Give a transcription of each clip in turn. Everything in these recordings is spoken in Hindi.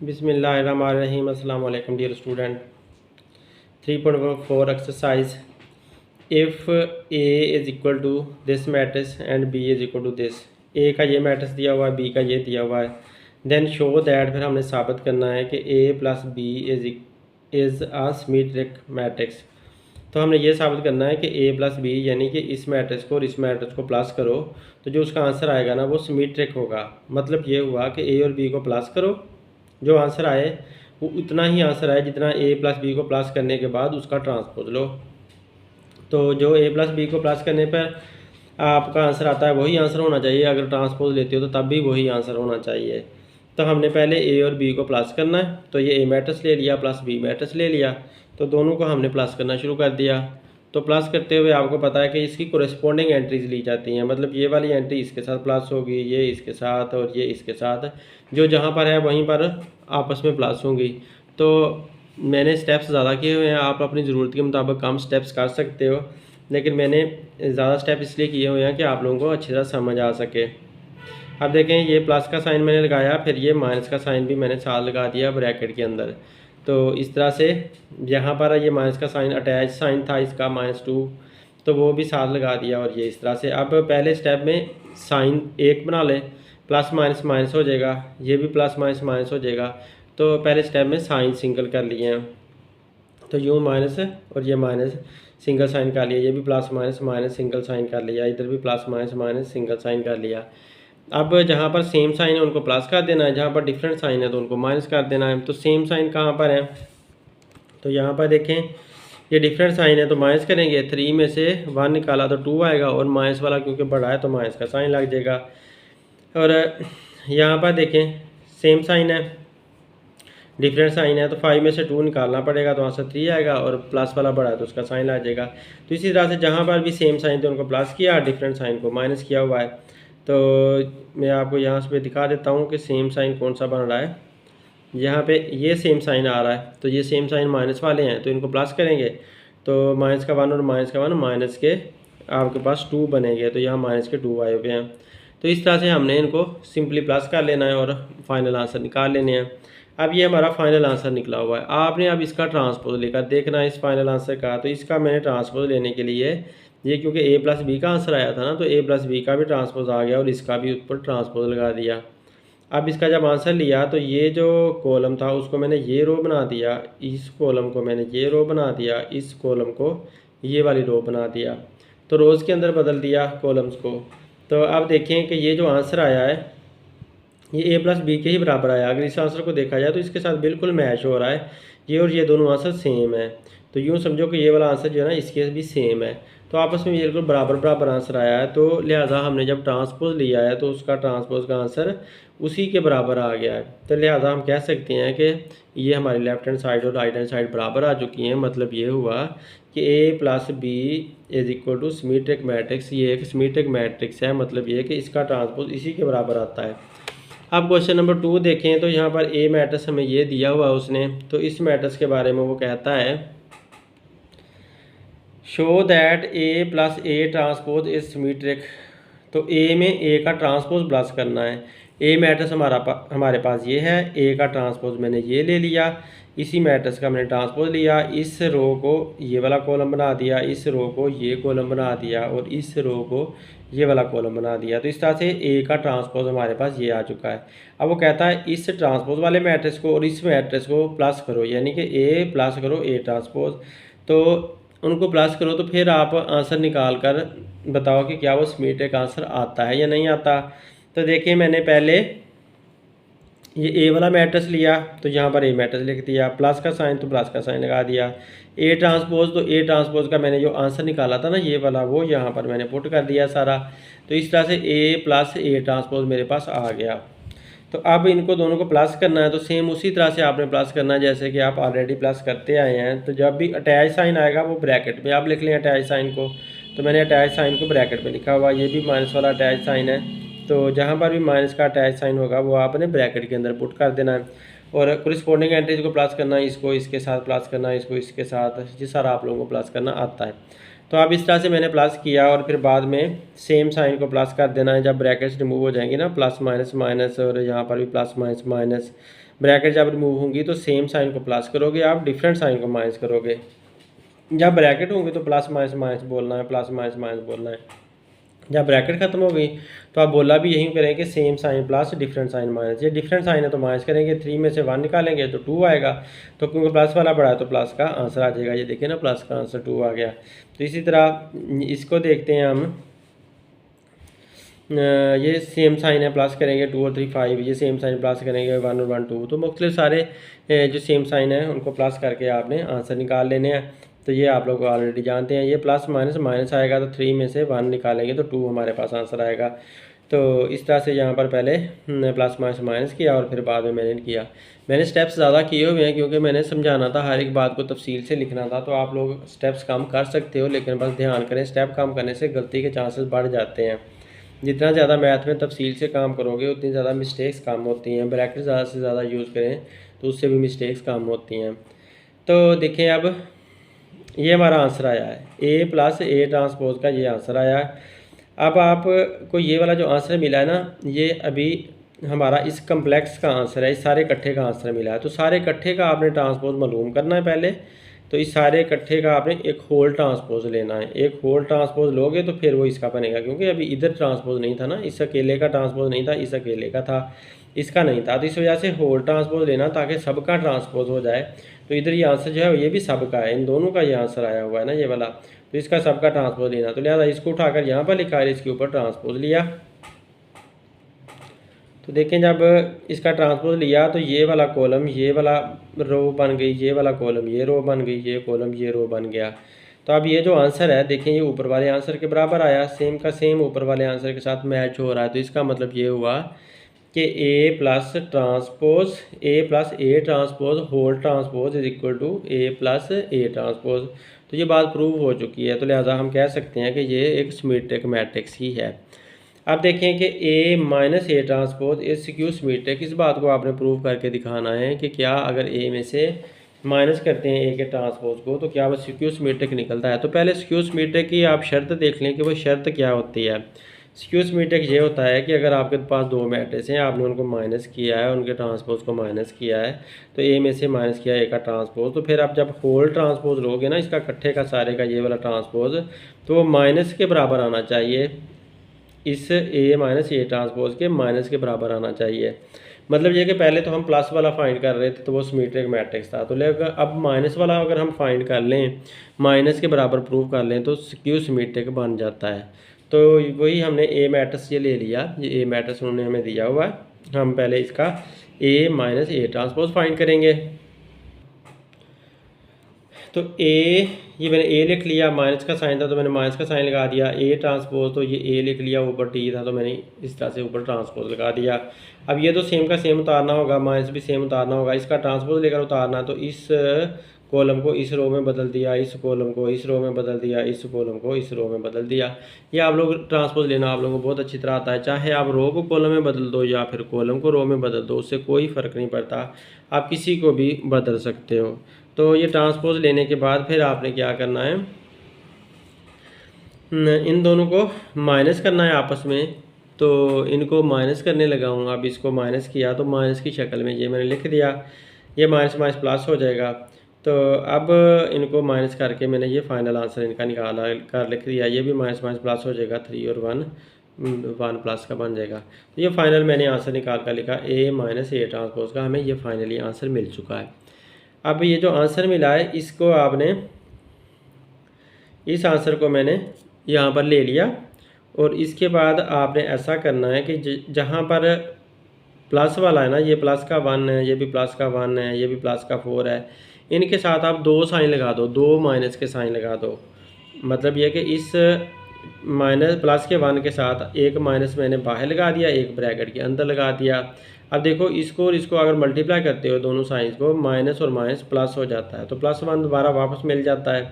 बिस्मिल्लाहिर्रहमानिर्रहीम। अस्सलाम वालेकुम dear student. 3.4 exercise. If A is equal to this matrix and B is equal to this. A का ये मैट्रिक्स दिया हुआ है, बी का ये दिया हुआ है। देन शो दैट, फिर हमने साबित करना है कि A plus B is a symmetric matrix. तो हमने ये साबित करना है कि ए प्लस बी यानी कि इस मैट्रिक्स को और इस मैट्रिक्स को प्लस करो तो जो उसका आंसर आएगा ना वो सिमेट्रिक होगा। मतलब ये हुआ कि ए और बी को प्लस करो, जो आंसर आए वो उतना ही आंसर आए जितना ए प्लस बी को प्लस करने के बाद उसका ट्रांसपोज लो। तो जो ए प्लस बी को प्लस करने पर आपका आंसर आता है वही आंसर होना चाहिए। अगर ट्रांसपोज लेते हो तो तब भी वही आंसर होना चाहिए। तो हमने पहले ए और बी को प्लस करना है, तो ये ए मैट्रिक्स ले लिया प्लस बी मैट्रिक्स ले लिया, तो दोनों को हमने प्लस करना शुरू कर दिया। तो प्लस करते हुए आपको पता है कि इसकी कोरेस्पोंडिंग एंट्रीज ली जाती हैं। मतलब ये वाली एंट्री इसके साथ प्लस होगी, ये इसके साथ और ये इसके साथ, जो जहाँ पर है वहीं पर आपस में प्लस होंगी। तो मैंने स्टेप्स ज़्यादा किए हुए हैं, आप अपनी ज़रूरत के मुताबिक कम स्टेप्स कर सकते हो, लेकिन मैंने ज़्यादा स्टेप इसलिए किए हुए हैं कि आप लोगों को अच्छी तरह समझ आ सके। अब देखें, ये प्लस का साइन मैंने लगाया, फिर ये माइनस का साइन भी मैंने साथ लगा दिया ब्रैकेट के अंदर। तो इस तरह से यहाँ पर ये माइनस का साइन अटैच साइन था इसका -2, तो वो भी साथ लगा दिया। और ये इस तरह से अब पहले स्टेप में साइन एक बना लें, प्लस माइनस माइनस हो जाएगा, ये भी प्लस माइनस माइनस हो जाएगा। तो पहले स्टेप में साइन सिंगल कर लिए हैं, तो यूँ माइनस और ये माइनस सिंगल साइन कर लिया, ये भी plus minus minus single sign कर लिया, इधर भी plus minus minus single sign कर लिया। अब जहाँ पर सेम साइन है उनको प्लस कर देना है, जहाँ पर डिफरेंट साइन है तो उनको माइनस कर देना है। तो सेम साइन कहाँ पर है, तो यहाँ पर देखें ये डिफरेंट साइन है तो माइनस करेंगे, 3 में से 1 निकाला तो 2 आएगा, और माइनस वाला क्योंकि बड़ा है तो माइनस का साइन लग जाएगा। और यहाँ पर देखें सेम साइन है, डिफरेंट साइन है, तो 5 में से 2 निकालना पड़ेगा तो आंसर 3 आएगा, और प्लस वाला बड़ा है तो उसका साइन लग जाएगा। तो इसी तरह से जहाँ पर भी सेम साइन थे उनको प्लस किया, डिफरेंट साइन को माइनस किया हुआ है। तो मैं आपको यहाँ से दिखा देता हूँ कि सेम साइन कौन सा बन रहा है। यहाँ पे ये सेम साइन आ रहा है, तो ये सेम साइन माइनस वाले हैं तो इनको प्लस करेंगे, तो माइनस का 1 और माइनस का 1 माइनस के आपके पास 2 बनेंगे, तो यहाँ माइनस के 2 आए हुए हैं। तो इस तरह से हमने इनको सिंपली प्लस कर लेना है और फाइनल आंसर निकाल लेने हैं। अब ये हमारा फाइनल आंसर निकला हुआ है। आपने अब इसका ट्रांसपोज लेकर देखना है इस फाइनल आंसर का। तो इसका मैंने ट्रांसपोज लेने के लिए ये क्योंकि ए प्लस बी का आंसर आया था ना, तो ए प्लस बी का भी ट्रांसपोज आ गया और इसका भी ऊपर ट्रांसपोज लगा दिया। अब इसका जब आंसर लिया तो ये जो कॉलम था उसको मैंने ये रो बना दिया, इस कॉलम को मैंने ये रो बना दिया, इस कॉलम को ये वाली रो बना दिया, तो रोज़ के अंदर बदल दिया कॉलम्स को। तो अब देखें कि ये जो आंसर आया है ये ए प्लस बी के ही बराबर आया। अगर इस आंसर को देखा जाए तो इसके साथ बिल्कुल मैच हो रहा है, ये और ये दोनों आंसर सेम है। तो यूँ समझो कि ये वाला आंसर जो है ना इसके भी सेम है, तो आपस में बिल्कुल बराबर बराबर आंसर आया है। तो लिहाजा हमने जब ट्रांसपोज लिया है तो उसका ट्रांसपोज का आंसर उसी के बराबर आ गया है। तो लिहाजा हम कह सकते हैं कि ये हमारी लेफ्ट हैंड साइड और राइट हैंड साइड बराबर आ चुकी हैं। मतलब ये हुआ कि A plus B is equal to symmetric matrix. ये एक सिमेट्रिक मैट्रिक्स है, मतलब ये कि इसका ट्रांसपोज इसी के बराबर आता है। अब क्वेश्चन नंबर 2 देखें, तो यहाँ पर ए मैट्रिक्स हमें ये दिया हुआ है उसने, तो इस मैट्रिक्स के बारे में वो कहता है show that A plus A transpose is symmetric. तो ए में ए का ट्रांसपोज प्लस करना है। ए मैट्रिक्स हमारे पास ये है, ए का ट्रांसपोज मैंने ये ले लिया, इसी मैट्रिक्स का मैंने ट्रांसपोज लिया, इस रो को ये वाला कॉलम बना दिया, इस रो को ये कॉलम बना दिया और इस रो को ये वाला कॉलम बना दिया। तो इस तरह से ए का ट्रांसपोज हमारे पास ये आ चुका है। अब वो कहता है इस ट्रांसपोज वाले मैट्रिक्स को और इस मैट्रिक्स को प्लस करो, यानी कि ए प्लस करो ए ट्रांसपोज। तो उनको प्लस करो तो फिर आप आंसर निकाल कर बताओ कि क्या वो सिमेट्रिक आंसर आता है या नहीं आता। तो देखिए मैंने पहले ये ए वाला मैट्रिक्स लिया, तो यहाँ पर ए मैट्रिक्स लिख दिया, प्लस का साइन तो प्लस का साइन लगा दिया, ए ट्रांसपोज तो ए ट्रांसपोज का मैंने जो आंसर निकाला था ना ये वाला, वो यहाँ पर मैंने पुट कर दिया सारा। तो इस तरह से ए प्लस ए ट्रांसपोज मेरे पास आ गया। तो अब इनको दोनों को प्लस करना है, तो सेम उसी तरह से आपने प्लस करना है जैसे कि आप ऑलरेडी प्लस करते आए हैं। तो जब भी अटैच साइन आएगा वो ब्रैकेट में आप लिख लें अटैच साइन को। तो मैंने अटैच साइन को ब्रैकेट में लिखा हुआ, ये भी माइनस वाला अटैच साइन है, तो जहाँ पर भी माइनस का अटैच साइन होगा वो आपने ब्रैकेट के अंदर पुट कर देना है। और कोरिस्पोंडिंग एंट्रीज को प्लस करना है, इसको इसके साथ प्लस करना है, इसको इसके साथ, ये सारा आप लोगों को प्लस करना आता है। तो अब इस तरह से मैंने प्लस किया और फिर बाद में सेम साइन को प्लस कर देना है। जब ब्रैकेट्स रिमूव हो जाएंगी ना, प्लस माइनस माइनस, और यहाँ पर भी प्लस माइनस माइनस, ब्रैकेट जब रिमूव होंगी तो सेम साइन को प्लस करोगे, आप डिफरेंट साइन को माइनस करोगे। जब ब्रैकेट होंगे तो प्लस माइनस माइनस बोलना है, प्लस माइनस माइनस बोलना है। जब ब्रैकेट खत्म हो गई तो आप बोला भी यही करेंगे, same sign plus different sign minus. ये डिफरेंट साइन है तो माइनस करेंगे, 3 में से 1 निकालेंगे तो 2 आएगा। तो क्योंकि प्लस वाला बड़ा है तो प्लस का आंसर आ जाएगा। ये देखिए ना, प्लस का आंसर 2 आ गया। तो इसी तरह इसको देखते हैं हम, ये सेम साइन है, प्लस करेंगे 2 और 3 5, ये सेम साइन प्लस करेंगे 1 और 1 2। तो मुख्तलिफ सारे जो सेम साइन है उनको प्लस करके आपने आंसर निकाल लेने हैं। तो ये आप लोग ऑलरेडी जानते हैं। ये प्लस माइनस माइनस आएगा तो 3 में से 1 निकालेंगे तो 2 हमारे पास आंसर आएगा। तो इस तरह से यहाँ पर पहले प्लस माइनस माइनस किया और फिर बाद में मैंने किया। मैंने स्टेप्स ज़्यादा किए हुए हैं क्योंकि मैंने समझाना था, हर एक बात को तफसील से लिखना था। तो आप लोग स्टेप्स कम कर सकते हो, लेकिन बस ध्यान करें, स्टेप कम करने से गलती के चांसेस बढ़ जाते हैं। जितना ज़्यादा मैथ में तफसील से काम करोगे उतनी ज़्यादा मिस्टेक्स कम होती हैं। ब्रैकेट ज़्यादा से ज़्यादा यूज़ करें तो उससे भी मिस्टेक्स कम होती हैं। तो देखें, अब ये हमारा आंसर आया है, ए प्लस ए ट्रांसपोज का ये आंसर आया है। अब आपको ये वाला जो आंसर मिला है ना, ये अभी हमारा इस कम्प्लेक्स का आंसर है, इस सारे इकट्ठे का आंसर मिला है। तो सारे इकट्ठे का आपने ट्रांसपोज मालूम करना है पहले। तो इस सारे इकट्ठे का आपने एक होल ट्रांसपोज लेना है। एक होल ट्रांसपोज लोगे तो फिर वो इसका बनेगा, क्योंकि अभी इधर ट्रांसपोज नहीं था ना, इस अकेले का ट्रांसपोज नहीं था, इस अकेले का था, इसका नहीं था। तो इस वजह से होल ट्रांसपोज लेना ताकि सबका ट्रांसपोज हो जाए। तो इधर ये आंसर जो है ये भी सबका है, इन दोनों का ये आंसर आया हुआ है ना, ये वाला। तो इसका सबका ट्रांसपोज लेना, तो लिहाजा इसको उठाकर यहाँ पर लिखा है, इसके ऊपर ट्रांसपोज लिया। तो देखें, जब इसका ट्रांसपोज लिया तो ये वाला कॉलम ये वाला रो बन गई, ये वाला कॉलम ये रो बन गई, ये कॉलम ये रो बन गया। तो अब ये जो आंसर है देखें, ये ऊपर वाले आंसर के बराबर आया, सेम का सेम ऊपर वाले आंसर के साथ मैच हो रहा है। तो इसका मतलब ये हुआ कि A plus A transpose whole transpose is equal to A plus A transpose. तो ये बात प्रूव हो चुकी है। तो लिहाजा हम कह सकते हैं कि ये एक सिमेट्रिक मैट्रिक्स ही है। अब देखें कि A minus A transpose is skew symmetric. इस बात को आपने प्रूव करके दिखाना है कि क्या अगर ए में से माइनस करते हैं ए के ट्रांसपोज को तो क्या वो स्क्यू सिमेट्रिक निकलता है। तो पहले स्क्यू सिमेट्रिक की आप शर्त देख लें कि वो शर्त क्या होती है। स्क्यू सिमेट्रिक ये होता है कि अगर आपके पास दो मैट्रिक्स हैं, आपने उनको माइनस किया है, उनके ट्रांसपोज को माइनस किया है, तो ए में से माइनस किया ए का ट्रांसपोज, तो फिर आप जब होल ट्रांसपोज लोगे ना, इसका इकट्ठे का सारे का ये वाला ट्रांसपोज, तो वो माइनस के बराबर आना चाहिए, इस ए माइनस ए ट्रांसपोज के माइनस के बराबर आना चाहिए। मतलब ये कि पहले तो हम प्लस वाला फाइंड कर रहे थे तो वो सिमेट्रिक मैट्रिक्स था, तो लेकिन अब माइनस वाला अगर हम फाइंड कर लें, माइनस के बराबर प्रूव कर लें, तो स्क्यू सिमेट्रिक बन जाता है। तो वही हमने ए मैट्रिक्स ये ले लिया, ये ए मैट्रिक्स उन्होंने हमें दिया हुआ है। हम पहले इसका ए माइनस ए ट्रांसपोज फाइंड करेंगे। तो ए, ये मैंने ए लिख लिया, माइनस का साइन था तो मैंने माइनस का साइन लगा दिया। ए ट्रांसपोज, तो ये ए लिख लिया, ऊपर टी था तो मैंने इस तरह से ऊपर ट्रांसपोज लगा दिया। अब ये तो सेम का सेम उतारना होगा, माइनस भी सेम उतारना होगा, इसका ट्रांसपोज लेकर उतारना। तो इस कॉलम को इस रो में बदल दिया, इस कॉलम को इस रो में बदल दिया, इस कॉलम को इस रो में बदल दिया। ये आप लोग ट्रांसपोज लेना आप लोगों को बहुत अच्छी तरह आता है। चाहे आप रो को कॉलम में बदल दो या फिर कॉलम को रो में बदल दो, उससे कोई फ़र्क नहीं पड़ता, आप किसी को भी बदल सकते हो। तो ये ट्रांसपोज लेने के बाद फिर आपने क्या करना है, इन दोनों को माइनस करना है आपस में। तो इनको माइनस करने लगा हूँ। अब इसको माइनस किया तो माइनस की शक्ल में ये मैंने लिख दिया, ये माइनस माइनस प्लस हो जाएगा। तो अब इनको माइनस करके मैंने ये फाइनल आंसर इनका निकाला कर लिख दिया, ये भी माइनस माइनस प्लस हो जाएगा, 3 और 1 प्लस का बन जाएगा। तो ये फाइनल मैंने आंसर निकाल कर लिखा, ए माइनस ए ट्रांसपोज का हमें ये फाइनली आंसर मिल चुका है। अब ये जो आंसर मिला है इसको आपने, इस आंसर को मैंने यहाँ पर ले लिया और इसके बाद आपने ऐसा करना है कि जहाँ पर प्लस वाला है ना, ये प्लस का 1 है, ये भी प्लस का 1 है, ये भी प्लस का 4 है, इनके साथ आप 2 साइन लगा दो, 2 माइनस के साइन लगा दो। मतलब ये कि इस माइनस प्लस के 1 के साथ एक माइनस मैंने बाहर लगा दिया, एक ब्रैकेट के अंदर लगा दिया। अब देखो इसको और इसको अगर मल्टीप्लाई करते हो दोनों साइंस को, माइनस और माइनस प्लस हो जाता है, तो प्लस 1 दोबारा वापस मिल जाता है।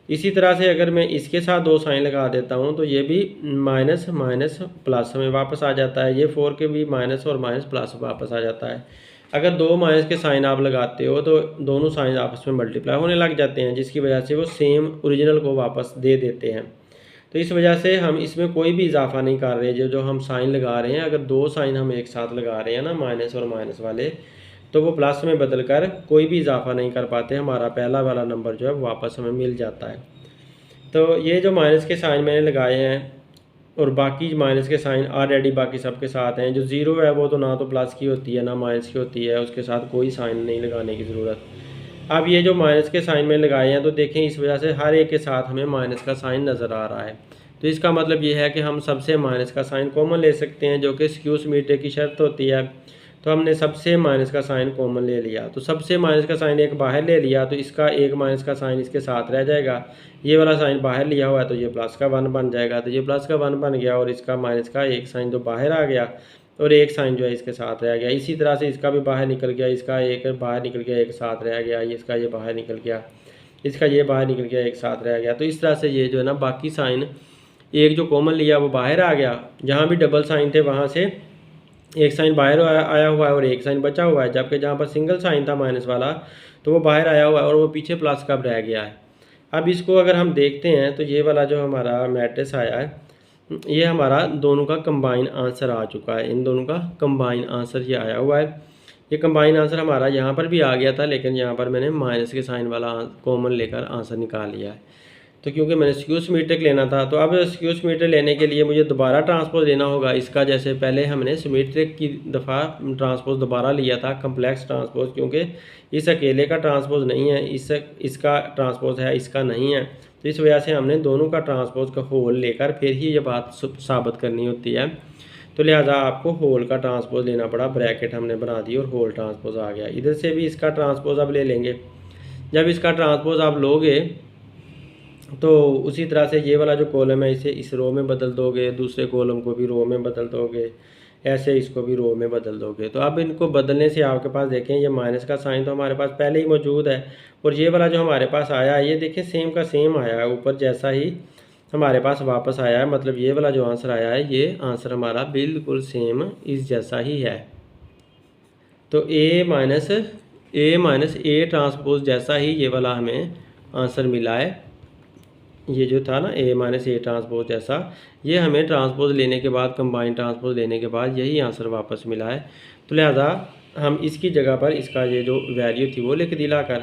इसी तरह से अगर मैं इसके साथ 2 साइन लगा देता हूँ तो ये भी माइनस माइनस प्लस में वापस आ जाता है, ये 4 के भी माइनस और माइनस प्लस वापस आ जाता है। अगर दो माइनस के साइन आप लगाते हो तो दोनों साइन आपस में मल्टीप्लाई होने लग जाते हैं, जिसकी वजह से वो सेम ओरिजिनल को वापस दे देते हैं। तो इस वजह से हम इसमें कोई भी इजाफा नहीं कर रहे। जो जो हम साइन लगा रहे हैं, अगर दो साइन हम एक साथ लगा रहे हैं ना, माइनस और माइनस वाले, तो वो प्लस में बदल कर कोई भी इजाफा नहीं कर पाते। हमारा पहला वाला नंबर जो है वापस हमें मिल जाता है। तो ये जो माइनस के साइन मैंने लगाए हैं और बाकी माइनस के साइन ऑलरेडी बाकी सबके साथ हैं। जो ज़ीरो है वो तो ना तो प्लस की होती है ना माइनस की होती है, उसके साथ कोई साइन नहीं लगाने की ज़रूरत। अब ये जो माइनस के साइन में लगाए हैं तो देखें इस वजह से हर एक के साथ हमें माइनस का साइन नज़र आ रहा है। तो इसका मतलब ये है कि हम सबसे माइनस का साइन कॉमन ले सकते हैं, जो कि स्क्यू सिमेट्री की शर्त होती है। तो हमने सबसे माइनस का साइन कॉमन ले लिया, तो सबसे माइनस का साइन एक बाहर ले लिया, तो इसका एक माइनस का साइन इसके साथ रह जाएगा। ये वाला साइन बाहर लिया हुआ है तो ये प्लस का 1 बन जाएगा, तो ये प्लस का 1 बन गया और इसका माइनस का एक साइन जो बाहर आ गया और एक साइन जो है इसके साथ रह गया। इसी तरह से इसका भी बाहर निकल गया, इसका एक बाहर निकल गया एक साथ रह गया, इसका ये बाहर निकल गया, इसका ये बाहर निकल गया एक साथ रह गया। तो इस तरह से ये जो है ना बाकी साइन एक जो कॉमन लिया वो बाहर आ गया, जहाँ भी डबल साइन थे वहाँ से एक साइन बाहर आया हुआ है और एक साइन बचा हुआ है, जबकि जहाँ पर सिंगल साइन था माइनस वाला तो वो बाहर आया हुआ है और वो पीछे प्लस का रह गया है। अब इसको अगर हम देखते हैं तो ये वाला जो हमारा मैट्रिक्स आया है, ये हमारा दोनों का कंबाइन आंसर आ चुका है। इन दोनों का कंबाइन आंसर ये आया हुआ है। ये कंबाइन आंसर हमारा यहाँ पर भी आ गया था, लेकिन यहाँ पर मैंने माइनस के साइन वाला कॉमन लेकर आंसर निकाल लिया है। तो क्योंकि मैंने स्क्यू सिमेट्रिक लेना था, तो अब स्क्यू सिमेट्रिक लेने के लिए मुझे दोबारा ट्रांसपोज लेना होगा इसका। जैसे पहले हमने सिमेट्रिक की दफ़ा ट्रांसपोज दोबारा लिया था, कम्प्लेक्स ट्रांसपोज, क्योंकि इस अकेले का ट्रांसपोज नहीं है, इसका ट्रांसपोज है, इसका नहीं है। तो इस वजह से हमने दोनों का ट्रांसपोज का होल लेकर फिर ही ये बात साबित करनी होती है। तो लिहाजा आपको होल का ट्रांसपोज लेना पड़ा, ब्रैकेट हमने बना दी और होल ट्रांसपोज आ गया। इधर से भी इसका ट्रांसपोज अब ले लेंगे। जब इसका ट्रांसपोज आप लोगे तो उसी तरह से ये वाला जो कॉलम है इसे इस रो में बदल दोगे, दूसरे कॉलम को भी रो में बदल दोगे, ऐसे इसको भी रो में बदल दोगे। तो अब इनको बदलने से आपके पास देखें ये माइनस का साइन तो हमारे पास पहले ही मौजूद है, और ये वाला जो हमारे पास आया है ये देखें सेम का सेम आया है, ऊपर जैसा ही हमारे पास वापस आया है। मतलब ये वाला जो आंसर आया है ये आंसर हमारा बिल्कुल सेम इस जैसा ही है। तो ए माइनस ए ट्रांसपोज जैसा ही ये वाला हमें आंसर मिला है। ये जो था ना ए माइनस ए ट्रांसपोज जैसा, ये हमें ट्रांसपोज लेने के बाद, कंबाइन ट्रांसपोज लेने के बाद यही आंसर वापस मिला है। तो लिहाजा हम इसकी जगह पर इसका ये जो वैल्यू थी वो लिख दिला कर,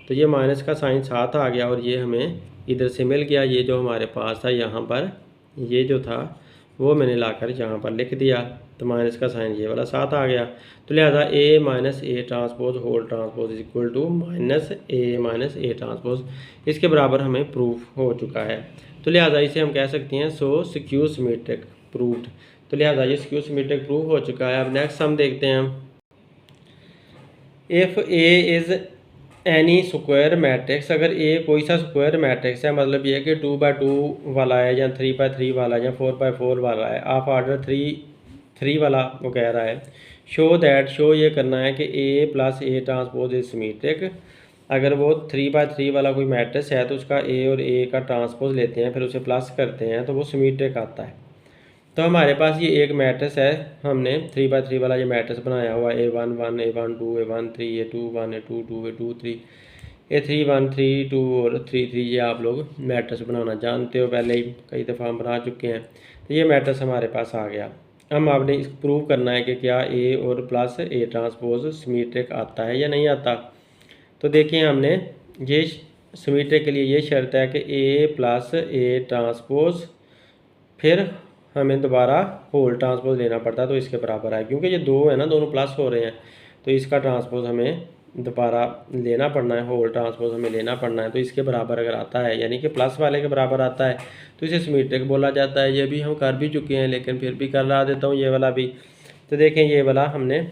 तो ये माइनस का साइन साथ आ गया और ये हमें इधर से मिल गया। ये जो हमारे पास था यहाँ पर ये जो था वो मैंने लाकर यहाँ पर लिख दिया, तो माइनस का साइन ये वाला साथ आ गया। तो लिहाजा A minus A transpose whole transpose is equal to minus A transpose, इसके बराबर हमें प्रूफ हो चुका है। तो लिहाजा इसे हम कह सकते हैं सो स्क्यू सिमेट्रिक प्रूव्ड। तो लिहाजा ये स्क्यू सिमेट्रिक प्रूव हो चुका है। अब नेक्स्ट हम देखते हैं, if A is N E square matrix, अगर ए कोई सा स्क्वायर मैट्रिक्स है, मतलब ये है कि 2x2 वाला है या 3x3 वाला है या 4x4 वाला है, आप ऑर्डर 3 वाला वो कह रहा है। शो ये करना है कि A plus A transpose is symmetric. अगर वो 3x3 वाला कोई मैट्रिक्स है तो उसका ए और ए का ट्रांसपोज लेते हैं, फिर उसे प्लस करते हैं तो वो सिमेट्रिक आता है। तो हमारे पास ये एक मैट्रिक्स है, हमने 3x3 वाला ये मैट्रिक्स बनाया हुआ है, A1 1 A1 2 A1 3 A2 1 A2 2 A2 3 A3 1 3 2 और 3 3। ये आप लोग मैट्रिक्स बनाना जानते हो, पहले ही कई दफ़ा हम बना चुके हैं। तो ये मैट्रिक्स हमारे पास आ गया। हम आपने इस प्रूव करना है कि क्या ए और प्लस ए ट्रांसपोज सिमेट्रिक आता है या नहीं आता। तो देखिए हमने ये सिमेट्रिक के लिए ये शर्त है कि ए प्लस ए ट्रांसपोज, फिर हमें दोबारा होल ट्रांसपोज लेना पड़ता है, तो इसके बराबर है। क्योंकि ये दो है ना, दोनों प्लस हो रहे हैं, तो इसका ट्रांसपोज हमें दोबारा लेना पड़ना है, होल ट्रांसपोज हमें लेना पड़ना है। तो इसके बराबर अगर आता है, यानी कि प्लस वाले के बराबर आता है, तो इसे सिमेट्रिक बोला जाता है। ये भी हम कर भी चुके हैं, लेकिन फिर भी कर ला देता हूँ ये वाला भी। तो देखें ये वाला हमने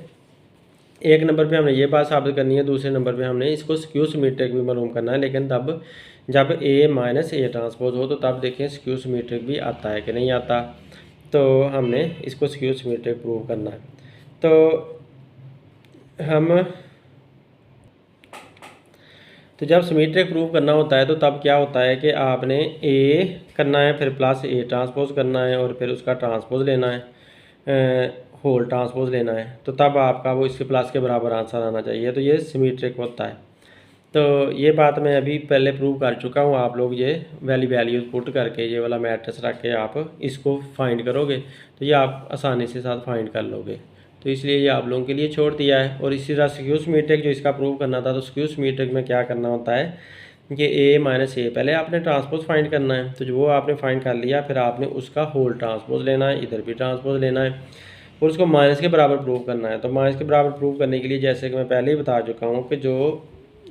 एक नंबर पे हमने ये बात साबित करनी है, दूसरे नंबर पे हमने इसको स्क्यू सिमेट्रिक भी मालूम करना है। लेकिन तब जब ए माइनस ए ट्रांसपोज हो तो तब देखें स्क्यू सिमेट्रिक भी आता है कि नहीं आता। तो हमने इसको स्क्यू सिमेट्रिक प्रूव करना है। तो जब सिमेट्रिक प्रूव करना होता है तो तब क्या होता है कि आपने ए करना है, फिर प्लस ए ट्रांसपोज करना है और फिर उसका ट्रांसपोज लेना है। होल ट्रांसपोज लेना है तो तब आपका वो इसके प्लस के बराबर आंसर आना चाहिए, तो ये सिमेट्रिक होता है। तो ये बात मैं अभी पहले प्रूव कर चुका हूँ। आप लोग ये वैल्यूज़ पुट करके ये वाला मैट्रिक्स रख के आप इसको फाइंड करोगे तो ये आप आसानी से साथ फाइंड कर लोगे। तो इसलिए ये आप लोगों के लिए छोड़ दिया है। और इसी तरह स्क्यू सिमेट्रिक जो इसका प्रूव करना था, तो स्क्यू सिमेट्रिक में क्या करना होता है कि ए माइनस ए, पहले आपने ट्रांसपोज फाइंड करना है, तो जो वो आपने फाइंड कर लिया, फिर आपने उसका होल ट्रांसपोज लेना है, इधर भी ट्रांसपोज लेना है और उसको माइनस के बराबर प्रूव करना है। तो माइनस के बराबर प्रूव करने के लिए जैसे कि मैं पहले ही बता चुका हूँ कि जो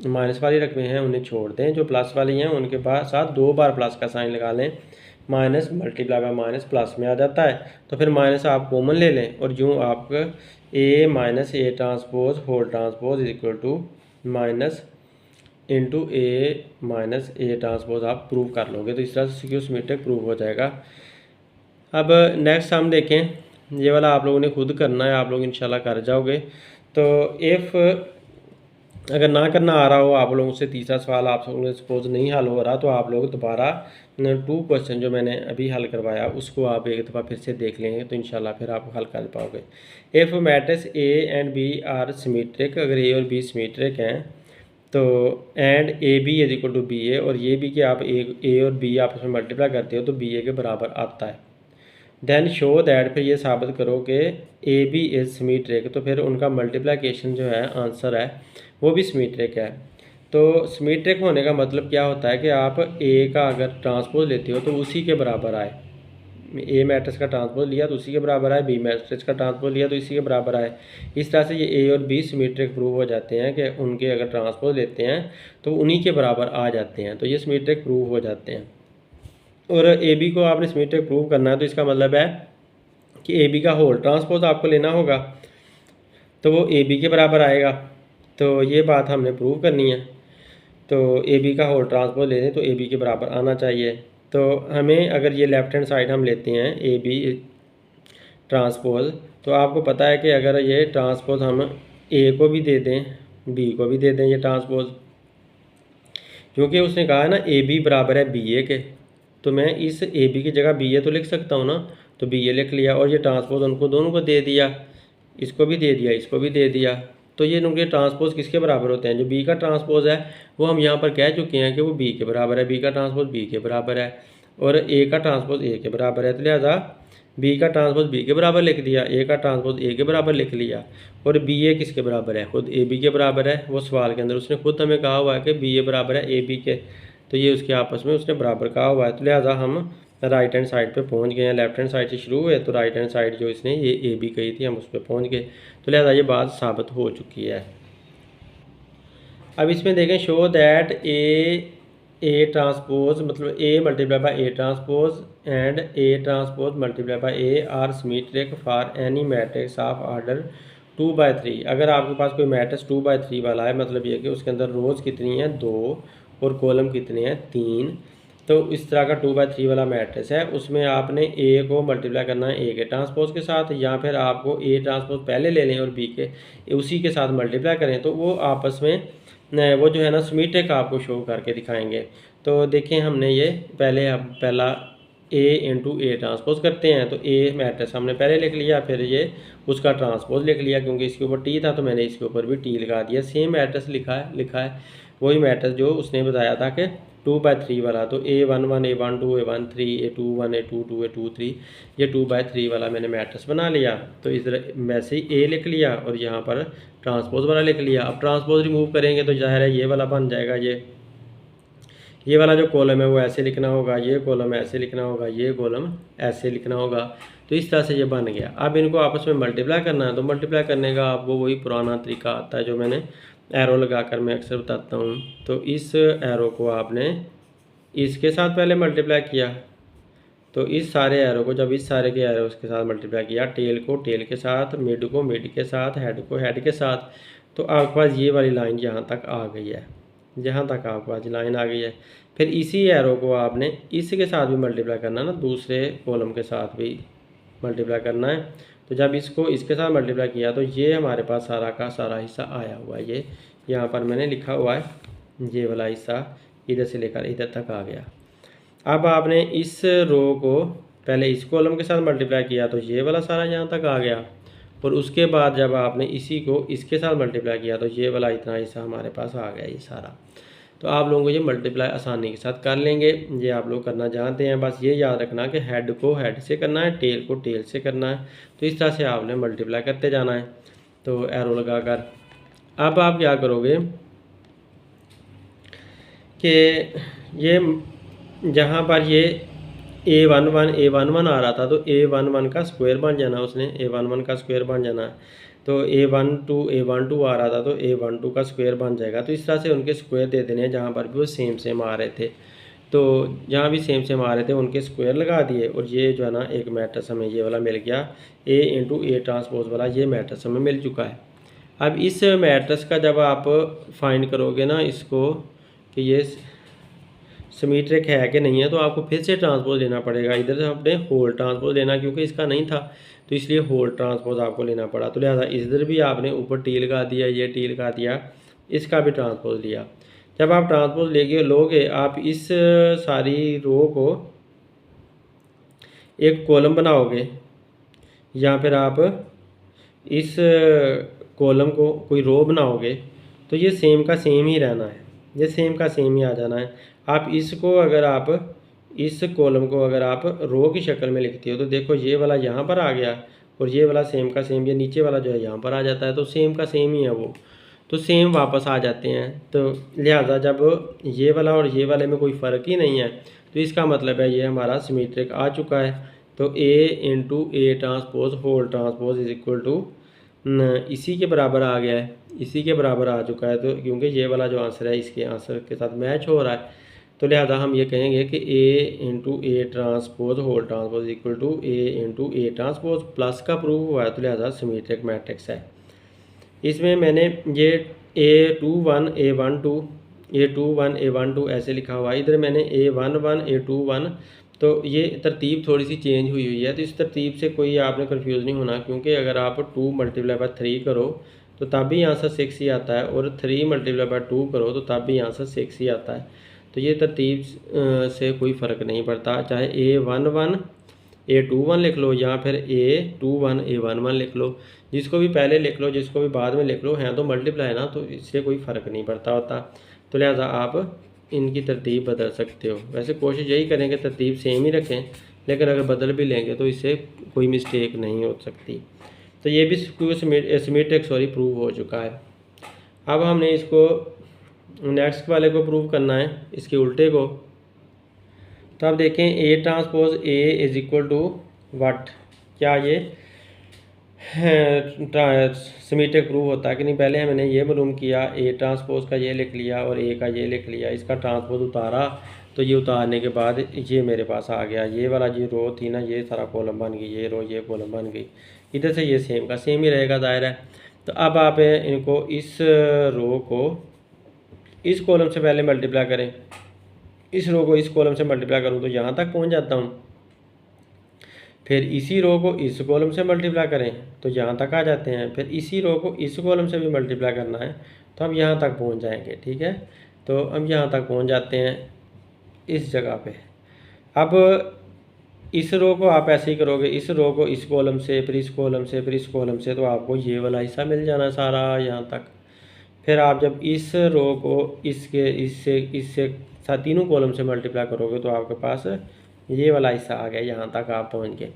माइनस वाली रकमें हैं उन्हें छोड़ दें, जो प्लस वाली हैं उनके बाद साथ 2 बार प्लस का साइन लगा लें। Minus multiply by minus plus में आ जाता है, तो फिर माइनस आप कॉमन ले लें और यूँ आप A minus A transpose whole transpose is equal to minus into A minus A transpose आप प्रूव कर लोगे। तो इस तरह से स्क्यू सिमेट्रिक प्रूव हो जाएगा। अब नेक्स्ट हम देखें, ये वाला आप लोगों ने खुद करना है, आप लोग इंशाल्लाह कर जाओगे। तो इफ़ अगर ना करना आ रहा हो आप लोगों से, तीसरा सवाल आप लोगों ने सपोज नहीं हल हो रहा, तो आप लोग दोबारा 2 क्वेश्चन जो मैंने अभी हल करवाया उसको आप एक दफ़ा फिर से देख लेंगे, तो इंशाल्लाह फिर आप हल कर पाओगे। If matrix A and B are symmetric, अगर ए और बी सिमेट्रिक हैं तो and A B is equal to B A, और ये भी कि आप ए और बी आपस में मल्टीप्लाई करते हो तो बी ए के बराबर आता है। देन शो दैट, फिर ये साबित करो कि ए बी इज़ सिमेट्रिक, तो फिर उनका मल्टीप्लिकेशन जो है आंसर है वो भी सिमेट्रिक है। तो सिमेट्रिक होने का मतलब क्या होता है कि आप ए का अगर ट्रांसपोज लेते हो तो उसी के बराबर आए। ए मैट्रिक्स का ट्रांसपोज लिया तो उसी के बराबर आए, बी मैट्रिक्स का ट्रांसपोज लिया तो इसी के बराबर आए। इस तरह से ये ए और बी सिमेट्रिक प्रूव हो जाते हैं कि उनके अगर ट्रांसपोज लेते हैं तो उन्हीं के बराबर आ जाते हैं, तो ये सिमेट्रिक प्रूव हो जाते हैं। और ए बी को आपने सिमेट्रिक प्रूव करना है तो इसका मतलब है कि ए बी का होल ट्रांसपोज आपको लेना होगा तो वो ए बी के बराबर आएगा। तो ये बात हमने प्रूव करनी है। तो ए बी का होल ट्रांसपोज ले लें तो ए बी के बराबर आना चाहिए। तो हमें अगर ये लेफ़्ट हैंड साइड हम लेते हैं ए बी ट्रांसपोज, तो आपको पता है कि अगर ये ट्रांसपोज हम ए को भी दे दें बी को भी दे दें ये ट्रांसपोज, क्योंकि उसने कहा है ना ए बी बराबर है बी ए के, तो मैं इस ए बी की जगह बी ए तो लिख सकता हूँ ना, तो बी ए लिख लिया और ये ट्रांसपोज उनको दोनों को दे दिया, इसको भी दे दिया इसको भी दे दिया। तो ये उनके ट्रांसपोज किसके बराबर होते हैं, जो बी का ट्रांसपोज है वो हम यहाँ पर कह चुके हैं कि वो बी के बराबर है, बी का ट्रांसपोज बी के बराबर है और ए का ट्रांसपोज ए के बराबर है। तो लिहाजा बी का ट्रांसपोज बी के बराबर लिख दिया, ए का ट्रांसपोज ए के बराबर लिख लिया और बी ए किसके बराबर है, खुद ए बी के बराबर है। वो सवाल के अंदर उसने खुद हमें कहा हुआ है कि बी ए बराबर है ए बी के, तो ये उसके आपस में उसने बराबर कहा हुआ है। तो लिहाजा हम राइट हैंड साइड पे पहुंच गए हैं, लेफ्ट हैंड साइड से शुरू हुए तो राइट हैंड साइड जो इसने ये ए बी कही थी हम उस पर पहुँच गए। तो लिहाजा ये बात साबित हो चुकी है। अब इसमें देखें शो दैट ए ट्रांसपोज मतलब A multiply by A transpose and A transpose multiply by A are symmetric for any matrix of order 2/3। अगर आपके पास कोई मैट्रिक्स 2/3 वाला है, मतलब ये कि उसके अंदर रोज़ कितनी हैं 2 और कॉलम कितने हैं 3, तो इस तरह का 2/3 वाला मैट्रिक्स है, उसमें आपने ए को मल्टीप्लाई करना है ए के ट्रांसपोज के साथ, या फिर आपको ए ट्रांसपोज पहले ले लें और बी के उसी के साथ मल्टीप्लाई करें, तो वो आपस में वो जो है ना सिमेट्रिक आपको शो करके दिखाएंगे। तो देखें हमने ये पहला ए इंटू ए ट्रांसपोज करते हैं, तो ए मैट्रिक्स हमने पहले लिख लिया, फिर ये उसका ट्रांसपोज लिख लिया, क्योंकि इसके ऊपर टी था तो मैंने इसके ऊपर भी टी लगा दिया। सेम मैट्रिक्स लिखा है वही मैट्रिक्स जो उसने बताया था कि 2/3 वाला। तो A11 A12 A13 A21 A22 A23 ये 2/3 वाला मैंने मैट्रिक्स बना लिया। तो इस तरह वैसे ही A लिख लिया और यहाँ पर ट्रांसपोज वाला लिख लिया। अब ट्रांसपोज रिमूव करेंगे तो जाहिर है ये वाला बन जाएगा, ये वाला जो कॉलम है वो ऐसे लिखना होगा, ये कॉलम ऐसे लिखना होगा, ये कॉलम ऐसे लिखना होगा। तो इस तरह से ये बन गया। अब इनको आपस में मल्टीप्लाई करना है, तो मल्टीप्लाई करने का आपको वही पुराना तरीका आता है जो मैंने एरो लगाकर मैं अक्सर बताता हूँ। तो इस एरो को आपने इसके साथ पहले मल्टीप्लाई किया, तो इस सारे एरो को जब इस सारे के एरो के साथ मल्टीप्लाई किया, टेल को टेल के साथ, मिड को मिड के साथ, हेड को हेड के साथ, तो आपके पास ये वाली लाइन यहाँ तक आ गई है, जहाँ तक आपके पास लाइन आ गई है। फिर इसी एरो को आपने इसके साथ भी मल्टीप्लाई करना है ना, दूसरे कॉलम के साथ भी मल्टीप्लाई करना है। तो जब इसको इसके साथ मल्टीप्लाई किया तो ये हमारे पास सारा का सारा हिस्सा आया हुआ है, ये यहाँ पर मैंने लिखा हुआ है, ये वाला हिस्सा इधर से लेकर इधर तक आ गया। अब आपने इस रो को पहले इस कॉलम के साथ मल्टीप्लाई किया तो ये वाला सारा यहाँ तक आ गया, और उसके बाद जब आपने इसी को इसके साथ मल्टीप्लाई किया तो ये वाला इतना हिस्सा हमारे पास आ गया ये सारा। तो आप लोगों को ये मल्टीप्लाई आसानी के साथ कर लेंगे, ये आप लोग करना जानते हैं। बस ये याद रखना कि हेड को हेड से करना है, टेल को टेल से करना है। तो इस तरह से आपने मल्टीप्लाई करते जाना है। तो एरो लगाकर अब आप क्या करोगे कि ये जहाँ पर ये A11 आ रहा था तो A11 का स्क्वायर बन जाना, उसने A11 का स्क्वायर बन जाना। तो A12 आ रहा था तो A12 का स्क्वायर बन जाएगा। तो इस तरह से उनके स्क्वायर दे देने हैं जहाँ पर भी वो सेम आ रहे थे। तो जहाँ भी सेम आ रहे थे उनके स्क्वायर लगा दिए और ये जो है ना एक मैट्रिक्स हमें ये वाला मिल गया, A इंटू A ट्रांसपोज वाला ये मैट्रिक्स हमें मिल चुका है। अब इस मैट्रिक्स का जब आप फाइंड करोगे ना इसको कि ये सिमेट्रिक है कि नहीं है, तो आपको फिर से ट्रांसपोज लेना पड़ेगा। इधर से आपने होल ट्रांसपोज लेना क्योंकि इसका नहीं था तो इसलिए होल ट्रांसपोज आपको लेना पड़ा। तो लिहाजा इधर भी आपने ऊपर टी लगा दिया, ये टी लगा दिया, इसका भी ट्रांसपोज लिया। जब आप ट्रांसपोज लोगे आप इस सारी रो को एक कॉलम बनाओगे या फिर आप इस कॉलम को कोई रो बनाओगे तो ये सेम का सेम ही रहना है, ये सेम का सेम ही आ जाना है। आप इसको अगर आप इस कॉलम को अगर आप रो की शक्ल में लिखते हो तो देखो ये वाला यहाँ पर आ गया और ये वाला सेम का सेम, ये नीचे वाला जो है यहाँ पर आ जाता है। तो सेम का सेम ही है वो, तो सेम वापस आ जाते हैं। तो लिहाजा जब ये वाला और ये वाले में कोई फ़र्क ही नहीं है तो इसका मतलब है ये हमारा सिमेट्रिक आ चुका है। तो A into A transpose whole transpose is equal to इसी के बराबर आ गया है, इसी के बराबर आ चुका है। तो क्योंकि ये वाला जो आंसर है इसके आंसर के साथ मैच हो रहा है तो लिहाजा हम ये कहेंगे कि A into A transpose whole transpose equal to A into A transpose plus का प्रूफ हुआ है। तो लिहाजा सिमेट्रिक मैट्रिक्स है। इसमें मैंने ये A21 A12 A21 A12 ऐसे लिखा हुआ है, इधर मैंने A11 A21। तो ये तरतीब थोड़ी सी चेंज हुई है। तो इस तरतीब से कोई आपने कंफ्यूज नहीं होना, क्योंकि अगर आप 2 मल्टीप्लाई बाय 3 करो तो तब भी आंसर 6 ही आता है और 3 मल्टीप्लाई बाय 2 करो तो तब भी आंसर 6 ही आता है। तो ये तरतीब से कोई फ़र्क नहीं पड़ता, चाहे A11 A21 लिख लो या फिर A21 A11 लिख लो, जिसको भी पहले लिख लो जिसको भी बाद में लिख लो, हैं तो मल्टीप्लाई ना, तो इससे कोई फ़र्क नहीं पड़ता होता। तो लिहाजा आप इनकी तरतीब बदल सकते हो। वैसे कोशिश यही करें कि तरतीब सेम ही रखें, लेकिन अगर बदल भी लेंगे तो इससे कोई मिस्टेक नहीं हो सकती। तो ये भी सिमेट्रिक प्रूव हो चुका है। अब हमने इसको नेक्स्ट वाले को प्रूव करना है, इसके उल्टे को। तो आप देखें A transpose A is equal to what, क्या ये सिमेट्रिक प्रूव होता है कि नहीं। पहले हमने ये मालूम किया, A ट्रांसपोज का ये लिख लिया और A का ये लिख लिया, इसका ट्रांसपोज उतारा तो ये उतारने के बाद ये मेरे पास आ गया, ये वाला जो रो थी ना ये सारा कॉलम बन गई, ये रो ये कॉलम बन गई। इधर से ये सेम का सेम ही रहेगा दायरा है। तो अब आप इनको इस रो को इस कॉलम से पहले मल्टीप्लाई करें, इस रो को इस कॉलम से मल्टीप्लाई करूँ तो यहाँ तक पहुँच जाता हूँ। फिर इसी रो को इस कॉलम से मल्टीप्लाई करें तो यहाँ तक आ जाते हैं। फिर इसी रो को इस कॉलम से भी मल्टीप्लाई करना है तो हम यहाँ तक पहुँच जाएंगे। ठीक है, तो हम यहाँ तक पहुँच जाते हैं इस जगह पे। अब इस रो को आप ऐसे ही करोगे, इस रो को इस कॉलम से फिर इस कॉलम से फिर इस कॉलम से, तो आपको ये वाला हिस्सा मिल जाना सारा यहाँ तक। फिर आप जब इस रो को इससे तीनों कॉलम से मल्टीप्लाई करोगे तो आपके पास ये वाला हिस्सा आ गया, यहाँ तक आप पहुँच गए।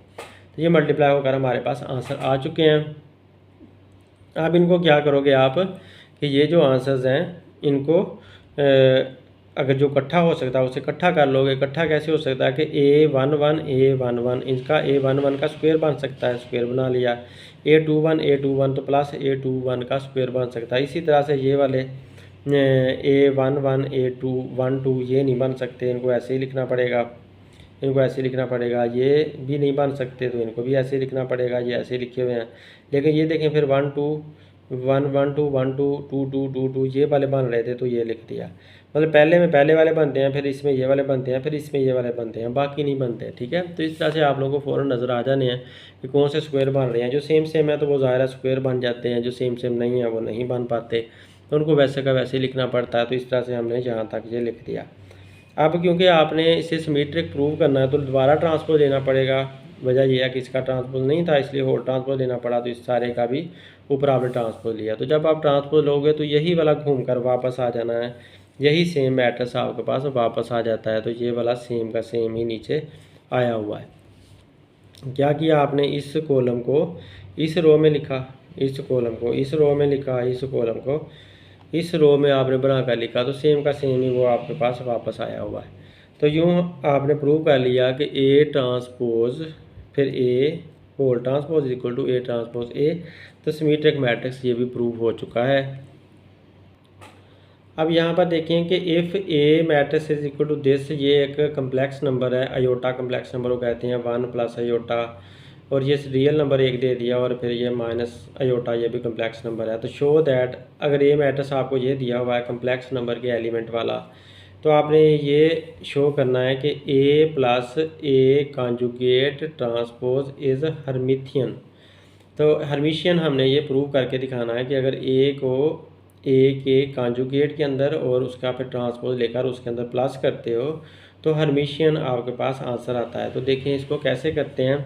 तो ये मल्टीप्लाई होकर हमारे पास आंसर आ चुके हैं। अब इनको क्या करोगे आप कि ये जो आंसर्स हैं इनको अगर जो इकट्ठा हो सकता है उसे इकट्ठा कर लोगे। इकट्ठा कैसे हो सकता है कि A11 इसका A11 का स्क्वायर बन सकता है, स्क्वायर बना लिया। A21 तो प्लस A21 का स्क्वायर बन सकता है। इसी तरह से ये वाले A11 A2 ये नहीं बन सकते, इनको ऐसे ही लिखना पड़ेगा, इनको ऐसे लिखना पड़ेगा। ये भी नहीं बन सकते तो इनको भी ऐसे लिखना पड़ेगा, ये ऐसे लिखे हुए हैं। लेकिन ये देखें फिर 1 2 1 1 2 1 2 2 2 2 2 ये वाले बन रहे थे तो ये लिख दिया। मतलब पहले में पहले वाले बनते हैं, फिर इसमें ये वाले बनते हैं, फिर इसमें ये वाले बनते हैं, बाकी नहीं बनते। ठीक है, तो इस तरह से आप लोगों को फ़ौरन नज़र आ जाने हैं कि कौन से स्क्वायर बन रहे हैं। जो सेम है तो वो ज़ाहिर स्क्वायर बन जाते हैं, जो सेम नहीं है वो नहीं बन पाते, तो उनको वैसे का वैसे लिखना पड़ता है। तो इस तरह से हमने यहाँ तक ये लिख दिया। अब क्योंकि आपने इसे सिमेट्रिक प्रूव करना है तो दोबारा ट्रांसपोज लेना पड़ेगा, वजह यह है कि इसका ट्रांसपोज नहीं था, इसलिए होल ट्रांसपोज लेना पड़ा, तो इस सारे का भी ऊपर आपने ट्रांसपोज लिया। तो जब आप ट्रांसपोज लोगे तो यही वाला घूम कर वापस आ जाना है, यही सेम मैट्रिक्स आपके पास वापस आ जाता है। तो ये वाला सेम का सेम ही नीचे आया हुआ है। क्या किया आपने, इस कॉलम को इस रो में लिखा, इस कॉलम को इस रो में लिखा, इस कॉलम को इस रो में आपने बना कर लिखा, तो सेम का सेम ही वो आपके पास वापस आया हुआ है। तो यूँ आपने प्रूव कर लिया कि ए ट्रांसपोज फिर A whole transpose equal to A transpose A. तो सिमेट्रिक मैट्रिक्स ये भी प्रूव हो चुका है। अब यहाँ पर देखें कि if a matrix is equal to this, ये एक कम्प्लेक्स नंबर है, अयोटा कम्प्लेक्स नंबर को कहते हैं, 1 प्लस अयोटा, और ये रियल नंबर एक दे दिया और फिर ये माइनस अयोटा, ये भी कम्प्लेक्स नंबर है। तो शो दैट अगर ए मैट्रिक्स आपको ये दिया हुआ है कम्प्लेक्स नंबर के एलिमेंट वाला, तो आपने ये शो करना है कि A plus A conjugate transpose is Hermitian. तो हर्मिशियन हमने ये प्रूव करके दिखाना है कि अगर ए को ए के कॉन्जुगेट के अंदर और उसका फिर ट्रांसपोज लेकर उसके अंदर प्लस करते हो तो हर्मिशियन आपके पास आंसर आता है। तो देखें इसको कैसे करते हैं।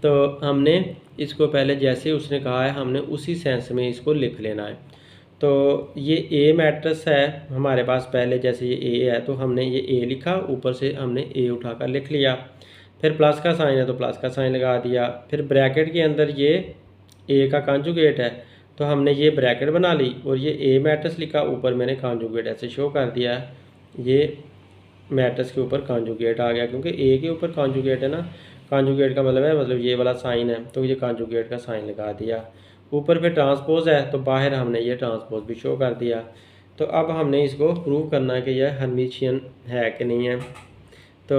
तो हमने इसको पहले जैसे उसने कहा है हमने उसी सेंस में इसको लिख लेना है। तो ये ए मैट्रिक्स है हमारे पास, पहले जैसे ये ए है तो हमने ये ए लिखा, ऊपर से हमने ए उठाकर लिख लिया, फिर प्लस का साइन है तो प्लस का साइन लगा दिया, फिर ब्रैकेट के अंदर ये ए का कॉन्जुगेट है तो हमने ये ब्रैकेट बना ली और ये ए मैट्रिक्स लिखा, ऊपर मैंने कॉन्जुगेट ऐसे शो कर दिया, ये मैट्रिक्स के ऊपर कॉन्जुगेट आ गया क्योंकि ए के ऊपर कॉन्जुगेट है ना, कॉन्जुगेट का मतलब है मतलब ये वाला साइन है तो ये कॉन्जुगेट का साइन लगा दिया, ऊपर फिर ट्रांसपोज है तो बाहर हमने ये ट्रांसपोज भी शो कर दिया। तो अब हमने इसको प्रूव करना है कि यह हर्मिशियन है कि नहीं है। तो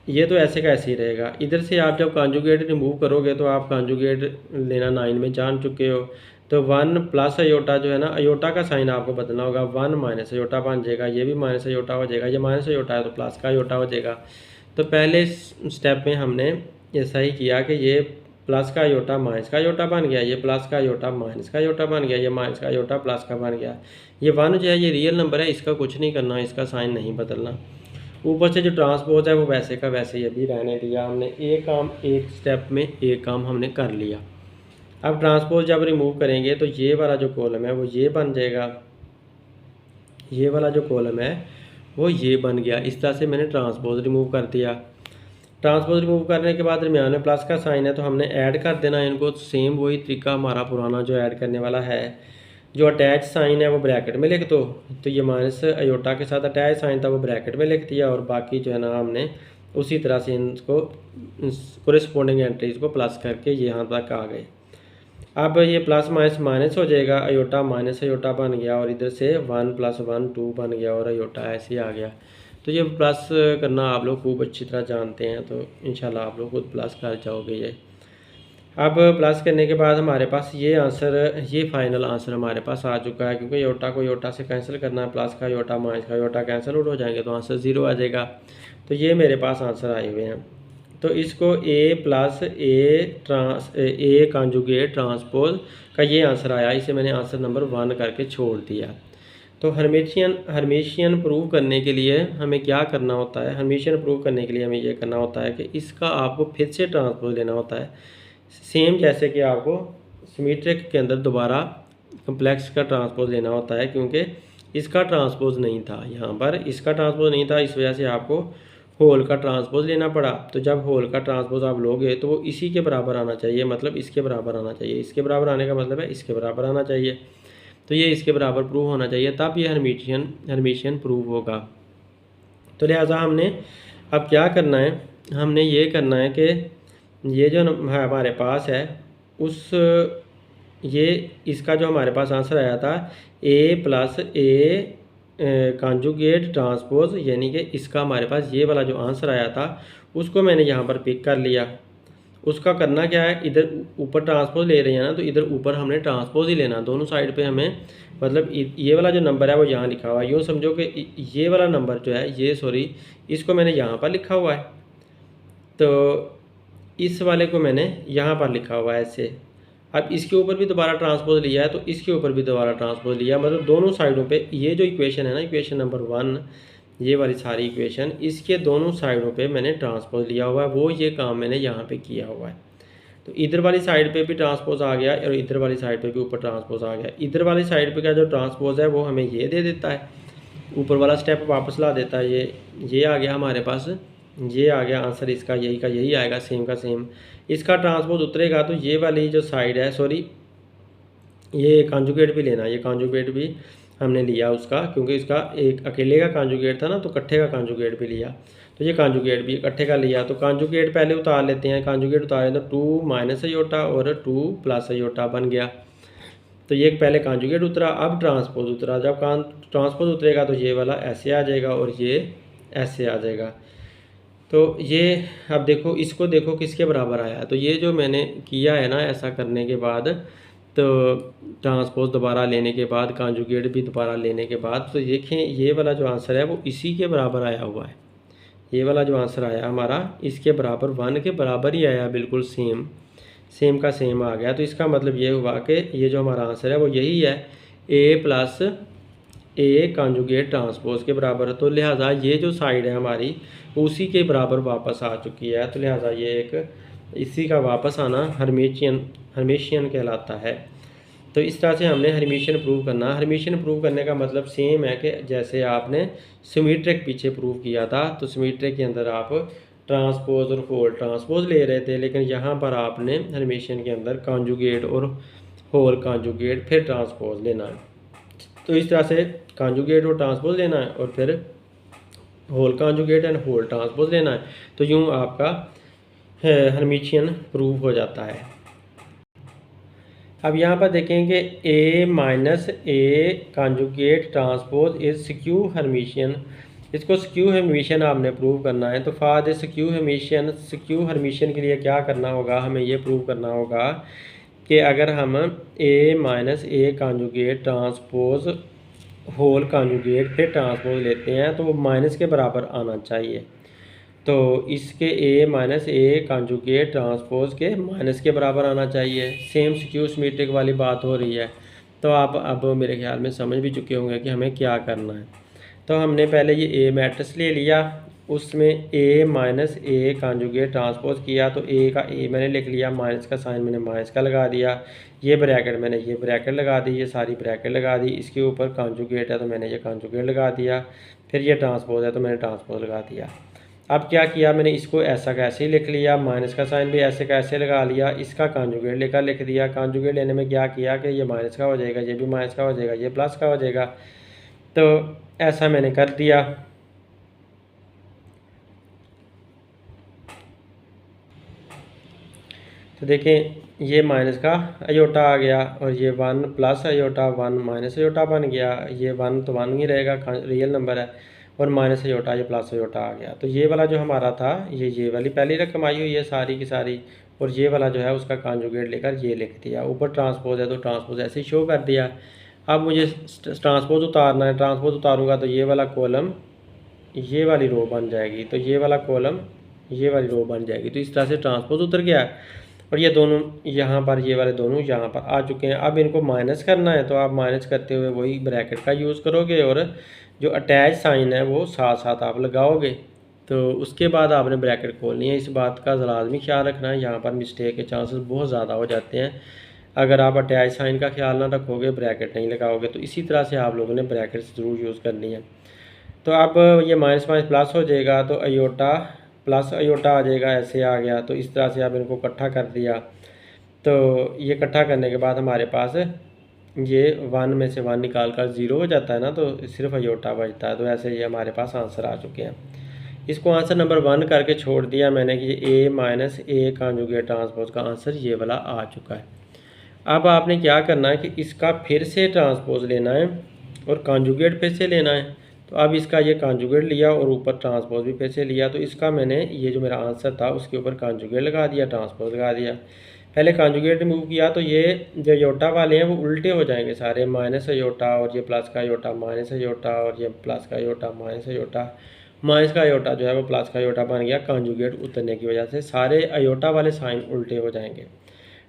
ये तो ऐसे का ऐसे ही रहेगा। इधर से आप जब कॉन्जुगेट रिमूव करोगे तो आप कॉन्जुगेट लेना 9 में जान चुके हो। तो 1 प्लस अयोटा जो है ना, अयोटा का साइन आपको बदलना होगा, 1 माइनस अयोटा बन जाएगा, ये भी माइनस अयोटा हो जाएगा, ये माइनस अयोटा है तो प्लस का अयोटा हो जाएगा। तो पहले स्टेप में हमने ऐसा ही किया कि ये प्लस का अयोटा माइनस का अयोटा बन गया, ये प्लस का अयोटा माइनस का अयोटा बन गया, ये माइनस का अयोटा प्लस का बन गया। ये 1 जो है ये रियल नंबर है, इसका कुछ नहीं करना, इसका साइन नहीं बदलना। ऊपर से जो ट्रांसपोज है वो वैसे का वैसे ही अभी रहने दिया हमने। एक काम एक स्टेप में एक काम हमने कर लिया। अब ट्रांसपोज जब रिमूव करेंगे तो ये वाला जो कॉलम है वो ये बन जाएगा, ये वाला जो कॉलम है वो ये बन गया। इस तरह से मैंने ट्रांसपोज रिमूव कर दिया। ट्रांसपोज रिमूव करने के बाद दरमियान में प्लस का साइन है तो हमने ऐड कर देना है इनको। सेम वही तरीका हमारा पुराना जो ऐड करने वाला है, जो अटैच साइन है वो ब्रैकेट में लिख दो। तो ये माइनस अयोटा के साथ अटैच साइन था वो ब्रैकेट में लिख दिया और बाकी जो है ना हमने उसी तरह से इनको कोरिस्पोंडिंग एंट्रीज को प्लस करके यहाँ तक आ गए। अब ये प्लस माइनस माइनस हो जाएगा, अयोटा माइनस अयोटा बन गया और इधर से 1 + 1 2 बन गया और अयोटा ऐसे ही आ गया। तो ये प्लस करना आप लोग खूब अच्छी तरह जानते हैं, तो इंशाल्लाह आप लोग खुद प्लस कर जाओगे ये। अब प्लस करने के बाद हमारे पास ये आंसर, ये फाइनल आंसर हमारे पास आ चुका है क्योंकि योटा को योटा से कैंसिल करना है, प्लस का योटा माइनस का योटा कैंसिल आउट हो जाएंगे तो आंसर 0 आ जाएगा। तो ये मेरे पास आंसर आए हुए हैं। तो इसको ए प्लस ए कॉन्जुगेट ट्रांसपोज का ये आंसर आया, इसे मैंने आंसर नंबर 1 करके छोड़ दिया। तो हर्मिशियन प्रूव करने के लिए हमें क्या करना होता है, हर्मिशियन प्रूव करने के लिए हमें ये करना होता है कि इसका आपको फिर से ट्रांसपोज लेना होता है, सेम जैसे कि आपको सिमेट्रिक के अंदर दोबारा कम्प्लेक्स का ट्रांसपोज लेना होता है, क्योंकि इसका ट्रांसपोज नहीं था यहाँ पर, इसका ट्रांसपोज नहीं था, इस वजह से आपको होल का ट्रांसपोज लेना पड़ा। तो जब होल का ट्रांसपोज आप लोगे तो वो इसी के बराबर आना चाहिए, मतलब इसके बराबर आना चाहिए, इसके बराबर आने का मतलब है इसके बराबर आना चाहिए। तो ये इसके बराबर प्रूव होना चाहिए, तब ये हर्मिशियन प्रूव होगा। तो लिहाजा हमने अब क्या करना है, हमने ये करना है कि ये जो हमारे पास है उस ये इसका जो हमारे पास आंसर आया था ए प्लस ए कॉन्जुगेट ट्रांसपोज, यानी कि इसका हमारे पास ये वाला जो आंसर आया था उसको मैंने यहाँ पर पिक कर लिया। उसका करना क्या है, इधर ऊपर ट्रांसपोज ले रहे हैं ना, तो इधर ऊपर हमने ट्रांसपोज ही लेना, दोनों साइड पे हमें, मतलब ये वाला जो नंबर है वो यहाँ लिखा हुआ है, यूँ समझो कि ये वाला नंबर जो है ये सॉरी इसको मैंने यहाँ पर लिखा हुआ है, तो इस वाले को मैंने यहाँ पर लिखा हुआ है ऐसे। अब इसके ऊपर भी दोबारा ट्रांसपोज लिया है तो इसके ऊपर भी दोबारा ट्रांसपोज लिया, मतलब दोनों साइडों पे ये जो इक्वेशन है ना, इक्वेशन नंबर 1, ये वाली सारी इक्वेशन, इसके दोनों साइडों पे मैंने ट्रांसपोज लिया हुआ है, वो ये काम मैंने यहाँ पे किया हुआ है। तो इधर वाली साइड पे भी ट्रांसपोज आ गया और इधर वाली साइड पे भी ऊपर ट्रांसपोज आ गया। इधर वाली साइड पे का जो ट्रांसपोज है वो हमें ये दे देता है, ऊपर वाला स्टेप वापस ला देता है। ये आ गया हमारे पास, ये आ गया आंसर इसका, यही का यही आएगा, सेम का सेम। इसका ट्रांसपोज उतरेगा तो ये वाली जो साइड है, सॉरी ये कॉन्जुगेट भी लेना, ये कॉन्जुगेट भी हमने लिया उसका, क्योंकि इसका एक अकेले का कॉन्जुगेट था ना, तो इकट्ठे का कॉन्जुगेट भी लिया। तो ये कॉन्जुगेट भी इकट्ठे का लिया, तो कॉन्जुगेट पहले उतार लेते हैं। कॉन्जुगेट उतारें तो 2 माइनस अयोटा और 2 प्लस अयोटा बन गया। तो ये पहले कॉन्जुगेट उतरा, अब ट्रांसपोज उतरा। जब ट्रांसपोज उतरेगा तो ये वाला ऐसे आ जाएगा और ये ऐसे आ जाएगा। तो ये अब देखो, इसको देखो किसके बराबर आया। तो ये जो मैंने किया है ना, ऐसा करने के बाद, तो ट्रांसपोज दोबारा लेने के बाद, कॉन्जुगेट भी दोबारा लेने के बाद, तो देखें ये वाला जो आंसर है वो इसी के बराबर आया हुआ है। ये वाला जो आंसर आया हमारा इसके बराबर, 1 के बराबर ही आया, बिल्कुल सेम का सेम आ गया। तो इसका मतलब ये हुआ कि ये जो हमारा आंसर है वो यही है, ए प्लस ए कॉन्जुगेट ट्रांसपोज के बराबर। तो लिहाजा ये जो साइड है हमारी उसी के बराबर वापस आ चुकी है। तो लिहाजा ये एक इसी का वापस आना हर्मिशियन कहलाता है। तो इस तरह से हमने हर्मिशियन प्रूव करना। हर्मिशियन प्रूव करने का मतलब सेम है कि जैसे आपने सिमेट्रिक पीछे प्रूव किया था, तो सिमेट्रिक के अंदर आप ट्रांसपोज और होल ट्रांसपोज ले रहे थे, लेकिन यहाँ पर आपने हर्मिशियन के अंदर कॉन्जुगेट और होल कॉन्जुगेट फिर ट्रांसपोज लेना है। तो इस तरह से कॉन्जुगेट और ट्रांसपोज लेना है और फिर whole conjugate and whole transpose लेना है। तो यूँ आपका हर्मिशियन प्रूव हो जाता है। अब यहाँ पर देखें कि A minus A conjugate transpose is skew Hermitian. इसको स्क्यू हर्मिशियन आपने प्रूव करना है। तो फॉर दिस स्क्यू हर्मिशियन के लिए क्या करना होगा, हमें ये प्रूव करना होगा कि अगर हम A minus A conjugate transpose whole conjugate फिर ट्रांसपोज लेते हैं तो वो माइनस के बराबर आना चाहिए। तो इसके ए माइनस ए कॉन्जुगेट ट्रांसपोज के माइनस के बराबर आना चाहिए। सेम स्क्यू सिमेट्रिक वाली बात हो रही है। तो आप अब मेरे ख्याल में समझ भी चुके होंगे कि हमें क्या करना है। तो हमने पहले ये ए मैट्रिक्स ले लिया, उसमें ए माइनस ए कॉन्जुगेट ट्रांसपोज किया, तो ए का ए मैंने लिख लिया, माइनस का साइन मैंने माइनस का लगा दिया, ये ब्रैकेट मैंने ये ब्रैकेट लगा दी, ये सारी ब्रैकेट लगा दी। इसके ऊपर कॉन्जुगेट है तो मैंने ये कॉन्जुगेट लगा दिया, फिर ये ट्रांसपोज है तो मैंने ट्रांसपोज लगा दिया। अब क्या किया मैंने, इसको ऐसा का ऐसे ही लिख लिया, माइनस का साइन भी ऐसे का ऐसे लगा लिया, इसका कॉन्जुगेट लेकर लिख दिया। कॉन्जुगेट लेने में क्या किया कि ये माइनस का हो जाएगा, ये भी माइनस का हो जाएगा, ये प्लस का हो जाएगा। तो ऐसा मैंने कर दिया। तो देखें ये माइनस का अयोटा आ गया और ये 1 प्लस अयोटा 1 माइनस अयोटा बन गया। ये 1 तो 1 ही रहेगा, रियल नंबर है, और माइनस अयोटा ये प्लस अयोटा आ गया। तो ये वाला जो हमारा था ये वाली पहली रकम आई हुई है सारी की सारी, और ये वाला जो है उसका कॉन्जुगेट लेकर ये लिख दिया। ऊपर ट्रांसपोज है तो ट्रांसपोज ऐसे ही शो कर दिया। अब मुझे ट्रांसपोज उतारना है, ट्रांसपोज उतारूंगा तो ये वाला कॉलम ये वाली रो बन जाएगी, तो ये वाला कॉलम ये वाली रो बन जाएगी। तो इस तरह से ट्रांसपोज उतर गया और ये दोनों यहाँ पर, ये वाले दोनों यहाँ पर आ चुके हैं। अब इनको माइनस करना है तो आप माइनस करते हुए वही ब्रैकेट का यूज़ करोगे और जो अटैच साइन है वो साथ साथ आप लगाओगे। तो उसके बाद आपने ब्रैकेट खोलनी है। इस बात का लाजमी ख्याल रखना है, यहाँ पर मिस्टेक के चांसेस बहुत ज़्यादा हो जाते हैं अगर आप अटैच साइन का ख्याल ना रखोगे, ब्रैकेट नहीं लगाओगे। तो इसी तरह से आप लोगों ने ब्रैकेट ज़रूर यूज़ करनी है। तो अब ये माइनस माइनस प्लस हो जाएगा, तो अयोटा प्लस अयोटा आ जाएगा, ऐसे आ गया। तो इस तरह से आप इनको इकट्ठा कर दिया। तो ये इकट्ठा करने के बाद हमारे पास ये 1 में से 1 निकाल कर 0 हो जाता है ना, तो सिर्फ अयोटा बचता है। तो ऐसे ये हमारे पास आंसर आ चुके हैं। इसको आंसर नंबर 1 करके छोड़ दिया मैंने कि A minus A conjugate transpose का आंसर ये वाला आ चुका है। अब आपने क्या करना है कि इसका फिर से ट्रांसपोज लेना है और कॉन्जुगेट फिर से लेना है। तो अब इसका ये कॉन्जुगेट लिया और ऊपर ट्रांसपोज भी फिर से लिया। तो इसका मैंने ये जो मेरा आंसर था उसके ऊपर कॉन्जुगेट लगा दिया, ट्रांसपोज लगा दिया। पहले कॉन्जुगेट रिमूव किया तो ये जो अयोटा वाले हैं वो उल्टे हो जाएंगे सारे, माइनस अयोटा और ये प्लस का अयोटा, माइनस अयोटा और ये प्लस का अयोटा, माइनस अयोटा, माइनस का अयोटा जो है वो प्लस का अयोटा बन गया। कॉन्जुगेट उतरने की वजह से सारे अयोटा वाले साइन उल्टे हो जाएंगे।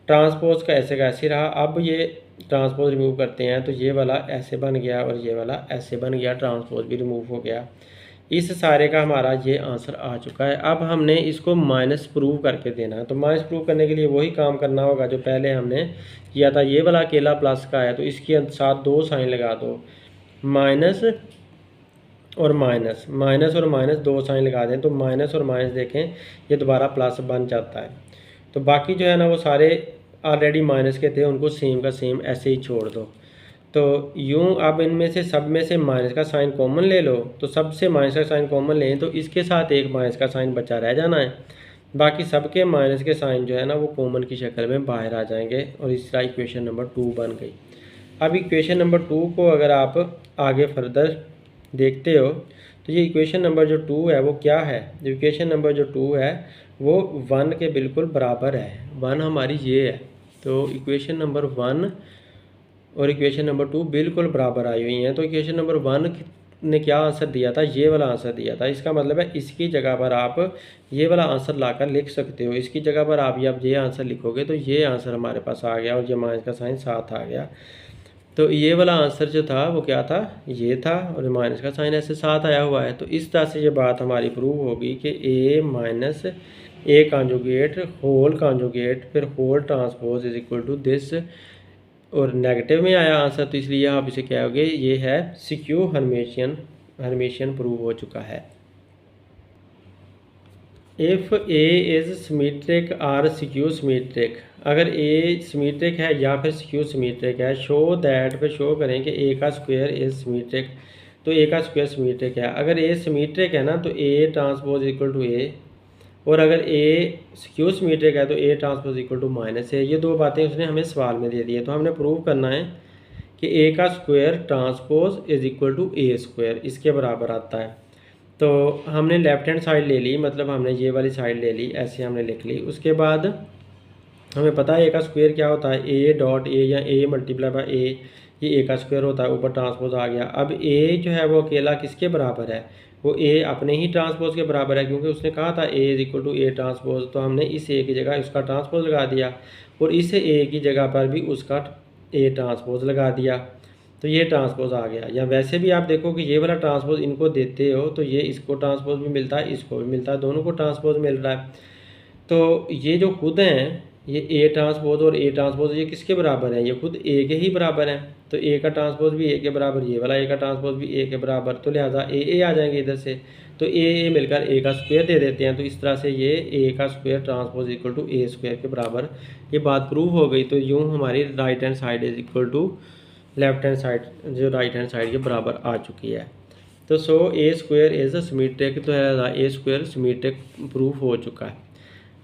ट्रांसपोज का ऐसे रहा। अब ये ट्रांसपोज रिमूव करते हैं तो ये वाला ऐसे बन गया और ये वाला ऐसे बन गया, ट्रांसपोज भी रिमूव हो गया। इस सारे का हमारा ये आंसर आ चुका है। अब हमने इसको माइनस प्रूव करके देना है। तो माइनस प्रूव करने के लिए वही काम करना होगा जो पहले हमने किया था। ये वाला अकेला प्लस का है तो इसके साथ 2 साइन लगा दो, माइनस और माइनस, माइनस और माइनस 2 साइन लगा दें तो माइनस और माइनस देखें ये दोबारा प्लस बन जाता है। तो बाकी जो है ना वो सारे ऑलरेडी माइनस के थे, उनको सेम का सेम ऐसे ही छोड़ दो। तो यूँ अब इनमें से सब में से माइनस का साइन कॉमन ले लो, तो सबसे माइनस का साइन कॉमन लें तो इसके साथ एक माइनस का साइन बचा रह जाना है, बाकी सबके माइनस के साइन जो है ना वो कॉमन की शक्ल में बाहर आ जाएंगे और इस तरह इक्वेशन नंबर 2 बन गई। अब इक्वेशन नंबर 2 को अगर आप आगे फर्दर देखते हो तो ये इक्वेशन नंबर जो 2 है वो क्या है, जो इक्वेशन नंबर जो 2 है वो 1 के बिल्कुल बराबर है। 1 हमारी ये है, तो इक्वेशन नंबर 1 और इक्वेशन नंबर 2 बिल्कुल बराबर आई हुई हैं। तो इक्वेशन नंबर 1 ने क्या आंसर दिया था, ये वाला आंसर दिया था। इसका मतलब है इसकी जगह पर आप ये वाला आंसर लाकर लिख सकते हो। इसकी जगह पर आप ये आंसर लिखोगे तो ये आंसर हमारे पास आ गया और ये माइनस का साइन साथ आ गया। तो ये वाला आंसर जो था वो क्या था, ये था, और माइनस का साइन ऐसे साथ आया हुआ है। तो इस तरह से ये बात हमारी प्रूव होगी कि A minus A conjugate whole conjugate फिर whole transpose is equal to this, और नेगेटिव में आया आंसर तो इसलिए आप इसे कहोगे ये है सिक्यू हर्मिशियन प्रूव हो चुका है। If A is symmetric or skew symmetric, अगर ए सिमेट्रिक है या फिर सिक्यू सिमेट्रिक है, शो दैट पे शो करें कि ए का स्क्वायर इज सिमेट्रिक, तो ए का स्क्वायर सिमेट्रिक है। अगर ए सिमेट्रिक है ना तो A transpose equal to A, और अगर ए सिक्यू सिमेट्रिक है तो A transpose equal to minus है। ये दो बातें उसने हमें सवाल में दे दी है। तो हमने प्रूव करना है कि ए का square transpose is equal to A square, इसके बराबर आता है। तो हमने लेफ्ट हैंड साइड ले ली, मतलब हमने ये वाली साइड ले ली, ऐसे हमने लिख ली। उसके बाद हमें पता है ए का स्क्वायर क्या होता है, ए डॉट ए या ए मल्टीप्लाई बाय ए, ये ए का स्क्वायर होता है। ऊपर ट्रांसपोज आ गया। अब ए जो है वो अकेला किसके बराबर है, वो ए अपने ही ट्रांसपोज के बराबर है, क्योंकि उसने कहा था A is equal to A transpose. तो हमने इस ए की जगह उसका ट्रांसपोज लगा दिया और इस ए की जगह पर भी उसका ए ट्रांसपोज लगा दिया, तो ये ट्रांसपोज आ गया। या वैसे भी आप देखो कि ये वाला ट्रांसपोज इनको देते हो तो ये इसको ट्रांसपोज भी मिलता है, इसको भी मिलता है, दोनों को ट्रांसपोज मिल रहा है। तो ये जो खुद हैं ये ए ट्रांसपोज और ए ट्रांसपोज ये किसके बराबर हैं, ये खुद ए के ही बराबर हैं। तो ए का ट्रांसपोज भी ए के बराबर, ये वाला ए का ट्रांसपोज भी ए के बराबर, तो लिहाजा ए आ जाएंगे इधर से। तो ए मिलकर ए का स्क्वायर दे देते हैं। तो इस तरह से ये ए का square transpose equal to A square के बराबर ये बात प्रूव हो गई। तो यूँ हमारी right hand side is equal to left hand side जो राइट हैंड साइड के बराबर आ चुकी है। तो so A square is symmetric, तो ए स्क्वायर सिमेट्रिक प्रूफ हो चुका है।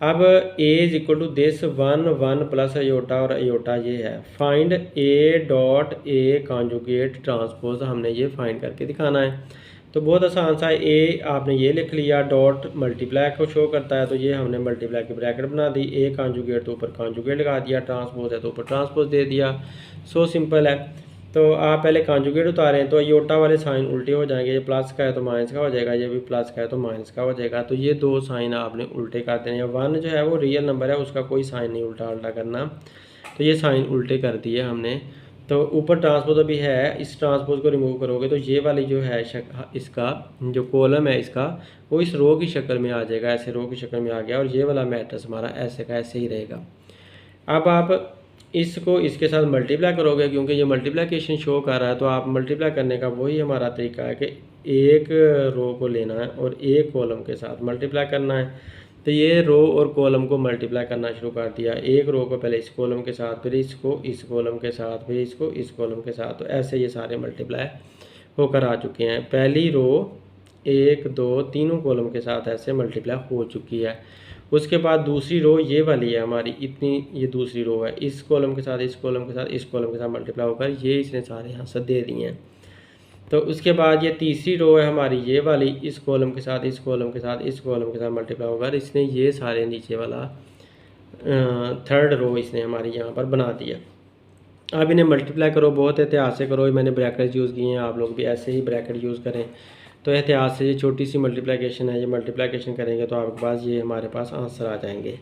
अब A is equal to this 1 plus iota, और अयोटा ये है। Find A dot A conjugate transpose, हमने ये फाइंड करके दिखाना है। तो बहुत आसान सा है। ए आपने ये लिख लिया, डॉट मल्टीप्लाई को शो करता है तो ये हमने मल्टीप्लाई की ब्रैकेट बना दी। ए कॉन्जुगेट तो ऊपर कॉन्जुगेट लगा दिया, ट्रांसपोज है तो ऊपर ट्रांसपोज दे दिया। सो सिंपल है। तो आप पहले कॉन्जुगेट उतारें तो अयोटा वाले साइन उल्टे हो जाएंगे, ये प्लस का है तो माइनस का हो जाएगा, ये भी प्लस का है तो माइनस का हो जाएगा। तो ये दो साइन आपने उल्टे कर देने हैं। 1 जो है वो रियल नंबर है, उसका कोई साइन नहीं उल्टा करना, तो ये साइन उल्टे कर दिए हमने। तो ऊपर ट्रांसपोज अभी है, इस ट्रांसपोज को रिमूव करोगे तो ये वाली जो है इसका जो कॉलम है इसका वो इस रो की शक्ल में आ जाएगा, ऐसे रो की शक्ल में आ गया, और ये वाला मैट्रिक्स हमारा ऐसे का ऐसे ही रहेगा। अब आप इसको इसके साथ मल्टीप्लाई करोगे, क्योंकि ये मल्टीप्लिकेशन शो कर रहा है, तो आप मल्टीप्लाई करने का वही हमारा तरीका है कि एक रो को लेना है और एक कॉलम के साथ मल्टीप्लाई करना है। तो ये रो और कॉलम को मल्टीप्लाई करना शुरू कर दिया। एक रो को पहले इस कॉलम के साथ, फिर इसको इस कॉलम के साथ, फिर इसको इस कॉलम के साथ, तो ऐसे ये सारे मल्टीप्लाई होकर आ चुके हैं। पहली रो 1 2 तीनों कॉलम के साथ ऐसे मल्टीप्लाई हो चुकी है। उसके बाद दूसरी रो ये वाली है हमारी, इतनी ये दूसरी रो है, इस कॉलम के साथ इस कॉलम के साथ इस कॉलम के साथ मल्टीप्लाई होकर ये इसने सारे आंसर दे दिए हैं। तो उसके बाद ये तीसरी रो है हमारी ये वाली, इस कॉलम के साथ इस कॉलम के साथ इस कॉलम के साथ मल्टीप्लाई होकर इसने ये सारे नीचे वाला थर्ड रो इसने हमारी यहाँ पर बना दिया। अब इन्हें मल्टीप्लाई करो, बहुत एहतियात से करो। मैंने ब्रैकेट यूज़ किए हैं, आप लोग भी ऐसे ही ब्रैकेट यूज़ करें। तो एहतियात से, ये छोटी सी मल्टीप्लिकेशन है, ये मल्टीप्लिकेशन करेंगे तो आपके पास ये हमारे पास आंसर आ जाएंगे।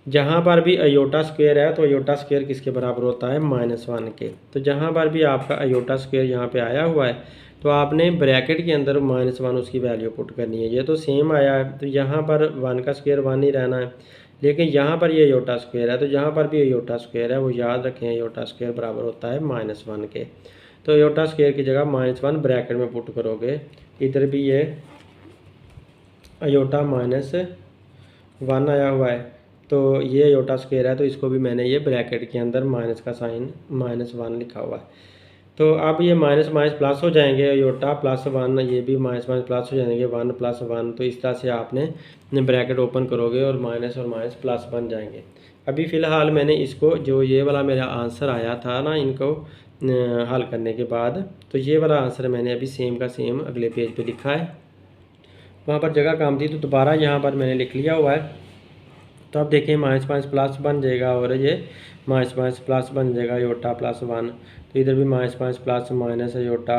जहाँ पर भी अयोटा स्क्वायर है तो अयोटा स्क्वायर किसके बराबर होता है, -1 के। तो जहाँ पर भी आपका अयोटा स्क्वायर यहाँ पे आया हुआ है तो आपने ब्रैकेट के अंदर -1 उसकी वैल्यू पुट करनी है। ये तो सेम आया है तो यहाँ पर 1 का स्क्वायर 1 ही रहना है, लेकिन यहाँ पर ये अयोटा स्क्वायर है तो जहाँ पर भी अयोटा स्क्वायर है वो याद रखें अयोटा स्क्वायर बराबर होता है -1 के। तो अयोटा स्क्वायर की जगह -1 ब्रैकेट में पुट करोगे। इधर भी ये अयोटा -1 आया हुआ है तो ये अयोटा स्क्वायर है तो इसको भी मैंने ये ब्रैकेट के अंदर माइनस का साइन -1 लिखा हुआ है। तो अब ये माइनस माइनस प्लस हो जाएंगे, अयोटा +1 ये भी माइनस माइनस प्लस हो जाएंगे, 1 + 1। तो इस तरह से आपने ब्रैकेट ओपन करोगे और माइनस प्लस बन जाएंगे। अभी फ़िलहाल मैंने इसको जो ये वाला मेरा आंसर आया था ना इनको हल करने के बाद, तो ये वाला आंसर मैंने अभी सेम का सेम अगले पेज पे लिखा है। वहाँ पर जगह कम थी तो दोबारा यहाँ पर मैंने लिख लिया हुआ है। तो अब देखिए माइनस प्लस बन जाएगा और ये माइनस प्लस बन जाएगा अयोटा +1। तो इधर भी माइनस प्लस माइनस अयोटा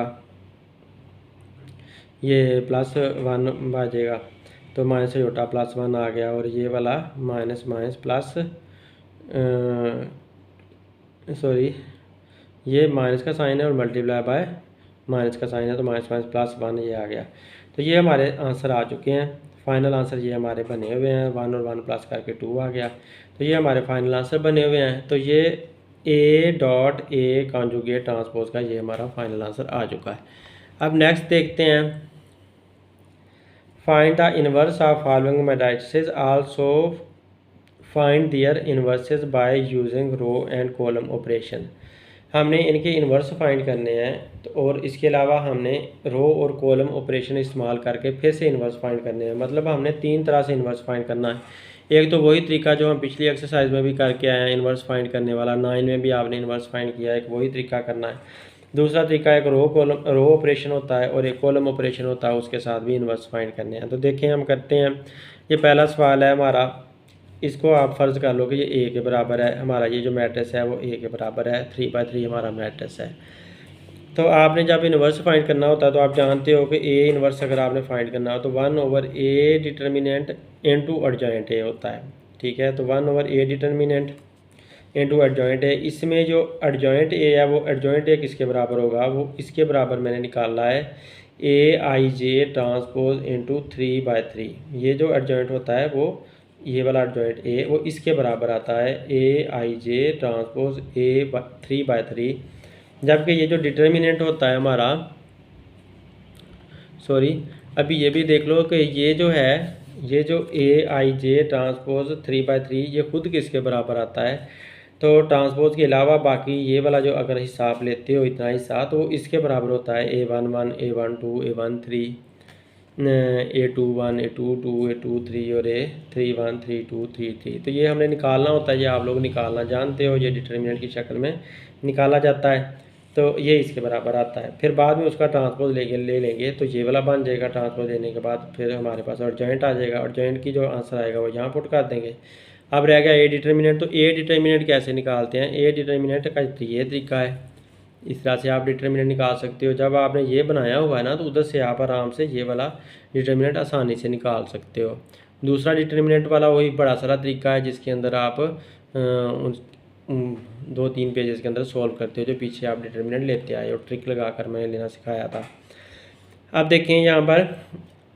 ये +1 बचेगा तो माइनस अयोटा +1 आ गया। और ये वाला माइनस प्लस सॉरी ये माइनस का साइन है और मल्टीप्लाई बाय माइनस का साइन है तो माइनस +1 ये आ गया। तो ये हमारे आंसर आ चुके हैं। फाइनल आंसर ये हमारे बने हुए हैं, 1 और 1 प्लस करके 2 आ गया। तो ये हमारे फाइनल आंसर बने हुए हैं। तो ये A.A कॉन्जुगेट ट्रांसपोज का ये हमारा फाइनल आंसर आ चुका है। अब नेक्स्ट देखते हैं, find the inverse of following matrices, also find their inverses by using row and column operation. हमने इनके इन्वर्स फाइंड करने हैं तो और इसके अलावा हमने रो और कॉलम ऑपरेशन इस्तेमाल करके फिर से इन्वर्स फाइंड करने हैं। मतलब हमने 3 तरह से इन्वर्स फाइंड करना है। एक तो वही तरीका जो हम पिछली एक्सरसाइज में भी करके आए हैं इन्वर्स फाइंड करने वाला, 9 में भी आपने इन्वर्स फाइंड किया है, एक वही तरीका करना है। दूसरा तरीका एक रो ऑपरेशन होता है और एक कॉलम ऑपरेशन होता है, उसके साथ भी इन्वर्स फाइंड करने हैं। तो देखें हम करते हैं। ये पहला सवाल है हमारा, इसको आप फ़र्ज़ कर लो कि ये A के बराबर है, हमारा ये जो मैट्रिक्स है वो A के बराबर है, 3/3 हमारा मैट्रिक्स है। तो आपने जब इन्वर्स फाइंड करना होता है तो आप जानते हो कि A इन्वर्स अगर आपने फाइंड करना हो तो 1/A determinant into adjoint A होता है। ठीक है, तो 1/A determinant into adjoint A। इसमें जो एडजॉइंट A है वो एडजॉइंट A किसके बराबर होगा, वो इसके बराबर मैंने निकाला है AIJ ट्रांसपोज इनटू 3/3। ये जो एडजॉइंट होता है वो ये वाला एडजॉइंट A वो इसके बराबर आता है AIJ ट्रांसपोज 3/3। जबकि ये जो डिटर्मिनेंट होता है हमारा, सॉरी अभी ये भी देख लो कि ये जो है ये जो AIJ ट्रांसपोज 3/3 ये खुद किसके बराबर आता है। तो ट्रांसपोज के अलावा बाकी ये वाला जो अगर हिसाब लेते हो इतना हिस्सा तो इसके बराबर होता है A11 A12 A13 A21 A22 A23 और A31 32 33। तो ये हमने निकालना होता है, ये आप लोग निकालना जानते हो, ये डिटर्मिनेंट की शक्ल में निकाला जाता है। तो ये इसके बराबर आता है। फिर बाद में उसका ट्रांसपोज ले लेंगे तो ये वाला बन जाएगा। ट्रांसपोज लेने के बाद फिर हमारे पास एडजॉइंट आ जाएगा, एडजॉइंट की जो आंसर आएगा वो यहाँ पुट कर देंगे। अब रह गया ए डिटर्मिनेंट। तो ए डिटर्मिनेंट कैसे निकालते हैं, ए डिटर्मिनेंट का ये तरीका है, इस तरह से आप डिटर्मिनेंट निकाल सकते हो। जब आपने ये बनाया हुआ है ना तो उधर से आप आराम से ये वाला डिटर्मिनेंट आसानी से निकाल सकते हो। दूसरा डिटर्मिनेंट वाला वही बड़ा सारा तरीका है जिसके अंदर आप 2-3 पेजेस के अंदर सॉल्व करते हो, जो पीछे आप डिटर्मिनेंट लेते आए और ट्रिक लगा कर मैंने लेना सिखाया था। अब देखें यहाँ पर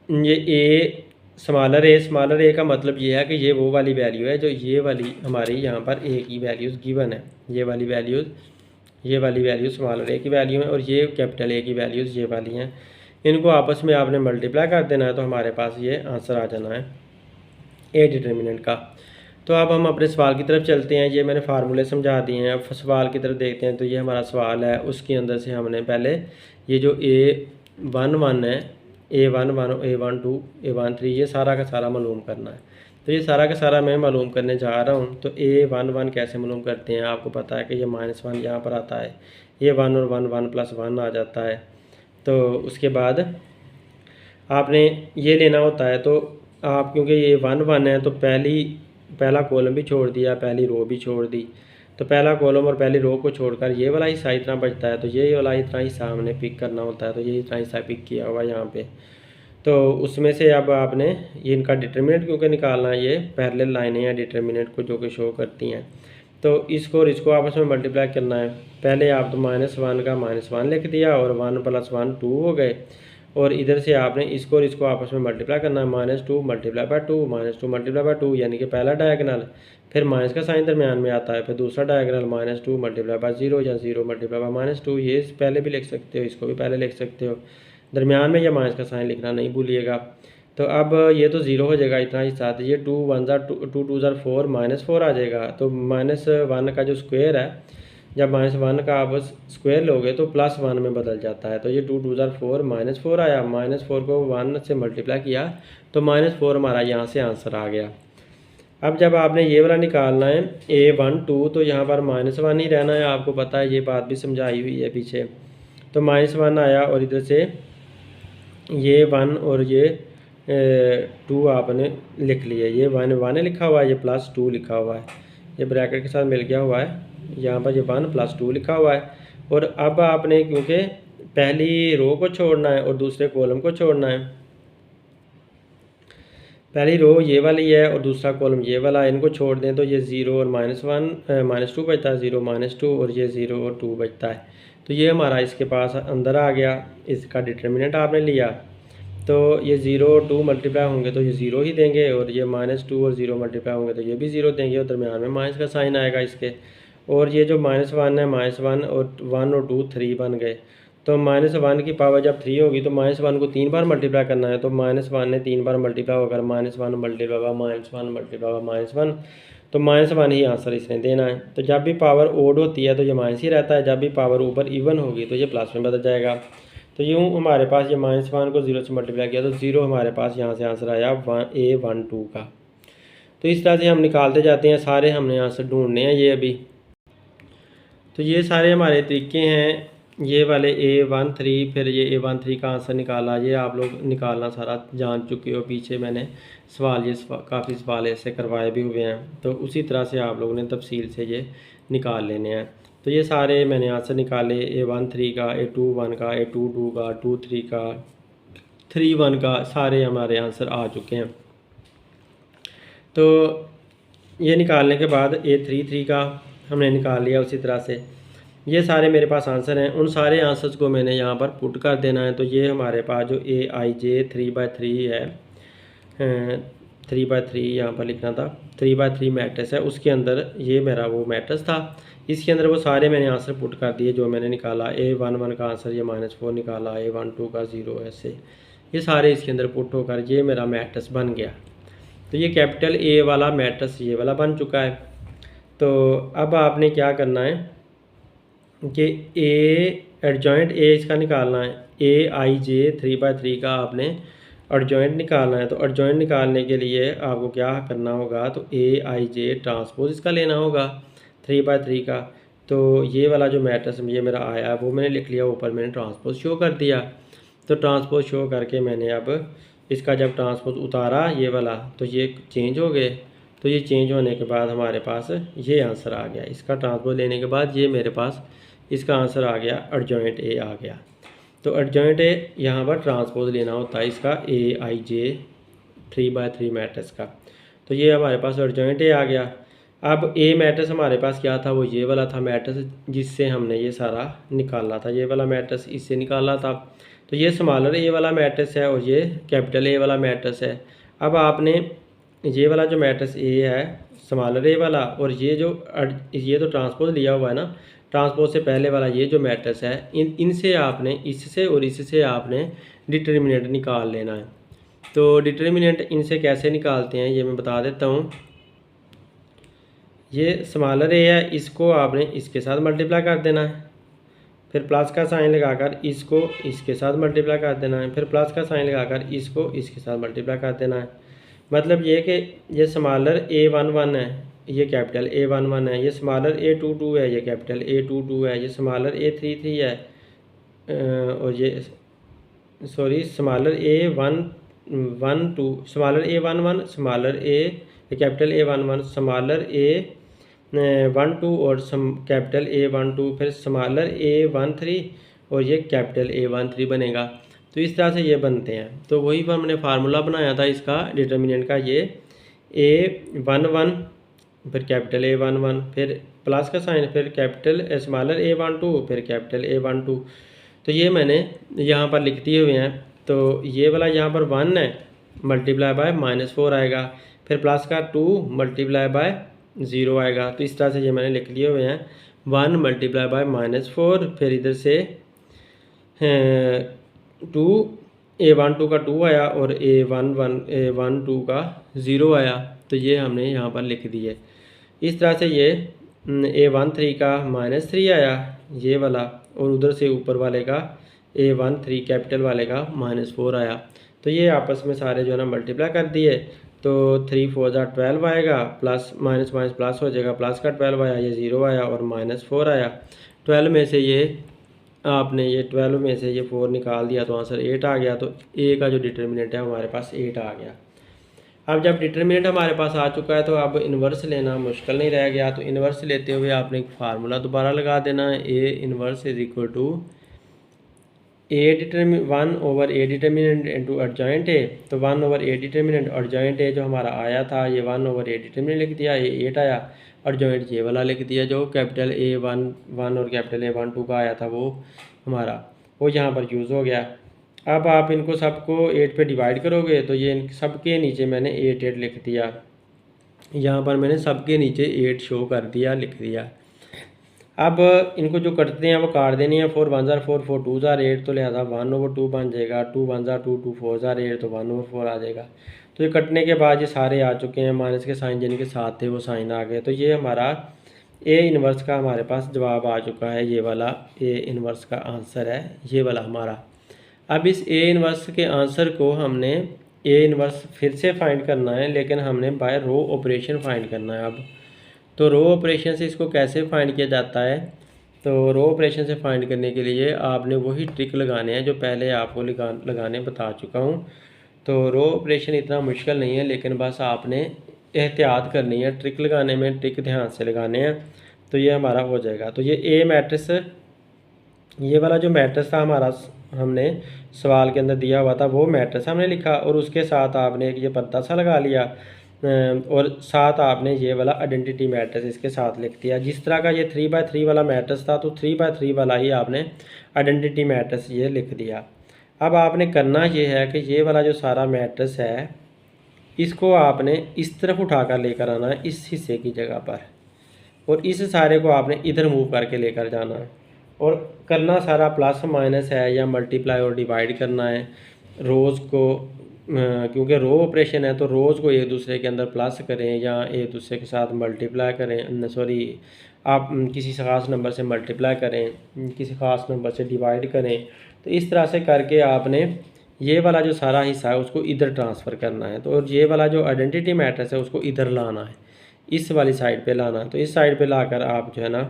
ये ए स्मॉलर ए का मतलब ये है कि ये वो वाली वैल्यू है जो ये वाली हमारी यहाँ पर ए की वैल्यूज़ गिवन है। ये वाली वैल्यूज़ स्मॉलर ए की वैल्यू है और ये कैपिटल ए की वैल्यूज़ ये वाली हैं। इनको आपस में आपने मल्टीप्लाई कर देना है तो हमारे पास ये आंसर आ जाना है ए डिटर्मिनेंट का। तो अब हम अपने सवाल की तरफ चलते हैं। ये मैंने फार्मूले समझा दिए हैं। अब सवाल की तरफ देखते हैं। तो ये हमारा सवाल है, उसके अंदर से हमने पहले ये जो A11 है, A11 A12 A13 ये सारा का सारा मालूम करना है। तो ये सारा का सारा मैं मालूम करने जा रहा हूँ। तो A11 कैसे मालूम करते हैं, आपको पता है कि ये -1 यहाँ पर आता है, ये 1 और 1 + 1 आ जाता है। तो उसके बाद आपने ये लेना होता है। तो आप क्योंकि ये 1 है तो पहला कॉलम भी छोड़ दिया, पहली रो भी छोड़ दी। तो पहला कॉलम और पहली रो को छोड़कर ये वाला हिस्सा इतना बचता है, तो ये वाला इतना हिस्सा हमने पिक करना होता है। तो ये इतना हिस्सा पिक किया हुआ यहाँ पे। तो उसमें से अब आपने ये इनका डिटर्मिनेंट क्योंकि निकालना है, ये पैरेलल लाइनें हैं डिटर्मिनेंट को जो कि शो करती हैं। तो इसको और इसको आपस में मल्टीप्लाई करना है। पहले आप तो -1 का -1 लिख दिया और 1 + 1 2 हो गए, और इधर से आपने इसको और इसको आपस में मल्टीप्लाई करना है। -2 × 2 -2 × 2 यानी कि पहला डायगोनल, फिर माइनस का साइन दरमियान में आता है, फिर दूसरा डायगोनल -2 × 0 या 0 × -2। ये पहले भी लिख सकते हो, इसको भी पहले लिख सकते हो, दरमियान में यह माइनस का साइन लिखना नहीं भूलिएगा। तो अब ये तो 0 हो जाएगा इतना हिस्सा, तो ये 2 1 2 2 4 -4 आ जाएगा। तो -1 का जो स्क्वायर है, जब -1 का आप स्क्वायर लोगे तो +1 में बदल जाता है। तो ये 2 2 4 -4 आया, -4 को 1 से मल्टीप्लाई किया तो -4 हमारा यहाँ से आंसर आ गया। अब जब आपने ये वाला निकालना है A1 2, तो यहाँ पर -1 ही रहना है, आपको पता है, ये बात भी समझाई हुई है पीछे। तो -1 आया और इधर से ये 1 और ये 2 आपने लिख लिए। ये 1 लिखा हुआ है, ये +2 लिखा हुआ है, ये ब्रैकेट के साथ मिल गया हुआ है। यहाँ पर ये 1 + 2 लिखा हुआ है। और अब आपने क्योंकि पहली रो को छोड़ना है और दूसरे कॉलम को छोड़ना है, पहली रो ये वाली है और दूसरा कॉलम ये वाला है, इनको छोड़ दें तो ये 0 और -2 बचता है, 0 -2 और ये 0 और 2 बचता है। तो ये हमारा इसके पास अंदर आ गया, इसका डिटर्मिनेंट आपने लिया। तो ये 0 और 2 मल्टीप्लाई होंगे तो ये 0 ही देंगे, और ये -2 और 0 मल्टीप्लाई होंगे तो ये भी 0 देंगे, और दरमियान में माइनस का साइन आएगा इसके। और ये जो -1 है, -1 और 1 और 2 3 बन गए। तो -1 की पावर जब 3 होगी तो -1 को 3 बार मल्टीप्लाई करना है। तो -1 ने 3 बार मल्टीप्लाई होकर -1 मल्टीप्लाई -1 मल्टीप्लाई -1, तो -1 ही आंसर इसने देना है। तो जब भी पावर ओड होती है तो ये माइनस ही रहता है, जब भी पावर ऊपर इवन होगी तो ये प्लस में बदल जाएगा। तो यूँ हमारे पास ये -1 को 0 से मल्टीप्लाई किया तो 0 हमारे पास यहाँ से आंसर आया A12 का। तो इस तरह से हम निकालते जाते हैं, सारे हमने आंसर ढूंढने हैं ये अभी। तो ये सारे हमारे तरीके हैं, ये वाले A13, फिर ये A13 का आंसर निकाला, ये आप लोग निकालना सारा जान चुके हो, पीछे मैंने सवाल ये काफ़ी सवाल ऐसे करवाए भी हुए हैं। तो उसी तरह से आप लोगों ने तफसील से ये निकाल लेने हैं। तो ये सारे मैंने आंसर निकाले, A13 का, A21 का, A22 का, 23 का, 31 का, सारे हमारे आंसर आ चुके हैं। तो ये निकालने के बाद A33 का हमने निकाल लिया उसी तरह से। ये सारे मेरे पास आंसर हैं, उन सारे आंसर्स को मैंने यहाँ पर पुट कर देना है। तो ये हमारे पास जो AIJ 3/3 है, 3/3 यहाँ पर लिखना था, 3/3 मैट्रिक्स है, उसके अंदर ये मेरा वो मैट्रिक्स था, इसके अंदर वो सारे मैंने आंसर पुट कर दिए जो मैंने निकाला। A11 का आंसर ये -4 निकाला, A12 का 0, ऐसे ये सारे इसके अंदर पुट होकर ये मेरा मैट्रिक्स बन गया। तो ये कैपिटल A वाला मैट्रिक्स ये वाला बन चुका है। तो अब आपने क्या करना है कि एडजॉइंट A इसका निकालना है, AIJ 3/3 का आपने एडजॉइंट निकालना है। तो एडजॉइंट निकालने के लिए आपको क्या करना होगा, तो AIJ ट्रांसपोज इसका लेना होगा 3/3 का। तो ये वाला जो मैट्रिक्स ये मेरा आया वो मैंने लिख लिया, ऊपर मैंने ट्रांसपोज शो कर दिया। तो ट्रांसपोज शो करके मैंने अब इसका जब ट्रांसपोज उतारा ये वाला तो ये चेंज हो गए। तो ये चेंज होने के बाद हमारे पास ये आंसर आ गया, इसका ट्रांसपोज लेने के बाद ये मेरे पास इसका आंसर आ गया, एडजॉइंट A आ गया। तो एडजॉइंट A यहाँ पर ट्रांसपोज लेना होता है इसका AIJ 3/3 मैट्रिक्स का। तो ये हमारे पास एडजॉइंट A आ गया। अब A मैट्रिक्स हमारे पास क्या था, वो ये वाला था मैट्रिक्स जिससे हमने ये सारा निकाला था, ये वाला मैट्रिक्स इससे निकाला था। तो ये स्मॉलर A वाला मैट्रिक्स है और ये कैपिटल A वाला मैट्रिक्स है। अब आपने ये वाला जो मैट्रिक्स A है स्मॉलर A वाला, और ये तो ट्रांसपोज लिया हुआ है ना, ट्रांसपोज से पहले वाला ये जो मैट्रिक्स है, इनसे आपने, इससे और इससे आपने डिटर्मिनेंट निकाल लेना है। तो डिटर्मिनेंट इनसे कैसे निकालते हैं ये मैं बता देता हूँ। ये स्मॉलर A है, इसको आपने इसके साथ मल्टीप्लाई कर देना है, फिर प्लस का साइन लगाकर इसको इसके साथ मल्टीप्लाई कर देना है, फिर प्लस का साइन लगाकर इसको इसके साथ मल्टीप्लाई कर देना है। मतलब ये कि ये स्मॉलर A11 है, ये कैपिटल A11 है, ये स्मॉलर A22 है, ये कैपिटल A22 है, ये स्मॉलर A33 है, और ये sorry smaller A12, smaller A11, smaller A capital A11, smaller A12 और कैपिटल A12, फिर स्मॉलर A13 और ये कैपिटल A13 बनेगा। तो इस तरह से ये बनते हैं। तो वही पर हमने फार्मूला बनाया था इसका डिटर्मिनेंट का, ये A11 फिर कैपिटल A11 फिर प्लस का साइन फिर कैपिटल स्मॉलर A12 फिर कैपिटल A12। तो ये मैंने यहाँ पर लिख दिए हुए हैं। तो ये वाला यहाँ पर 1 है मल्टीप्लाई बाय -4 आएगा, फिर प्लस का 2 मल्टीप्लाई बाय 0 आएगा। तो इस तरह से ये मैंने लिख लिए हुए हैं 1 मल्टीप्लाई बाय -4, फिर इधर से 2 A12 का 2 आया और A12 का 0 आया। तो ये हमने यहाँ पर लिख दिए। इस तरह से ये A13 का -3 आया ये वाला, और उधर से ऊपर वाले का A13 कैपिटल वाले का -4 आया। तो ये आपस में सारे जो है ना मल्टीप्लाई कर दिए। तो 3 4 12 आएगा, प्लस माइनस माइनस प्लस हो जाएगा, प्लस का 12 आया, ये 0 आया और -4 आया। 12 में से ये आपने ये 12 में से ये 4 निकाल दिया तो आंसर 8 आ गया। तो ए का जो डिटर्मिनेंट है हमारे पास 8 आ गया। अब जब डिटर्मिनेंट हमारे पास आ चुका है तो अब इन्वर्स लेना मुश्किल नहीं रह गया। तो इन्वर्स लेते हुए आपने एक फार्मूला दोबारा लगा देना है, A inverse is equal to A 1 over A determinant into adjoint A. तो 1 over A determinant adjoint A जो हमारा आया था ये 1 ओवर A डिटर्मिनेंट लिख दिया, ये 8 आया, एडजॉइंट ये वाला लिख दिया जो कैपिटल A11 और कैपिटल A12 का आया था वो हमारा वो यहाँ पर यूज़ हो गया। अब आप इनको सबको 8 पे डिवाइड करोगे तो ये सबके नीचे मैंने 8 लिख दिया। यहाँ पर मैंने सबके नीचे 8 शो कर दिया, लिख दिया। अब इनको जो कटते हैं वो काट देनी है। 4 1 4 4 2 8, तो लिहाजा 1 ओवर 2 बन जाएगा। 2 1 2 2 4 8, तो 1 ओवर 4 आ जाएगा। तो ये कटने के बाद ये सारे आ चुके हैं, माइनस के साइन जिनके साथ थे वो साइन आ गए। तो ये हमारा ए इन्वर्स का हमारे पास जवाब आ चुका है। ये वाला ए इन्वर्स का आंसर है ये वाला हमारा। अब इस ए इन्वर्स के आंसर को हमने ए इन्वर्स फिर से फाइंड करना है, लेकिन हमने बाय रो ऑपरेशन फाइंड करना है। अब तो रो ऑपरेशन से इसको कैसे फाइंड किया जाता है? तो रो ऑपरेशन से फाइंड करने के लिए आपने वही ट्रिक लगाने हैं जो पहले आपको लगाने बता चुका हूँ। तो रो ऑपरेशन इतना मुश्किल नहीं है, लेकिन बस आपने एहतियात करनी है ट्रिक लगाने में, ट्रिक ध्यान से लगाने हैं तो ये हमारा हो जाएगा। तो ये ए मैट्रिक्स, ये वाला जो मैट्रिक्स था हमारा हमने सवाल के अंदर दिया हुआ था वो मैट्रिक्स हमने लिखा, और उसके साथ आपने एक ये पर्दा सा लगा लिया और साथ आपने ये वाला आइडेंटिटी मैट्रिक्स इसके साथ लिख दिया। जिस तरह का ये 3x3 वाला मैट्रिक्स था तो 3x3 वाला ही आपने आइडेंटिटी मैट्रिक्स ये लिख दिया। अब आपने करना ये है कि ये वाला जो सारा मैट्रिक्स है इसको आपने इस तरफ उठा कर लेकर आना है इस हिस्से की जगह पर, और इस सारे को आपने इधर मूव करके लेकर जाना है। और करना सारा प्लस माइनस है या मल्टीप्लाई और डिवाइड करना है रोज़ को, क्योंकि रो ऑपरेशन है तो रोज़ को एक दूसरे के अंदर प्लस करें या एक दूसरे के साथ मल्टीप्लाई करें, सॉरी आप किसी ख़ास नंबर से मल्टीप्लाई करें, किसी ख़ास नंबर से डिवाइड करें। तो इस तरह से करके आपने ये वाला जो सारा हिस्सा है उसको इधर ट्रांसफ़र करना है। तो और ये वाला जो आइडेंटिटी मैट्रिक्स है उसको इधर लाना है, इस वाली साइड पे लाना है। तो इस साइड पे लाकर आप जो है ना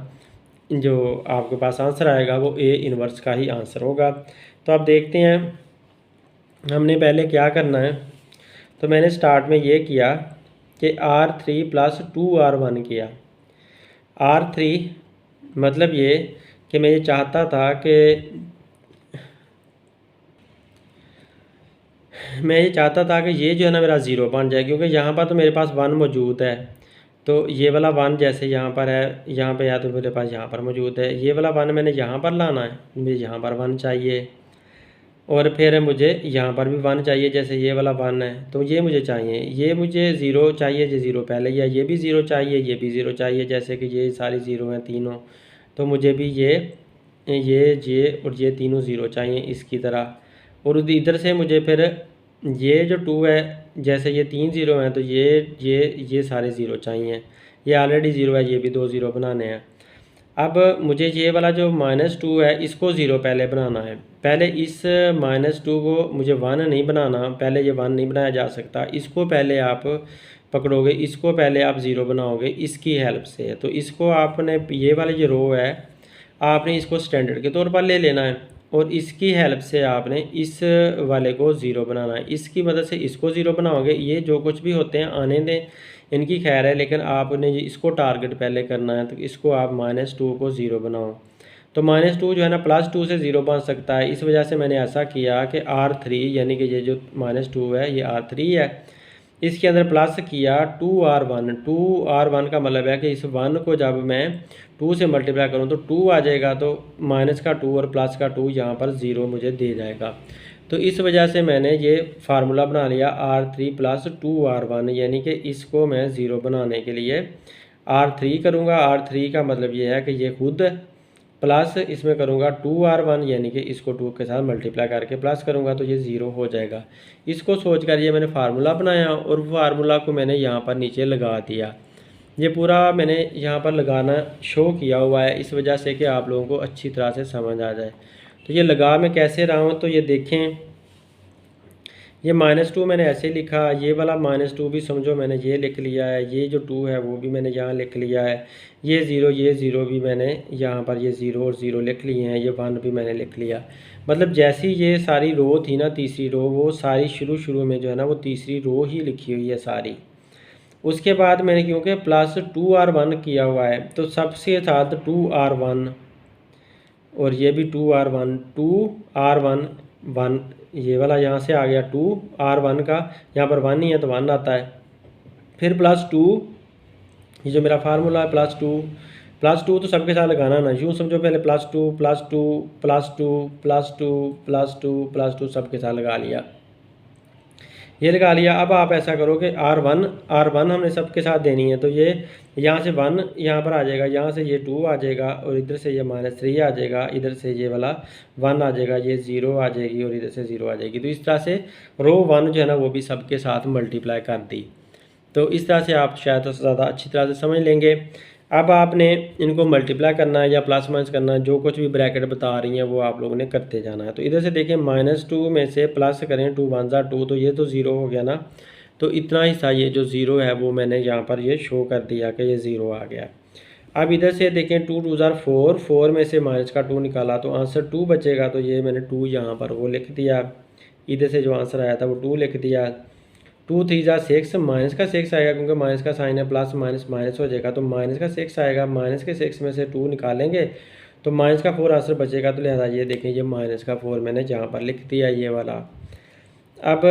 जो आपके पास आंसर आएगा वो ए इन्वर्स का ही आंसर होगा। तो आप देखते हैं हमने पहले क्या करना है। तो मैंने स्टार्ट में ये किया कि R3 + 2R1 किया। R3 मतलब ये कि मैं ये चाहता था कि ये जो है ना मेरा 0 बन जाए, क्योंकि यहाँ पर तो मेरे पास 1 मौजूद है। तो ये वाला 1 जैसे यहाँ पर है, यहाँ पे या तो मेरे पास यहाँ पर मौजूद है, ये वाला 1 मैंने यहाँ पर लाना है, मुझे यहाँ पर 1 चाहिए, और फिर मुझे यहाँ पर भी 1 चाहिए, जैसे ये वाला 1 है तो ये मुझे चाहिए, ये मुझे 0 चाहिए, जो 0 पहले या ये भी 0 चाहिए, ये भी 0 चाहिए, जैसे कि ये सारी 0 हैं तीनों। तो मुझे भी ये और ये तीनों 0 चाहिए इसकी तरह। और इधर से मुझे फिर ये जो 2 है, जैसे ये 3 0 हैं तो ये सारे 0 चाहिए, ये ऑलरेडी 0 है, ये भी 2 0 बनाने हैं। अब मुझे ये वाला जो -2 है इसको 0 पहले बनाना है। पहले इस -2 को मुझे 1 नहीं बनाना, पहले ये 1 नहीं बनाया जा सकता, इसको पहले आप पकड़ोगे, इसको पहले आप 0 बनाओगे इसकी हेल्प से। तो इसको आपने ये वाली जो रो है आपने इसको स्टैंडर्ड के तौर पर ले लेना है, और इसकी हेल्प से आपने इस वाले को 0 बनाना है। इसकी मदद से इसको 0 बनाओगे, ये जो कुछ भी होते हैं आने दें, इनकी खैर है, लेकिन आपने इसको टारगेट पहले करना है। तो इसको आप -2 को 0 बनाओ। तो तो -2 जो है ना +2 से 0 बन सकता है। इस वजह से मैंने ऐसा किया कि R3 यानी कि ये जो -2 है ये R3 है, इसके अंदर प्लस किया 2R1। 2R1 का मतलब है कि इस 1 को जब मैं 2 से मल्टीप्लाई करूँ तो 2 आ जाएगा, तो माइनस का 2 और प्लस का 2 यहाँ पर 0 मुझे दे जाएगा। तो इस वजह से मैंने ये फार्मूला बना लिया R3 + 2R1, यानी कि इसको मैं 0 बनाने के लिए R3 करूँगा। R3 का मतलब ये है कि ये खुद प्लस इसमें करूँगा 2R1, यानी कि इसको 2 के साथ मल्टीप्लाई करके प्लस करूँगा तो ये 0 हो जाएगा। इसको सोच कर ये मैंने फार्मूला बनाया और फार्मूला को मैंने यहाँ पर नीचे लगा दिया। ये पूरा मैंने यहाँ पर लगाना शो किया हुआ है इस वजह से कि आप लोगों को अच्छी तरह से समझ आ जाए। तो ये लगा मैं कैसे रहा हूँ, तो ये देखें, ये -2 मैंने ऐसे लिखा, ये वाला -2 भी समझो मैंने ये लिख लिया है, ये जो 2 है वो भी मैंने यहाँ लिख लिया है, ये 0 भी मैंने यहाँ पर ये 0 और 0 लिख लिए हैं, ये 1 भी मैंने लिख लिया। मतलब जैसी ये सारी रो थी ना, तीसरी रो, वो सारी शुरू में जो है ना वो तीसरी रो ही लिखी हुई है सारी। उसके बाद मैंने क्योंकि +2R1 किया हुआ है तो सबसे साथ 2R1 और ये भी 2R1, 2R1 1, ये वाला यहाँ से आ गया 2R1 का, यहाँ पर 1 ही है तो 1 आता है। फिर +2, ये जो मेरा फार्मूला है +2 तो सबके साथ लगाना ना, यूँ समझो पहले +2 सबके साथ लगा लिया, ये लगा लिया। अब आप ऐसा करो कि R1 हमने सबके साथ देनी है, तो ये यहाँ से 1 यहाँ पर आ जाएगा, यहाँ से ये 2 आ जाएगा और इधर से ये -3 आ जाएगा, इधर से ये वाला 1 आ जाएगा, ये 0 आ जाएगी और इधर से 0 आ जाएगी। तो इस तरह से रो 1 जो है ना वो भी सबके साथ मल्टीप्लाई कर दी। तो इस तरह से आप शायद तो ज़्यादा अच्छी तरह से समझ लेंगे। अब आपने इनको मल्टीप्लाई करना है या प्लस माइनस करना है, जो कुछ भी ब्रैकेट बता रही हैं वो आप लोगों ने करते जाना है। तो इधर से देखें -2 में से प्लस करें 2 1 2, तो ये तो 0 हो गया ना, तो इतना हिस्सा ये जो 0 है वो मैंने यहाँ पर ये शो कर दिया कि ये 0 आ गया। अब इधर से देखें 2 2 4, 4 में से माइनस का 2 निकाला तो आंसर 2 बचेगा, तो ये मैंने 2 यहाँ पर वो लिख दिया, इधर से जो आंसर आया था वो 2 लिख दिया। 2 3 6, माइनस का 6 आएगा क्योंकि माइनस का साइन है, प्लस माइनस माइनस हो जाएगा, तो माइनस का 6 आएगा। माइनस के 6 में से 2 निकालेंगे तो माइनस का 4 आंसर बचेगा, तो लिहाजा ये देखें ये माइनस का 4 मैंने यहाँ पर लिख दिया ये वाला। अब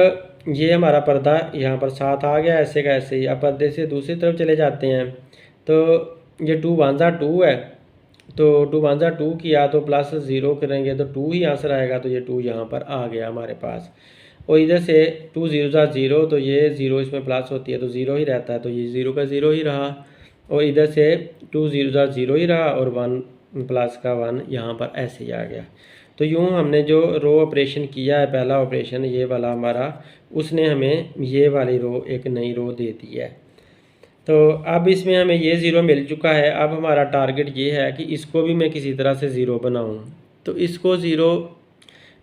ये हमारा पर्दा यहाँ पर साथ आ गया ऐसे का ऐसे ही। अब पर्दे से दूसरी तरफ चले जाते हैं, तो ये 2 1 2 है, तो 2 1 2 किया तो +0 करेंगे तो 2 ही आंसर आएगा, तो ये 2 यहाँ पर आ गया हमारे पास। और इधर से 2 0 0, तो ये 0 इसमें प्लस होती है तो 0 ही रहता है, तो ये 0 का 0 ही रहा। और इधर से 2 0 0 ही रहा और 1 प्लस का 1 यहाँ पर ऐसे ही आ गया। तो यूँ हमने जो रो ऑपरेशन किया है, पहला ऑपरेशन ये वाला हमारा, उसने हमें ये वाली रो एक नई रो दे दी है। तो अब इसमें हमें ये 0 मिल चुका है। अब हमारा टारगेट ये है कि इसको भी मैं किसी तरह से 0 बनाऊँ। तो इसको 0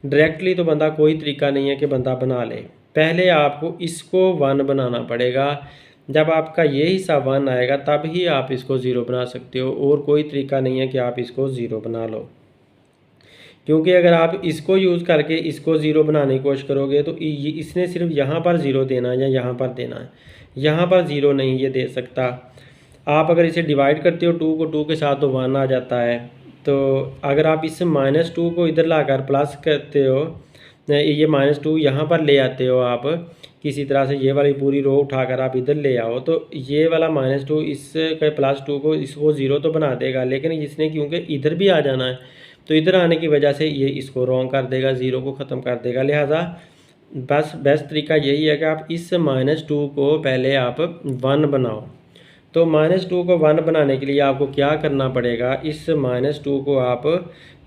डायरेक्टली तो बंदा कोई तरीका नहीं है कि बंदा बना ले, पहले आपको इसको 1 बनाना पड़ेगा। जब आपका ये हिस्सा 1 आएगा तब ही आप इसको 0 बना सकते हो, और कोई तरीका नहीं है कि आप इसको 0 बना लो, क्योंकि अगर आप इसको यूज़ करके इसको 0 बनाने की कोशिश करोगे तो इसने सिर्फ यहाँ पर 0 देना है या यहाँ पर देना है, यहाँ पर 0 नहीं ये दे सकता। आप अगर इसे डिवाइड करते हो 2 को 2 के साथ तो 1 आ जाता है। तो अगर आप इस -2 को इधर लाकर प्लस करते हो, ये -2 यहाँ पर ले आते हो आप किसी तरह से, ये वाली पूरी रो उठाकर आप इधर ले आओ, तो ये वाला -2 इसके +2 को इसको 0 तो बना देगा, लेकिन इसने क्योंकि इधर भी आ जाना है तो इधर आने की वजह से ये इसको रॉन्ग कर देगा, 0 को ख़त्म कर देगा। लिहाजा बस बेस्ट तरीका यही है कि आप इस -2 को पहले आप 1 बनाओ। तो -2 को 1 बनाने के लिए आपको क्या करना पड़ेगा, इस -2 को आप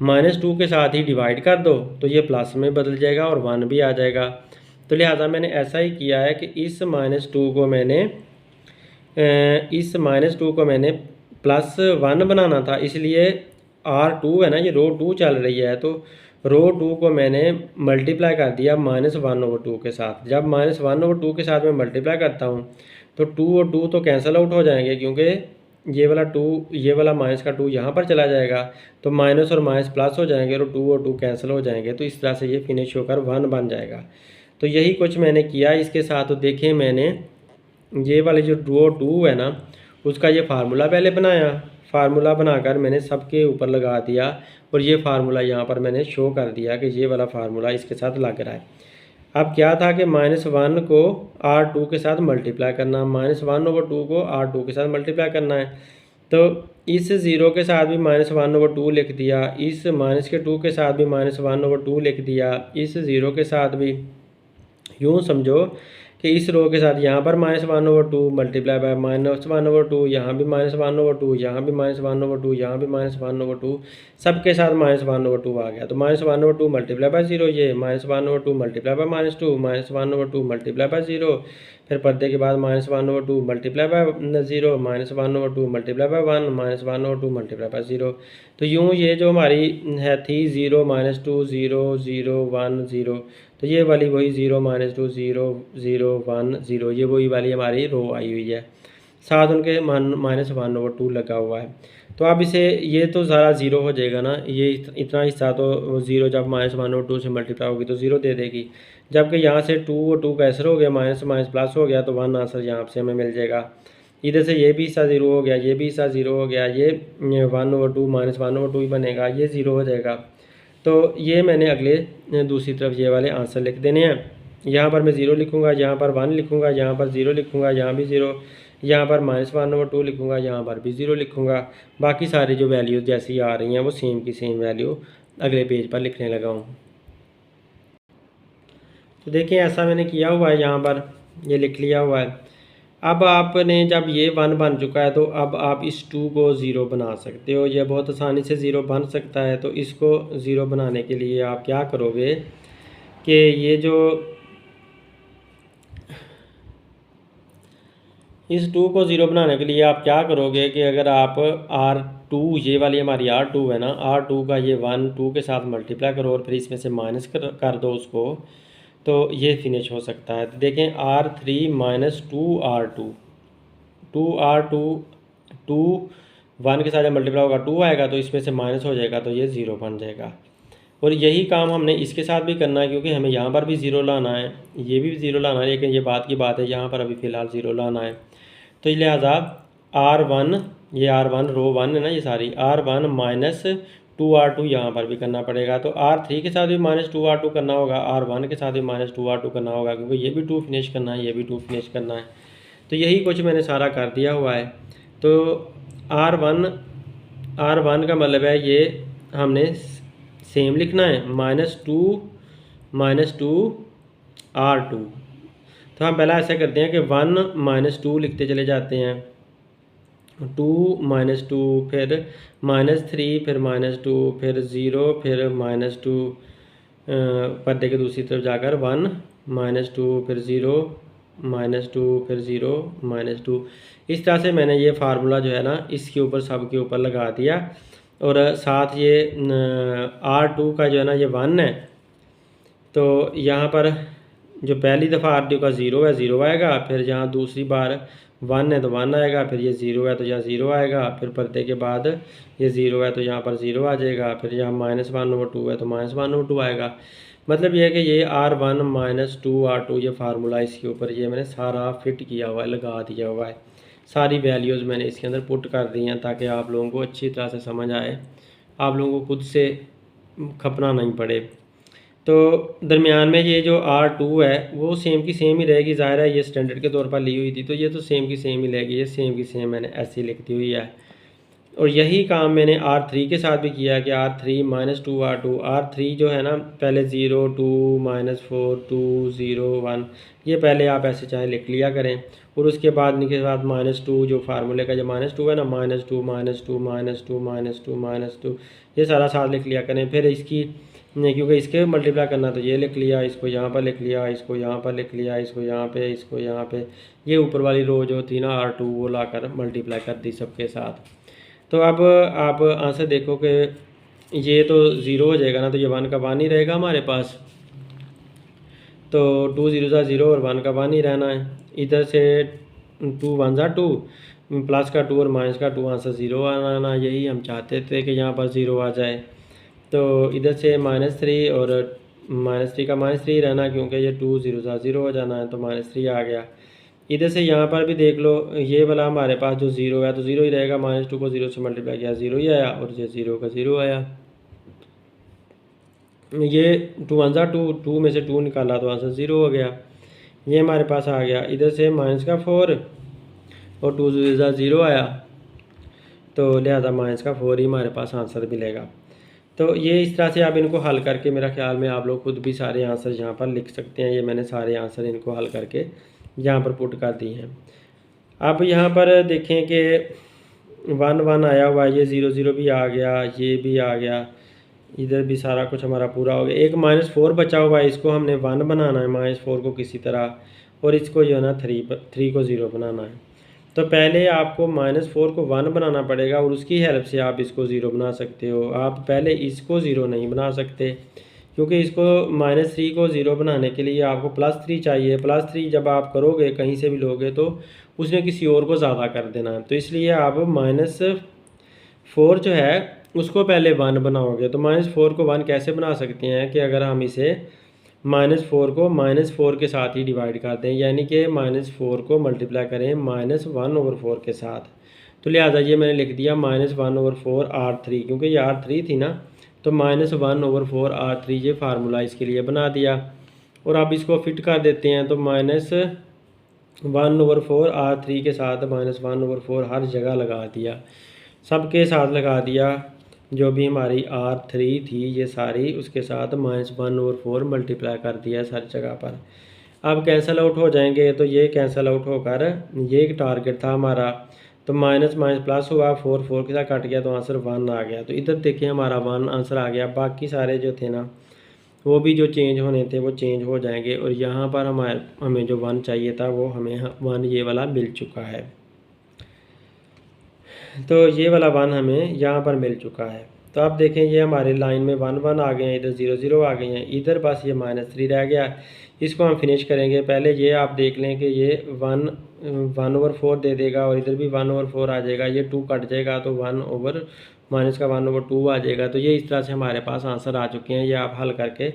-2 के साथ ही डिवाइड कर दो तो ये प्लस में बदल जाएगा और 1 भी आ जाएगा। तो लिहाजा मैंने ऐसा ही किया है कि इस -2 को मैंने +1 बनाना था, इसलिए R2 है ना, ये रो 2 चल रही है, तो रो 2 को मैंने मल्टीप्लाई कर दिया -1/2 के साथ। जब -1/2 के साथ मैं मल्टीप्लाई करता हूँ तो 2 और 2 तो कैंसिल आउट हो जाएंगे, क्योंकि ये वाला 2, ये वाला माइनस का 2 यहाँ पर चला जाएगा, तो माइनस और माइनस प्लस हो जाएंगे और 2 और 2 कैंसिल हो जाएंगे। तो इस तरह से ये फिनिश होकर 1 बन जाएगा। तो यही कुछ मैंने किया इसके साथ। तो देखें मैंने ये वाली जो रो 2 है ना उसका ये फार्मूला पहले बनाया, फार्मूला बनाकर मैंने सबके ऊपर लगा दिया और ये फार्मूला यहाँ पर मैंने शो कर दिया कि ये वाला फार्मूला इसके साथ लग रहा है। अब क्या था कि -1 को R2 के साथ मल्टीप्लाई करना, -1/2 को R2 के साथ मल्टीप्लाई करना है। तो इस 0 के साथ भी -1/2 लिख दिया, इस -2 के साथ भी -1/2 लिख दिया, इस 0 के साथ भी। यूँ समझो कि इस रो के साथ यहाँ पर -1/2 मल्टीप्लाई बाय -1/2, यहाँ भी -1/2, यहाँ भी -1/2, यहाँ भी -1/2, सबके साथ -1/2 आ गया। तो -1/2 मल्टीप्लाई बाय 0, ये -1/2 मल्टीप्लाई बाय -2, -1/2 मल्टीप्लाई बाय 0, फिर पर्दे के बाद -1/2 multiply by 0, -1/2 multiply by 1, -1/2 multiply by 0। तो यूँ ये जो हमारी है थी 0 -2 0 0 1 0, तो ये वाली वही 0 -2 0 0 1 0, ये वही वाली हमारी रो आई हुई है, साथ उनके -1/2 लगा हुआ है। तो अब इसे ये तो सारा ज़ीरो हो जाएगा ना, ये इतना हिस्सा तो ज़ीरो जब -1/2 से मल्टीप्लाई होगी तो ज़ीरो दे देगी, जबकि यहाँ से 2 और 2 कैंसिल हो गया, माइनस माइनस प्लस हो गया, तो 1 आंसर यहाँ से हमें मिल जाएगा। इधर से ये भी हिस्सा ज़ीरो हो गया, ये भी हिस्सा ज़ीरो हो गया, ये 1/2 -1/2 ही बनेगा, ये ज़ीरो हो जाएगा। तो ये मैंने अगले दूसरी तरफ ये वाले आंसर लिख देने हैं। यहाँ पर मैं 0 लिखूँगा, यहाँ पर 1 लिखूँगा, यहाँ पर 0 लिखूँगा, यहाँ भी 0, यहाँ पर -1/2 लिखूँगा, यहाँ पर भी 0 लिखूँगा। बाकी सारी जो वैल्यूज़ जैसी आ रही हैं वो सेम की सेम वैल्यू अगले पेज पर लिखने लगा हूँ। तो देखिए ऐसा मैंने किया हुआ है, यहाँ पर ये लिख लिया हुआ है। अब आपने जब ये 1 बन चुका है तो अब आप इस 2 को 0 बना सकते हो, ये बहुत आसानी से 0 बन सकता है। तो इसको 0 बनाने के लिए आप क्या करोगे कि ये जो इस 2 को 0 बनाने के लिए आप क्या करोगे कि अगर आप R2, ये वाली हमारी R2 है ना, R2 का ये 1 2 के साथ मल्टीप्लाई करो और फिर इसमें से माइनस कर दो उसको, तो ये फिनिश हो सकता है। तो देखें R3 - 2R2, 2R2 2 1 के साथ जब मल्टीप्लाई होगा 2 आएगा, तो इसमें से माइनस हो जाएगा, तो ये 0 बन जाएगा। और यही काम हमने इसके साथ भी करना है, क्योंकि हमें यहाँ पर भी 0 लाना है, ये भी 0 लाना है, लेकिन ये बात की बात है यहाँ पर अभी फ़िलहाल 0 लाना है। तो लिहाजा R1, ये R1 रो 1 है ना, ये सारी R1 - 2R2 यहाँ पर भी करना पड़ेगा। तो R3 के साथ भी -2R2 करना होगा, R1 के साथ भी -2R2 करना होगा, क्योंकि ये भी 2 फिनिश करना है, ये भी 2 फिनिश करना है। तो यही कुछ मैंने सारा कर दिया हुआ है। तो R1 का मतलब है ये हमने सेम लिखना है, -2 R2। तो हम पहला ऐसा करते हैं कि 1 - 2 लिखते चले जाते हैं, 2 - 2, फिर -3, फिर -2, फिर 0, फिर -2, पर्दे के दूसरी तरफ जाकर 1 - 2, फिर 0 -2, फिर 0 -2। इस तरह से मैंने ये फार्मूला जो है ना इसके ऊपर सब के ऊपर लगा दिया। और साथ ये R2 का जो है ना ये 1 है, तो यहाँ पर जो पहली दफ़ा R2 का 0 है 0 आएगा, फिर जहाँ दूसरी बार 1 है तो 1 आएगा, फिर ये 0 है तो यहाँ 0 आएगा, फिर पर्दे के बाद ये 0 है तो यहाँ पर 0 आ जाएगा, फिर यहाँ -1/2 है तो -1/2 आएगा। मतलब ये है कि ये R1 - 2R2 ये फार्मूला इसके ऊपर ये मैंने सारा फिट किया हुआ है, लगा दिया हुआ है। सारी वैल्यूज़ मैंने इसके अंदर पुट कर दी हैं ताकि आप लोगों को अच्छी तरह से समझ आए, आप लोगों को खुद से खपना नहीं पड़े। तो दरमियान में ये जो R2 है वो सेम की सेम ही रहेगी, ज़ाहिर है ये स्टैंडर्ड के तौर पर ली हुई थी, तो ये तो सेम की सेम ही रहेगी, ये सेम की सेम मैंने ऐसी लिखती हुई है। और यही काम मैंने R3 के साथ भी किया कि R3 - 2R2, R3 जो है ना पहले 0 2 -4 2 0 1, ये पहले आप ऐसे चाहे लिख लिया करें, और उसके बाद इनके साथ -2 जो फार्मूले का जो -2 है ना, -2 -2 -2 -2 -2, ये सारा साथ लिख लिया करें। फिर इसकी क्योंकि इसके मल्टीप्लाई करना तो ये लिख लिया, इसको यहाँ पर लिख लिया, इसको यहाँ पर लिख लिया, इसको यहाँ पे, इसको यहाँ पे, ये ऊपर वाली रो जो थी ना R2 वो लाकर मल्टीप्लाई कर दी सबके साथ। तो अब आप आंसर देखो कि ये तो 0 हो जाएगा ना, तो ये 1 का 1 ही रहेगा हमारे पास, तो 2 0 ज़ा 0 और 1 का 1 ही रहना है। इधर से 2 1 ज़ा 2, प्लस का 2 और माइनस का 2, आंसर 0 आना, यही हम चाहते थे कि यहाँ पर 0 आ जाए। तो इधर से -3 और -3 का -3 रहना, क्योंकि ये 2 0 ज़ा 0 हो जाना है, तो -3 आ गया। इधर से यहाँ पर भी देख लो, ये वाला हमारे पास जो ज़ीरो है तो ज़ीरो ही रहेगा, -2 को 0 से मल्टीप्लाई किया 0 ही आया, और ये 0 का 0 आया। ये 2 1 2, 2 में से 2 निकाला तो आंसर 0 हो गया। ये हमारे पास आ गया। इधर से -4 और 2 0 आया, तो लिहाजा -4 ही हमारे पास आंसर मिलेगा। तो ये इस तरह से आप इनको हल करके, मेरा ख्याल में आप लोग खुद भी सारे आंसर यहाँ पर लिख सकते हैं। ये मैंने सारे आंसर इनको हल करके यहाँ पर पुट कर दिए हैं। अब यहाँ पर देखें कि 1 1 आया हुआ है, ये 0 0 भी आ गया, ये भी आ गया, इधर भी सारा कुछ हमारा पूरा हो गया। एक -4 बचा हुआ है, इसको हमने 1 बनाना है, -4 को किसी तरह, और इसको जो है ना 3 को 0 बनाना है। तो पहले आपको -4 को 1 बनाना पड़ेगा, और उसकी हेल्प से आप इसको 0 बना सकते हो। आप पहले इसको 0 नहीं बना सकते, क्योंकि इसको -3 को 0 बनाने के लिए आपको +3 चाहिए। +3 जब आप करोगे, कहीं से भी लोगे, तो उसने किसी और को ज़्यादा कर देना है। तो इसलिए आप -4 जो है उसको पहले 1 बनाओगे। तो -4 को 1 कैसे बना सकते हैं कि अगर हम इसे -4 को -4 के साथ ही डिवाइड कर दें, यानी कि -4 को मल्टीप्लाई करें -1/4 के साथ। तो लिहाजा ये मैंने लिख दिया -1/4 R3, क्योंकि ये R3 थी ना, तो -1/4 R3 ये फार्मूला इसके लिए बना दिया। और अब इसको फिट कर देते हैं, तो -1/4 R3 के साथ -1/4 हर जगह लगा दिया, सबके साथ लगा दिया। जो भी हमारी R3 थी ये सारी, उसके साथ -1/4 मल्टीप्लाई कर दिया हर जगह पर। अब कैंसिल आउट हो जाएंगे, तो ये कैंसिल आउट होकर ये एक टारगेट था हमारा, तो माइनस माइनस प्लस हुआ, 4 4 के साथ कट गया, तो आंसर 1 आ गया। तो इधर देखिए हमारा 1 आंसर आ गया। बाकी सारे जो थे ना, वो भी जो चेंज होने थे वो चेंज हो जाएंगे, और यहाँ पर हमें जो 1 चाहिए था वो हमें 1 ये वाला मिल चुका है। तो ये वाला 1 हमें यहाँ पर मिल चुका है। तो आप देखें ये हमारे लाइन में 1 1 आ गए हैं, इधर 0 0 आ गए हैं, इधर बस ये -3 रह गया। इसको हम फिनिश करेंगे। पहले ये आप देख लें कि ये 1/4 दे देगा, और इधर भी 1/4 आ जाएगा, ये 2 कट जाएगा, तो 1 माइनस का 1/2 आ जाएगा। तो ये इस तरह से हमारे पास आंसर आ चुके हैं। ये आप हल करके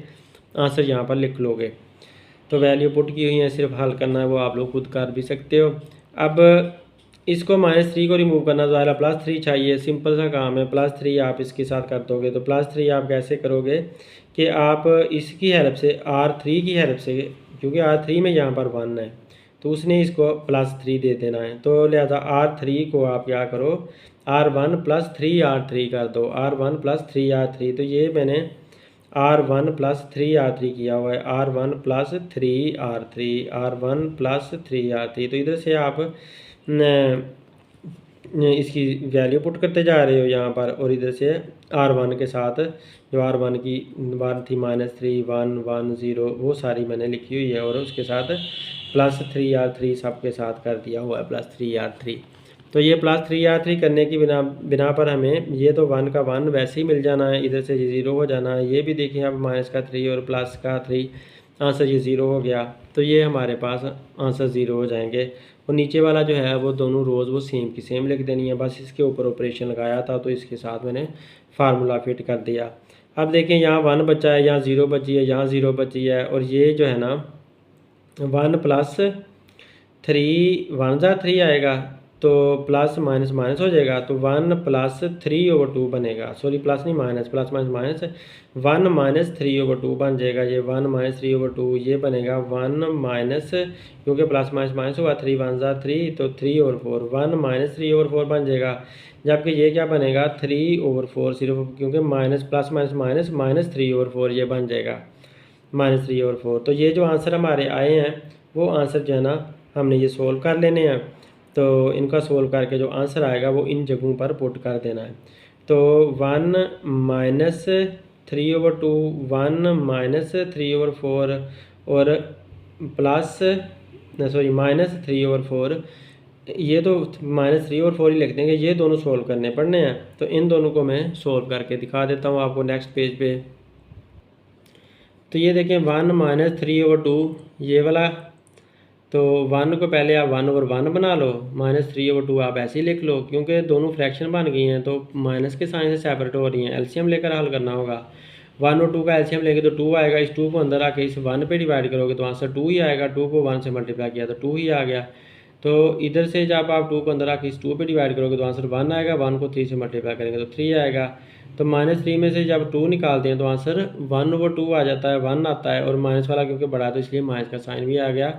आंसर यहाँ पर लिख लोगे। तो वैल्यू पुट की हुई है, सिर्फ हल करना है, वो आप लोग खुद कर भी सकते हो। अब इसको -3 को रिमूव करना, तो आएगा +3 चाहिए। सिंपल सा काम है, +3 आप इसके साथ कर दोगे। तो +3 आप कैसे करोगे कि आप इसकी हेल्प से, R3 की हेल्प से, क्योंकि R3 में यहाँ पर 1 है, तो उसने इसको +3 दे देना है। तो लिहाजा R3 को आप क्या करो, R1 + 3R3 कर दो, R1 + 3R3। तो ये मैंने R1 + 3R3 किया हुआ है, R1 + 3R3, R1 + 3R3। तो इधर से आप इसकी वैल्यू पुट करते जा रहे हो यहाँ पर, और इधर से R1 के साथ जो R1 की 1 थी, -3 1 1 0, वो सारी मैंने लिखी हुई है, और उसके साथ +3R3 सबके साथ कर दिया हुआ है, +3R3। तो ये +3R3 करने की बिना पर हमें ये तो 1 का 1 वैसे ही मिल जाना है, इधर से ये 0 हो जाना है। ये भी देखिए अब -3 और +3, आंसर ये 0 हो गया। तो ये हमारे पास आंसर 0 हो जाएंगे। और नीचे वाला जो है वो दोनों रोज़ वो सेम की सेम लिख देनी है, बस इसके ऊपर ऑपरेशन लगाया था, तो इसके साथ मैंने फार्मूला फिट कर दिया। अब देखें यहाँ 1 बचा है, यहाँ 0 बची है, यहाँ 0 बची है, और ये जो है ना 1 + 3 1 ज़ा 3 आएगा, तो प्लस माइनस माइनस हो जाएगा, तो 1 + 3/2 बनेगा। सॉरी प्लस नहीं, माइनस, प्लस माइनस माइनस, 1 - 3/2 बन जाएगा। ये 1 - 3/2 ये बनेगा 1 माइनस, क्योंकि प्लस माइनस माइनस हुआ, 3 1 ज़ा 3, तो 3/4, 1 - 3/4 बन जाएगा। जबकि ये क्या बनेगा 3/4, सिर्फ क्योंकि माइनस प्लस माइनस माइनस -3/4 ये बन जाएगा -3/4। तो ये जो आंसर हमारे आए हैं वो आंसर जो है ना हमने ये सोल्व कर लेने हैं। तो इनका सोल्व करके जो आंसर आएगा वो इन जगहों पर पुट कर देना है। तो 1 - 3/2, 1 - 3/4 और प्लस सॉरी -3/4, ये तो -3/4 ही लिख देंगे। ये दोनों सोल्व करने पड़ने हैं, तो इन दोनों को मैं सोल्व करके दिखा देता हूँ आपको नेक्स्ट पेज पे। तो ये देखें 1 - 3/2 ये वाला, तो 1 को पहले आप 1/1 बना लो, -3/2 आप ऐसे ही लिख लो, क्योंकि दोनों फ्रैक्शन बन गई हैं, तो माइनस के साइन से सेपरेट हो रही हैं, एलसीएम लेकर हल करना होगा। 1 और 2 का एलसीएम लेंगे तो 2 आएगा। इस 2 को अंदर आके इस 1 पे डिवाइड करोगे तो आंसर 2 ही आएगा। 2 को 1 से मल्टीप्लाई किया तो 2 ही आ गया। तो इधर से जब आप 2 को अंदर आके इस 2 पे डिवाइड करोगे तो आंसर 1 आएगा। 1 को 3 से मल्टीप्लाई करेंगे तो 3 आएगा। तो -3 में से जब 2 निकालते हैं तो आंसर 1/2 आ जाता है, 1 आता है। और माइनस वाला क्योंकि बड़ा है तो इसलिए माइनस का साइन भी आ गया।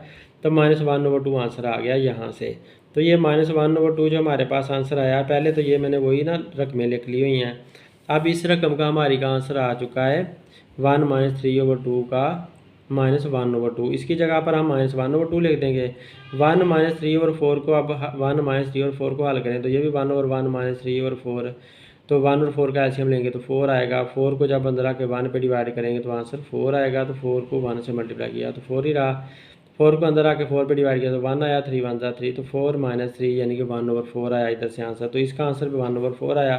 तो -1/2 आंसर आ गया यहाँ से। तो ये -1/2 जो हमारे पास आंसर आया, पहले तो ये मैंने वही ना रकमें लिख ली हुई हैं। अब इस रकम का हमारी का आंसर आ चुका है 1 -3/2 का -1/2। इसकी जगह पर हम -1/2 लिख देंगे। 1 -3/4 को अब 1 -3/4 को हल करें तो ये भी 1 और 1 -3/4। तो 1 और 4 का एलसीएम लेंगे तो 4 आएगा। 4 को जब अंदर आके 1 पे डिवाइड करेंगे तो आंसर 4 आएगा। तो 4 को 1 से मल्टीप्लाई किया तो 4 ही रहा। 4 को अंदर आके 4 पे डिवाइड किया तो 1 आया। 3 1 जा 3 तो 4 -3 यानी कि 1/4 आया इधर से आंसर। तो इसका आंसर भी 1/4 आया।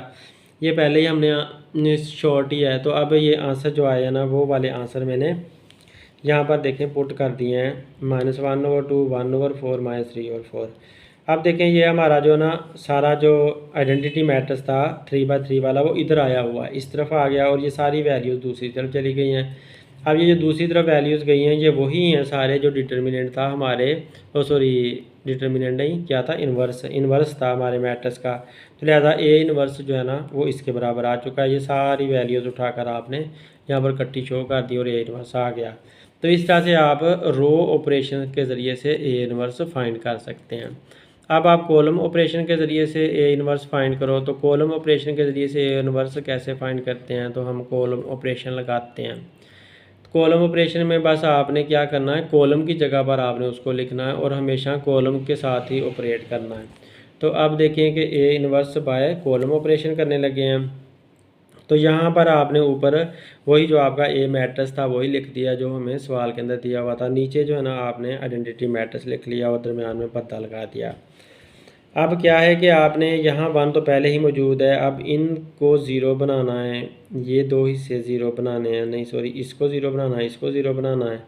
ये पहले ही हमने शॉर्ट ही है। तो अब ये आंसर जो आया ना वो वाले आंसर मैंने यहाँ पर देखें पुट कर दिए हैं -1/2 1/4 -3/4। अब देखें ये हमारा जो ना सारा जो आइडेंटिटी मैट्रिक्स था 3/3 वाला वो इधर आया हुआ है, इस तरफ आ गया। और ये सारी वैल्यूज़ दूसरी तरफ चली गई हैं। अब ये जो दूसरी तरफ वैल्यूज़ गई हैं ये वही हैं सारे जो डिटर्मिनेंट था हमारे, सॉरी डिटर्मिनेंट नहीं, क्या था, इन्वर्स था हमारे मैट्रिक्स का। तो लिहाजा ए इन्वर्स जो है ना वो इसके बराबर आ चुका है। ये सारी वैल्यूज़ उठाकर आपने यहाँ पर इकट्ठी शो कर दी और ए इन्वर्स आ गया। तो इस तरह से आप रो ऑपरेशन के ज़रिए से ए इन्वर्स फाइंड कर सकते हैं। अब आप कॉलम ऑपरेशन के ज़रिए से ए इन्वर्स फाइंड करो। तो कॉलम ऑपरेशन के ज़रिए से ए इन्वर्स कैसे फाइंड करते हैं, तो हम कॉलम ऑपरेशन लगाते हैं। कॉलम ऑपरेशन में बस आपने क्या करना है, कॉलम की जगह पर आपने उसको लिखना है और हमेशा कॉलम के साथ ही ऑपरेट करना है। तो अब देखें कि A inverse by column operation करने लगे हैं। तो यहाँ पर आपने ऊपर वही जो आपका ए मैट्रिक्स था वही लिख दिया जो हमें सवाल के अंदर दिया हुआ था। नीचे जो है ना आपने आइडेंटिटी मैट्रिक्स लिख लिया और दरमियान में पत्ता लगा दिया। अब क्या है कि आपने यहाँ 1 तो पहले ही मौजूद है। अब इनको ज़ीरो बनाना है, ये दो हिस्से ज़ीरो बनाने हैं, नहीं सॉरी इसको ज़ीरो बनाना है, इसको ज़ीरो बनाना है।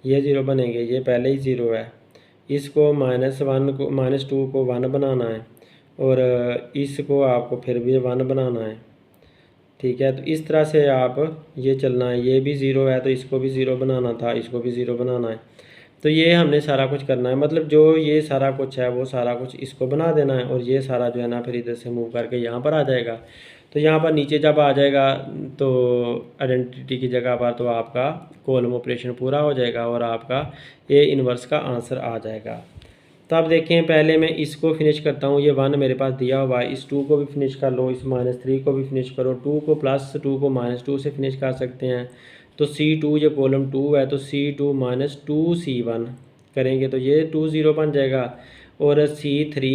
ये ज़ीरो बनेंगे, ये पहले ही ज़ीरो है। इसको -1 को -2 को 1 बनाना है और इसको आपको फिर भी 1 बनाना है। ठीक है, तो इस तरह से आप ये चलना है। ये भी ज़ीरो है तो इसको भी ज़ीरो बनाना था, इसको भी ज़ीरो बनाना है। तो ये हमने सारा कुछ करना है, मतलब जो ये सारा कुछ है वो सारा कुछ इसको बना देना है और ये सारा जो है ना फिर इधर से मूव करके यहाँ पर आ जाएगा। तो यहाँ पर नीचे जब आ जाएगा तो आइडेंटिटी की जगह पर तो आपका कॉलम ऑपरेशन पूरा हो जाएगा और आपका ए इन्वर्स का आंसर आ जाएगा। तो अब देखें, पहले मैं इसको फिनिश करता हूँ। ये 1 मेरे पास दिया हुआ है, इस 2 को भी फिनिश कर लो, इस -3 को भी फिनिश करो। 2 को +2 को -2 से फिनिश कर सकते हैं। तो C2 ये कॉलम 2 है तो C2 -2C1 करेंगे तो ये 2 0 बन जाएगा। और C3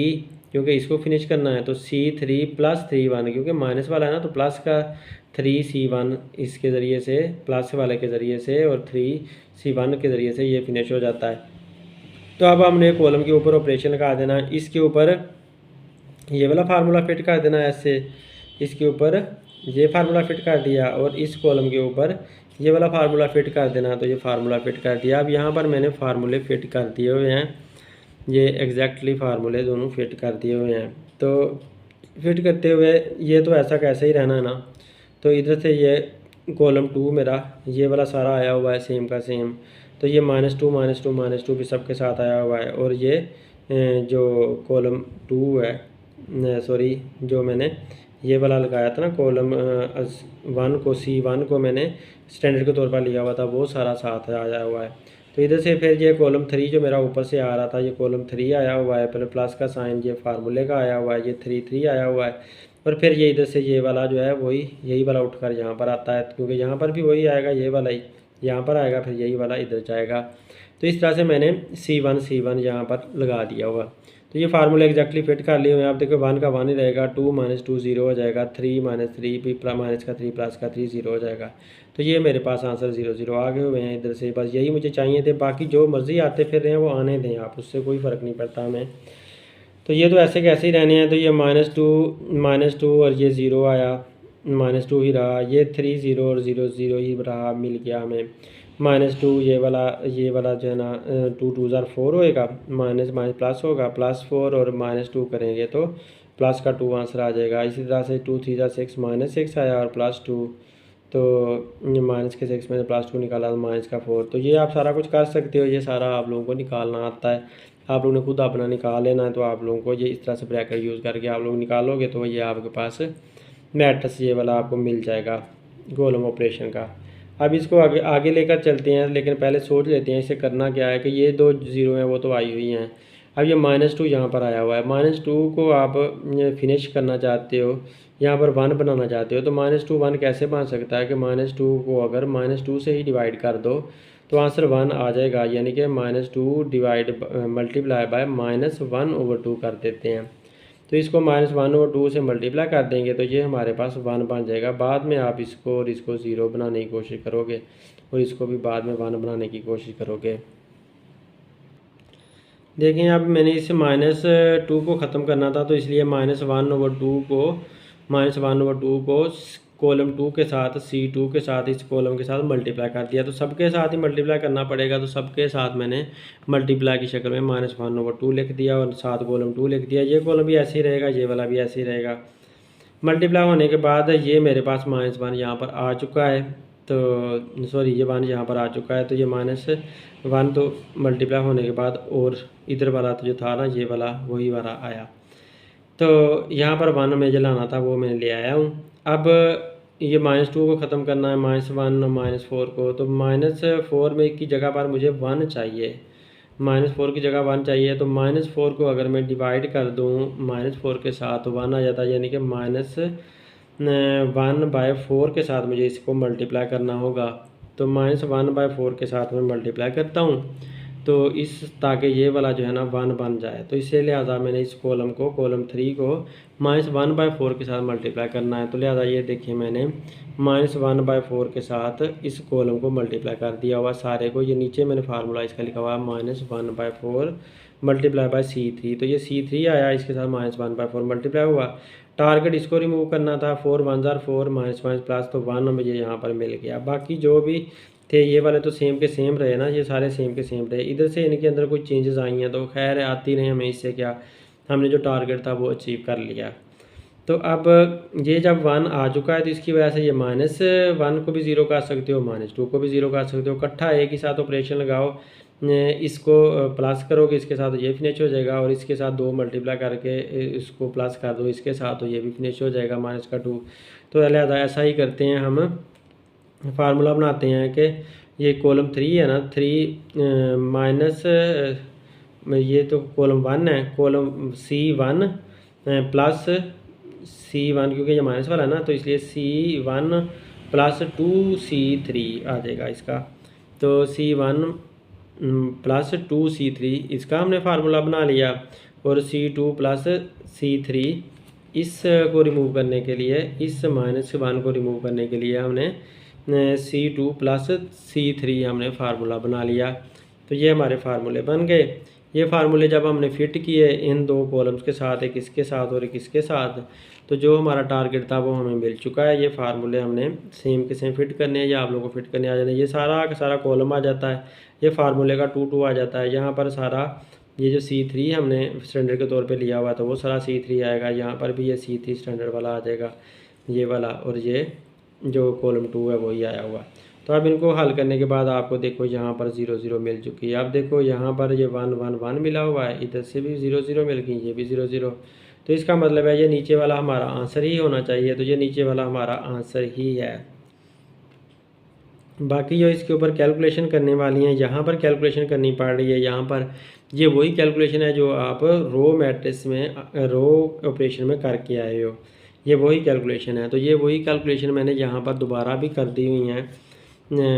क्योंकि इसको फिनिश करना है तो C3 + 3 1 क्योंकि माइनस वाला है ना तो प्लस का 3C1 इसके ज़रिए से, प्लस वाले के ज़रिए से और 3C1 के ज़रिए से ये फिनिश हो जाता है। तो अब हमने कॉलम के ऊपर ऑपरेशन लगा देना है। इसके ऊपर ये वाला फार्मूला फिट कर देना है ऐसे, इसके ऊपर ये फार्मूला फिट कर दिया और इस कॉलम के ऊपर ये वाला फार्मूला फिट कर देना। तो ये फार्मूला फिट कर दिया। अब यहाँ पर मैंने फार्मूले फिट कर दिए हुए हैं, ये एग्जैक्टली फार्मूले दोनों फिट कर दिए हुए हैं। तो फिट करते हुए ये तो ऐसा कैसे ही रहना है ना। तो इधर से ये कॉलम 2 मेरा ये वाला सारा आया हुआ है सेम का सेम। तो ये -2 -2 -2 भी सबके साथ आया हुआ है। और ये जो कॉलम 2 है, सॉरी जो मैंने ये वाला लगाया था ना कॉलम 1 को, C1 को मैंने स्टैंडर्ड के तौर पर लिया हुआ था, वो सारा साथ आया हुआ है। तो इधर से फिर ये कॉलम 3 जो मेरा ऊपर से आ रहा था, ये कॉलम 3 आया हुआ है, फिर प्लस का साइन ये फार्मूले का आया हुआ है, ये 3 आया हुआ है। और फिर ये इधर से ये वाला जो है वही यही वाला उठकर यहाँ पर आता है, क्योंकि यहाँ पर भी वही आएगा, ये वाला ही यहाँ पर आएगा, फिर यही वाला इधर जाएगा। तो इस तरह से मैंने C1 यहाँ पर लगा दिया हुआ। तो ये फार्मूला एग्जैक्टली फिट कर लिए हुए हैं। आप देखो 1 का 1 ही रहेगा, 2 -2 0 हो जाएगा, 3 -3 भी माइनस का 3 प्लस का 3 0 हो जाएगा। तो ये मेरे पास आंसर 0 0 आ गए हुए हैं इधर से। बस यही मुझे चाहिए थे, बाकी जो मर्ज़ी आते फिर रहे हैं वो आने दें आप, उससे कोई फ़र्क नहीं पड़ता हमें। तो ये तो ऐसे कैसे ही रहने हैं। तो ये -2 और ये 0 आया, -2 ही रहा, ये 3 0 और 0 0 ही रहा, मिल गया हमें। -2 ये वाला जो है ना 2 2 4 होएगा, माइनस प्लस होगा, +4 और -2 करेंगे तो प्लस का 2 आंसर आ जाएगा। इसी तरह से 2 3 6 -6 आया और +2 तो माइनस के 6 में से +2 निकाला तो माइनस का 4। तो ये आप सारा कुछ कर सकते हो, ये सारा आप लोगों को निकालना आता है। आप लोगों ने खुद अपना निकाल लेना है। तो आप लोगों को ये इस तरह से ब्रैकेट यूज़ करके आप लोग निकालोगे तो ये आपके पास मैट्रिक्स ये वाला आपको मिल जाएगा कॉलम ऑपरेशन का। अब इसको आगे आगे लेकर चलते हैं, लेकिन पहले सोच लेते हैं इसे करना क्या है। कि ये 2 0 हैं वो तो आई हुई हैं। अब ये -2 यहाँ पर आया हुआ है। -2 को आप फिनिश करना चाहते हो, यहाँ पर 1 बनाना चाहते हो, तो -2 1 कैसे बन सकता है कि -2 को अगर -2 से ही डिवाइड कर दो तो आंसर 1 आ जाएगा। यानी कि -2 डिवाइड मल्टीप्लाई बाय -1/2 कर देते हैं। तो इसको -1/2 से मल्टीप्लाई कर देंगे तो ये हमारे पास 1 बन जाएगा। बाद में आप इसको और इसको 0 बनाने की कोशिश करोगे और इसको भी बाद में 1 बनाने की कोशिश करोगे। देखें अब मैंने इस -2 को ख़त्म करना था, तो इसलिए -1/2 को कॉलम 2 के साथ C2 के साथ इस कॉलम के साथ मल्टीप्लाई कर दिया। तो सबके साथ ही मल्टीप्लाई करना पड़ेगा, तो सबके साथ मैंने मल्टीप्लाई की शक्ल में -1/2 लिख दिया और साथ कॉलम 2 लिख दिया। ये कॉलम भी ऐसे ही रहेगा, ये वाला भी ऐसे ही रहेगा। मल्टीप्लाई होने के बाद ये मेरे पास -1 यहाँ पर आ चुका है। तो सॉरी, ये 1 यहाँ पर आ चुका है। तो ये -1 तो मल्टीप्लाई होने के बाद और इधर वाला तो जो था ना ये वाला वही वाला आया। तो यहाँ पर 1 मुझे लाना था, वो मैं ले आया हूँ। अब ये -2 को ख़त्म करना है, -1 -4 को। तो -4 में की जगह पर मुझे 1 चाहिए, -4 की जगह 1 चाहिए। तो -4 को अगर मैं डिवाइड कर दूँ -4 के साथ तो 1 आ जाता है। यानी कि -1/4 के साथ मुझे इसको मल्टीप्लाई करना होगा। तो -1/4 के साथ मैं मल्टीप्लाई करता हूँ तो इस ताकि ये वाला जो है ना 1 बन जाए। तो इससे लिहाजा मैंने इस कॉलम 3 को -1/4 के साथ मल्टीप्लाई करना है। तो लिहाजा ये देखिए मैंने -1/4 के साथ इस कॉलम को मल्टीप्लाई कर दिया हुआ सारे को। ये नीचे मैंने फार्मूला इसका लिखा हुआ है -1/4 मल्टीप्लाई बाय C3। तो ये C3 आया, इसके साथ -1/4 मल्टीप्लाई हुआ। टारगेट इसको रिमूव करना था, 4 1 ज़ार 4 -+ तो 1 मुझे यहाँ पर मिल गया। बाकी जो भी थे ये वाले तो सेम के सेम रहे ना, ये सारे सेम के सेम रहे। इधर से इनके अंदर कुछ चेंजेस आई हैं तो खैर आती रहे, हमें इससे क्या, हमने जो टारगेट था वो अचीव कर लिया। तो अब ये जब 1 आ चुका है तो इसकी वजह से ये -1 को भी 0 कर सकते हो, -2 को भी 0 कर सकते हो। इकट्ठा एक ही साथ ऑपरेशन लगाओ, इसको प्लस करोगे इसके साथ तो ये फिनिश हो जाएगा, और इसके साथ 2 मल्टीप्लाई करके इसको प्लस कर दो इसके साथ तो ये भी फिनिश हो जाएगा -2। तो लिहाजा ऐसा ही करते हैं, हम फार्मूला बनाते हैं कि ये कॉलम 3 है ना, 3 माइनस ये तो कॉलम 1 है, कॉलम C1 प्लस C1 क्योंकि ये माइनस वाला है ना, तो इसलिए C1 प्लस 2C3 आ जाएगा इसका। तो C1 प्लस 2C3 इसका हमने फार्मूला बना लिया, और C2 प्लस C3 इस को रिमूव करने के लिए, इस -1 को रिमूव करने के लिए हमने C2 प्लस C3 हमने फार्मूला बना लिया। तो ये हमारे फार्मूले बन गए। ये फार्मूले जब हमने फिट किए इन 2 कॉलम्स के साथ, एक इसके साथ और एक इसके साथ, तो जो हमारा टारगेट था वो हमें मिल चुका है। ये फार्मूले हमने सेम के सेम फिट करने हैं या आप लोगों को फिट करने आ जाते हैं। ये सारा का सारा कॉलम आ जाता है, ये फार्मूले का 2 2 आ जाता है। यहाँ पर सारा ये जो C3 हमने स्टैंडर्ड के तौर पे लिया हुआ था वो सारा C3 आएगा। यहाँ पर भी ये C3 स्टैंडर्ड वाला आ जाएगा, ये वाला, और ये जो कॉलम 2 है वही आया हुआ। तो अब इनको हल करने के बाद आपको देखो यहाँ पर 0 0 मिल चुकी है। अब देखो यहाँ पर ये 1 1 1 मिला हुआ है, इधर से भी 0 0 मिल गई, ये भी 0 0। तो इसका मतलब है ये नीचे वाला हमारा आंसर ही होना चाहिए। तो ये नीचे वाला हमारा आंसर ही है। बाकी जो इसके ऊपर कैलकुलेशन करने वाली हैं, यहाँ पर कैलकुलेशन करनी पड़ रही है। यहाँ पर ये वही कैलकुलेशन है जो आप रो मैट्रिक्स में, रो ऑपरेशन में करके आए हो, ये वही कैलकुलेशन है। तो ये वही कैलकुलेशन मैंने यहाँ पर दोबारा भी कर दी हुई हैं,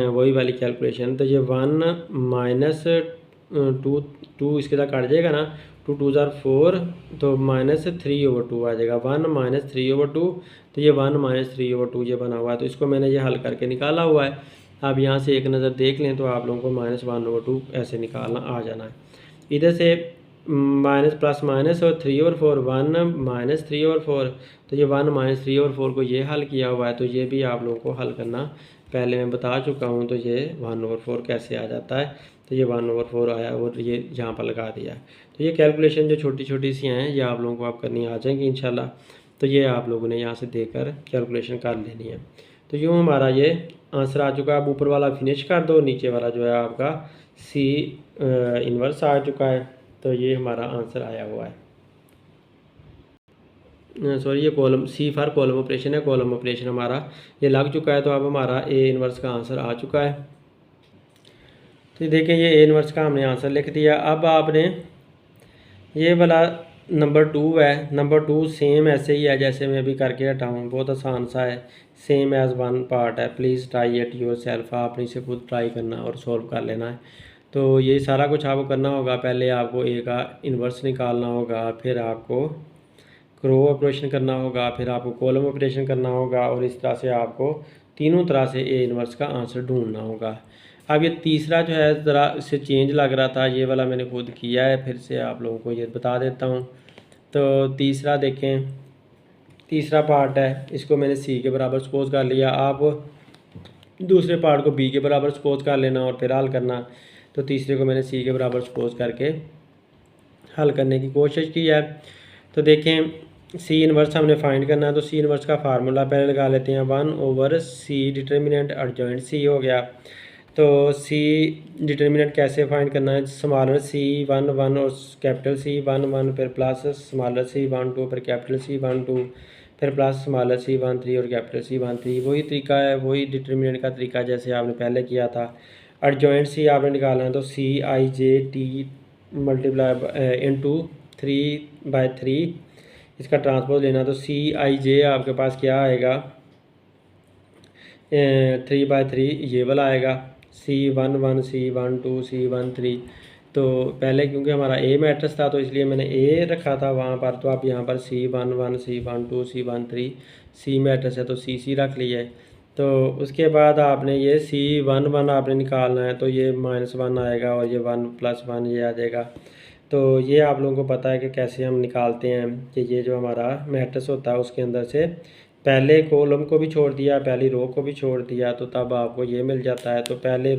वही वाली कैलकुलेशन। तो ये 1 -2 2 इसके साथ काट जाएगा ना, 2 2 ज़ार 4, तो -3/2 आ जाएगा। 1 -3/2, तो ये 1 -3/2 ये बना हुआ है। तो इसको मैंने ये हल करके निकाला हुआ है। आप यहाँ से एक नज़र देख लें तो आप लोगों को -1/2 ऐसे निकालना आ जाना है। इधर से माइनस प्लस माइनस और 3/4, 1 -3/4, तो ये 1 -3/4 को ये हल किया हुआ है। तो ये भी आप लोगों को हल करना पहले मैं बता चुका हूँ। तो ये 1/4 कैसे आ जाता है, तो ये 1/4 आया और ये यहाँ पर लगा दिया। तो ये कैलकुलेशन जो छोटी छोटी सी हैं ये आप लोगों को आप करनी आ जाएंगी इंशाल्लाह। तो ये आप लोगों ने यहाँ से देकर कैलकुलेशन कर लेनी है। तो यूँ हमारा ये आंसर आ चुका है। अब ऊपर वाला फिनिश कर दो, नीचे वाला जो है आपका सी इन्वर्स आ चुका है। तो ये हमारा आंसर आया हुआ है। सॉरी, ये column C for column operation है, कॉलम ऑपरेशन हमारा ये लग चुका है। तो अब हमारा ए इन्वर्स का आंसर आ चुका है। तो ये देखें, ये ए इन्वर्स का हमने आंसर लिख दिया। अब आपने ये वाला नंबर 2 है, नंबर 2 सेम ऐसे ही है जैसे मैं अभी करके हटा हूँ, बहुत आसान सा है, सेम एज वन पार्ट है। Please try it your self, आपने इसे खुद ट्राई करना और सॉल्व कर लेना है। तो ये सारा कुछ आपको करना होगा। पहले आपको ए का इन्वर्स निकालना होगा, फिर आपको रो ऑपरेशन करना होगा, फिर आपको कॉलम ऑपरेशन करना होगा, और इस तरह से आपको तीनों तरह से ए इन्वर्स का आंसर ढूंढना होगा। अब ये तीसरा जो है ज़रा इससे चेंज लग रहा था, ये वाला मैंने खुद किया है, फिर से आप लोगों को ये बता देता हूँ। तो तीसरा देखें, तीसरा पार्ट है, इसको मैंने सी के बराबर सपोज कर लिया। आप दूसरे पार्ट को बी के बराबर सपोज कर लेना और फिर हल करना। तो तीसरे को मैंने सी के बराबर सपोज करके हल करने की कोशिश की है। तो देखें, सी इन्वर्स हमने फाइंड करना है, तो सी इन्वर्स का फार्मूला पहले लगा लेते हैं। 1/c डिटर्मिनेंट एडजॉइंट सी हो गया। तो सी डिटर्मिनेंट कैसे फाइंड करना है, स्मॉलर सी 1 1 और कैपिटल सी 1 1, फिर प्लस स्मॉलर सी 1 2, फिर कैपिटल सी 1 2, फिर प्लस स्मॉलर सी 1 3 और कैपिटल सी 1 3। वही तरीका है, वही डिटर्मिनेंट का तरीका जैसे आपने पहले किया था। एडजॉइंट सी आपने निकालना है, तो CIJT मल्टीप्लाई इंटू 3/3 इसका ट्रांसपोज लेना। तो CIJ आपके पास क्या आएगा, 3/3 ये वाला आएगा, C1 1 C1 2 C1 3। तो पहले क्योंकि हमारा ए मैट्रिक्स था तो इसलिए मैंने ए रखा था वहाँ पर, तो आप यहाँ पर C1 1 C1 2 C1 3 सी मैट्रिक्स है तो CC रख लिया है। तो उसके बाद आपने ये C1 1 आपने निकालना है, तो ये -1 आएगा और ये 1 + 1 ये आ जाएगा। तो ये आप लोगों को पता है कि कैसे हम निकालते हैं कि ये जो हमारा मैट्रिक्स होता है उसके अंदर से पहले कॉलम को भी छोड़ दिया, पहली रो को भी छोड़ दिया, तो तब आपको ये मिल जाता है। तो पहली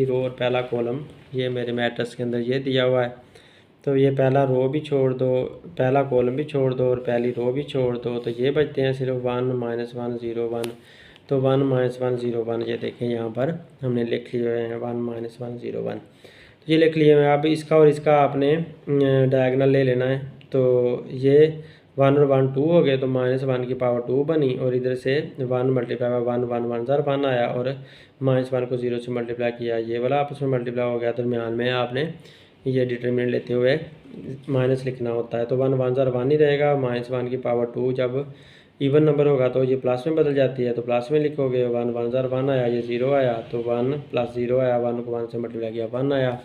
रो और पहला कॉलम ये मेरे मैट्रिक्स के अंदर ये दिया हुआ है। तो ये पहला रो भी छोड़ दो, पहला कॉलम भी छोड़ दो और पहली रो भी छोड़ दो, तो ये बचते हैं सिर्फ 1 -1 0 1। तो 1 -1 0 1 ये देखें यहाँ पर हमने लिख लिए हुए हैं 1 -1 0 1, तो ये लिख लिए हैं। अब इसका और इसका आपने डायगोनल ले लेना है। तो ये 1 और 1 2 हो गए, तो -1 की पावर 2 बनी, और इधर से 1 मल्टीप्लाई 1 1 1 ज़र 1 आया, और -1 को 0 से मल्टीप्लाई किया, ये वाला आपस में मल्टीप्लाई हो गया। दरमियान में आपने ये डिटरमिनेंट लेते हुए माइनस लिखना होता है। तो 1 1 ज़र 1 ही रहेगा, -1 की पावर 2 जब इवन नंबर होगा तो ये प्लस में बदल जाती है, तो प्लस में लिखोगे। 1 1 ज़र 1 आया, ये 0 आया, तो 1 + 0 आया, 1 को 1 से मल्टीप्लाई किया 1 आया।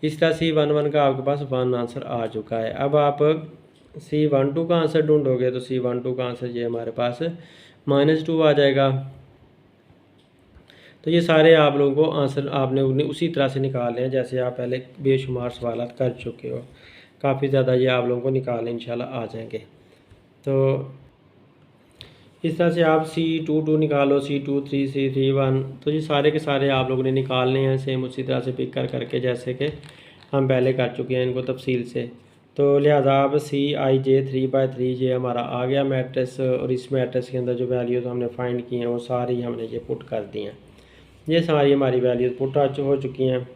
इस तरह C1 1 का आपके पास 1 आंसर आ चुका है। अब आप C1 2 का आंसर ढूंढोगे, तो C1 2 का आंसर ये हमारे पास -2 आ जाएगा। तो ये सारे आप लोगों को आंसर आपने उसी तरह से निकालने हैं जैसे आप पहले बेशुमार सवाल कर चुके हो। काफ़ी ज़्यादा ये आप लोगों को निकालने इंशाल्लाह आ जाएंगे। तो इस तरह से आप C2 2 निकालो, C2 3 C3 1, तो ये सारे के सारे आप लोगों ने निकालने हैं सेम उसी तरह से पिक करके जैसे कि हम पहले कर चुके हैं इनको तफसील से। तो लिहाजा अब CIJ 3/3 ये हमारा आ गया मैट्रिक्स, और इस मैट्रिक्स के अंदर जो वैल्यूज़ हमने फाइंड की हैं वो सारी हमने ये पुट कर दी हैं। ये सारी हमारी वैल्यूज़ पुट हो चुकी हैं।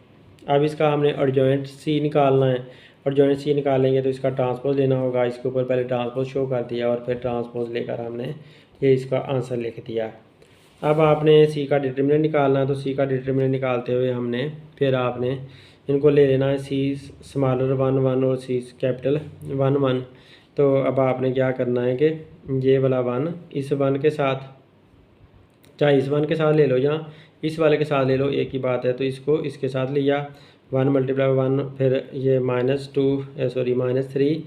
अब इसका हमने एडजॉइंट C निकालना है। एडजॉइंट C निकालेंगे तो इसका ट्रांसपोज लेना होगा। इसके ऊपर पहले ट्रांसपोज शो कर दिया और फिर ट्रांसपोज लेकर हमने ये इसका आंसर लिख दिया। अब आपने C का डिटरमिनेंट निकालना है, तो C का डिटरमिनेंट निकालते हुए हमने फिर आपने इनको ले लेना है, C स्मॉलर 1 1 और C कैपिटल 1 1। तो अब आपने क्या करना है कि ये वाला 1 इस 1 के साथ, चाहे इस 1 के साथ ले लो या इस वाले के साथ ले लो, एक ही बात है। तो इसको इसके साथ लिया, 1 × 1, फिर ये -3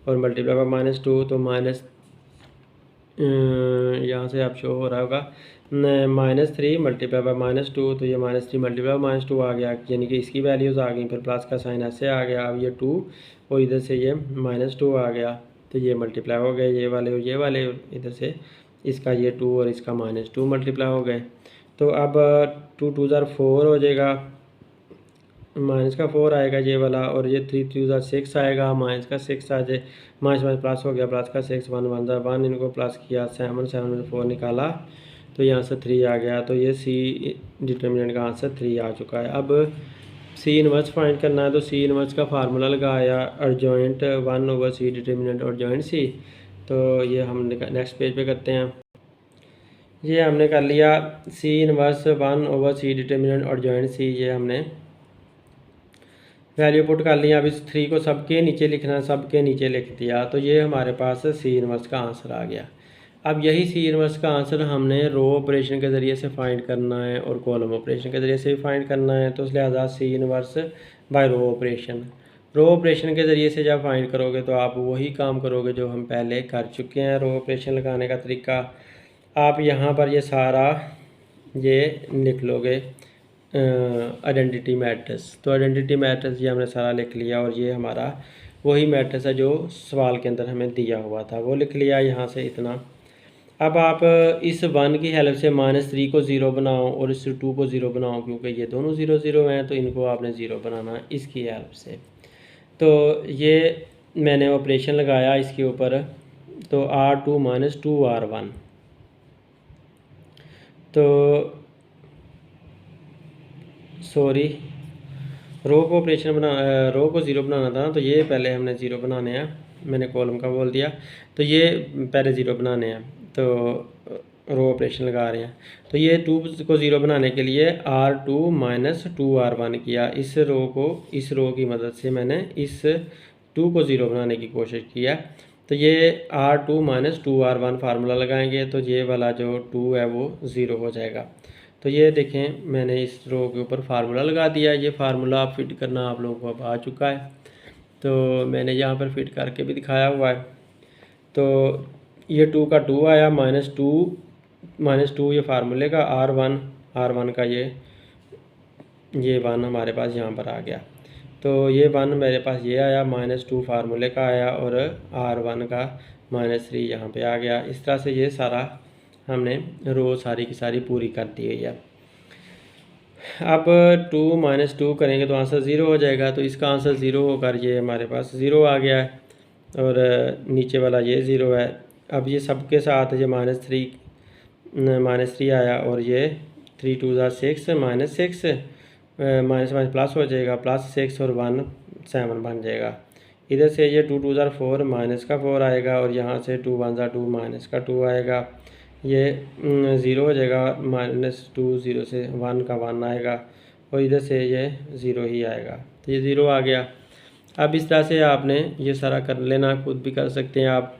और मल्टीप्लाई बाय -2, तो यहाँ से आप शो हो रहा होगा -3 मल्टीप्लाई बाय -2, तो ये -3 मल्टीप्लाई बाय -2 आ गया, यानी कि इसकी वैल्यूज़ आ गई। फिर प्लस का साइन ऐसे आ गया, अब ये 2 और इधर से ये -2 आ गया, तो ये मल्टीप्लाई हो गए, ये वाले और ये वाले, इधर से इसका ये 2 और इसका -2 मल्टीप्लाई हो गए। तो अब 2 2 ज़र 4 हो जाएगा, माइनस का 4 आएगा ये वाला, और ये 3 3 ज़र 6 आएगा, माइनस का 6 आ जाए, माइनस प्लस हो गया, प्लस का 6 1 1 ज़र 1, इनको प्लस किया 7 7 में 4 निकाला, तो यहाँ से 3 आ गया। तो ये सी डिटर्मिनेंट का आंसर 3 आ चुका है। अब सी इनवर्स फाइंड करना है, तो सी इनवर्स का फार्मूला लगाया अर्जॉइंट 1/c डिटर्मिनेंट अर्जॉइंट सी। तो ये हम नेक्स्ट पेज पे करते हैं। ये हमने कर लिया सी इनवर्स 1/c डिटर्मिनेंट अर्जॉइंट सी, ये हमने वैल्यू पुट कर लिया। अब इस 3 को सबके नीचे लिखना है, सबके नीचे लिख दिया। तो ये हमारे पास सी इनवर्स का आंसर आ गया। अब यही सी इनवर्स का आंसर हमने रो ऑपरेशन के ज़रिए से फाइंड करना है और कॉलम ऑपरेशन के ज़रिए से भी फाइंड करना है। तो लिहाजा C inverse by row operation, row operation के ज़रिए से जब फाइंड करोगे तो आप वही काम करोगे जो हम पहले कर चुके हैं। रो ऑपरेशन लगाने का तरीका आप यहाँ पर ये सारा ये लिख लोगे आइडेंटिटी मैट्रिक्स। तो आइडेंटिटी मैट्रिक्स ये हमने सारा लिख लिया और ये हमारा वही मैट्रिक्स है जो सवाल के अंदर हमें दिया हुआ था, वो लिख लिया यहाँ से इतना। अब आप इस 1 की हेल्प से -3 को 0 बनाओ और इस 2 को 0 बनाओ, क्योंकि ये दोनों 0 0 हैं तो इनको आपने 0 बनाना है इसकी हेल्प से। तो ये मैंने ऑपरेशन लगाया इसके ऊपर, तो R2 - 2R1। तो सॉरी, रो को ऑपरेशन रो को 0 बनाना था, तो ये पहले हमने 0 बनाने हैं, मैंने कॉलम का बोल दिया। तो ये पहले 0 बनाने हैं, तो रो ऑपरेशन लगा रहे हैं। तो ये 2 को 0 बनाने के लिए R2 - 2R1 किया। इस रो की मदद से मैंने इस 2 को 0 बनाने की कोशिश किया। तो ये R2 - 2R1 फार्मूला लगाएंगे तो ये वाला जो 2 है वो 0 हो जाएगा। तो ये देखें मैंने इस रो के ऊपर फार्मूला लगा दिया। ये फार्मूला आप फिट करना आप लोगों को अब आ चुका है, तो मैंने यहाँ पर फिट करके भी दिखाया हुआ है। तो ये 2 का 2 आया, -2 ये फार्मूले का, R1 का ये 1 हमारे पास यहाँ पर आ गया। तो ये 1 मेरे पास ये आया, -2 फार्मूले का आया और R1 का -3 यहाँ पे आ गया। इस तरह से ये सारा हमने रो सारी की सारी पूरी कर दी हुई है। अब 2 - 2 करेंगे तो आंसर 0 हो जाएगा। तो इसका आंसर 0 होकर ये हमारे पास 0 आ गया है और नीचे वाला ये 0 है। अब ये सबके साथ ये -3 आया और ये 3 2 6 -6 माइनस प्लस हो जाएगा, +6 और 1 7 बन जाएगा। इधर से ये 2 2 4 माइनस का 4 आएगा और यहाँ से 2 1 2 माइनस का 2 आएगा। ये 0 हो जाएगा, -2 0 से 1 का 1 आएगा और इधर से ये 0 ही आएगा। तो ये 0 आ गया। अब इस तरह से आपने ये सारा कर लेना, खुद भी कर सकते हैं आप।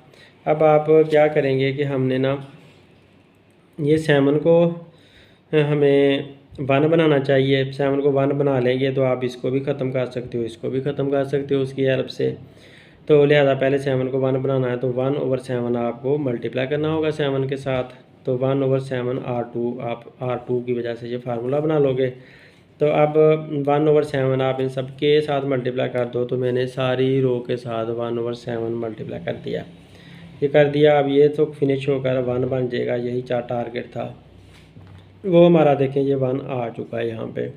अब आप क्या करेंगे कि हमने ना ये 7 को हमें 1 बनाना चाहिए। 7 को 1 बना लेंगे तो आप इसको भी ख़त्म कर सकते हो, इसको भी ख़त्म कर सकते हो उसकी हेल्प से। तो लिहाजा पहले 7 को 1 बनाना है तो 1/7 आपको मल्टीप्लाई करना होगा 7 के साथ। तो 1/7 R2, आप R2 की वजह से ये फार्मूला बना लोगे। तो अब 1/7 आप इन सब के साथ मल्टीप्लाई कर दो। तो मैंने सारी रो के साथ 1/7 मल्टीप्लाई कर दिया, ये कर दिया। अब ये तो फिनिश होकर 1 बन जाएगा, यही टारगेट था वो हमारा। देखें ये 1 आ चुका है यहाँ पे,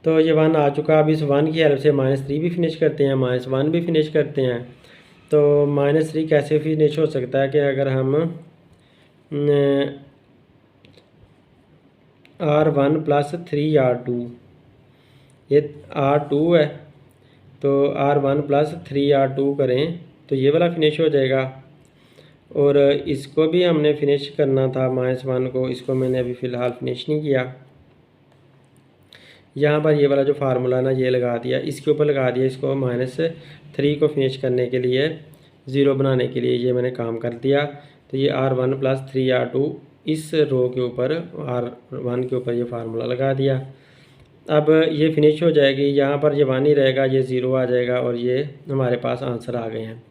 तो ये 1 आ चुका। अब इस 1 की हेल्प से -3 भी फिनिश करते हैं, -1 भी फिनिश करते हैं। तो -3 कैसे फिनिश हो सकता है कि अगर हम R1 + 3R2, ये R2 है तो R1 + 3R2 करें तो ये वाला फिनिश हो जाएगा। और इसको भी हमने फिनिश करना था, -1 को, इसको मैंने अभी फ़िलहाल फिनिश नहीं किया। यहाँ पर ये वाला जो फार्मूला ना ये लगा दिया, इसके ऊपर लगा दिया, इसको -3 को फिनिश करने के लिए 0 बनाने के लिए ये मैंने काम कर दिया। तो ये R1 + 3R2 इस रो के ऊपर R1 के ऊपर ये फार्मूला लगा दिया। अब ये फिनिश हो जाएगी, यहाँ पर ये 1 ही रहेगा, ये 0 आ जाएगा और ये हमारे पास आंसर आ गए हैं।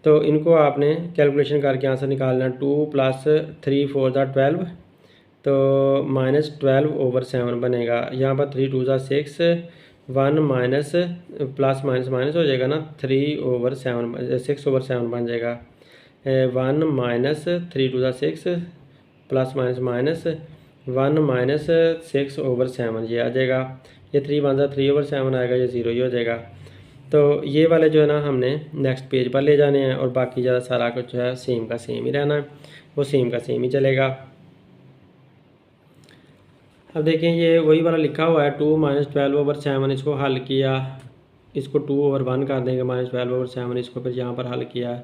तो इनको आपने कैलकुलेशन करके आंसर निकालना। 2 + 3 4 12, तो -12/7 बनेगा। यहाँ पर 3 2 6 1 माइनस प्लस माइनस हो जाएगा ना, 3/7 6/7 बन जाएगा। 1 - 3 2 6 प्लस माइनस 1 - 6/7 ये आ जाएगा। ये 3 1 3/7 आएगा, ये 0 ही हो जाएगा। तो ये वाले जो है ना हमने नेक्स्ट पेज पर ले जाने हैं और बाकी ज़्यादा सारा कुछ जो है सेम का सेम ही रहना है। वो सेम का सेम ही चलेगा। अब देखें ये वही वाला लिखा हुआ है 2 - 12/7, इसको हल किया, इसको 2/1 कर देंगे, -12/7 इसको फिर यहाँ पर हल किया,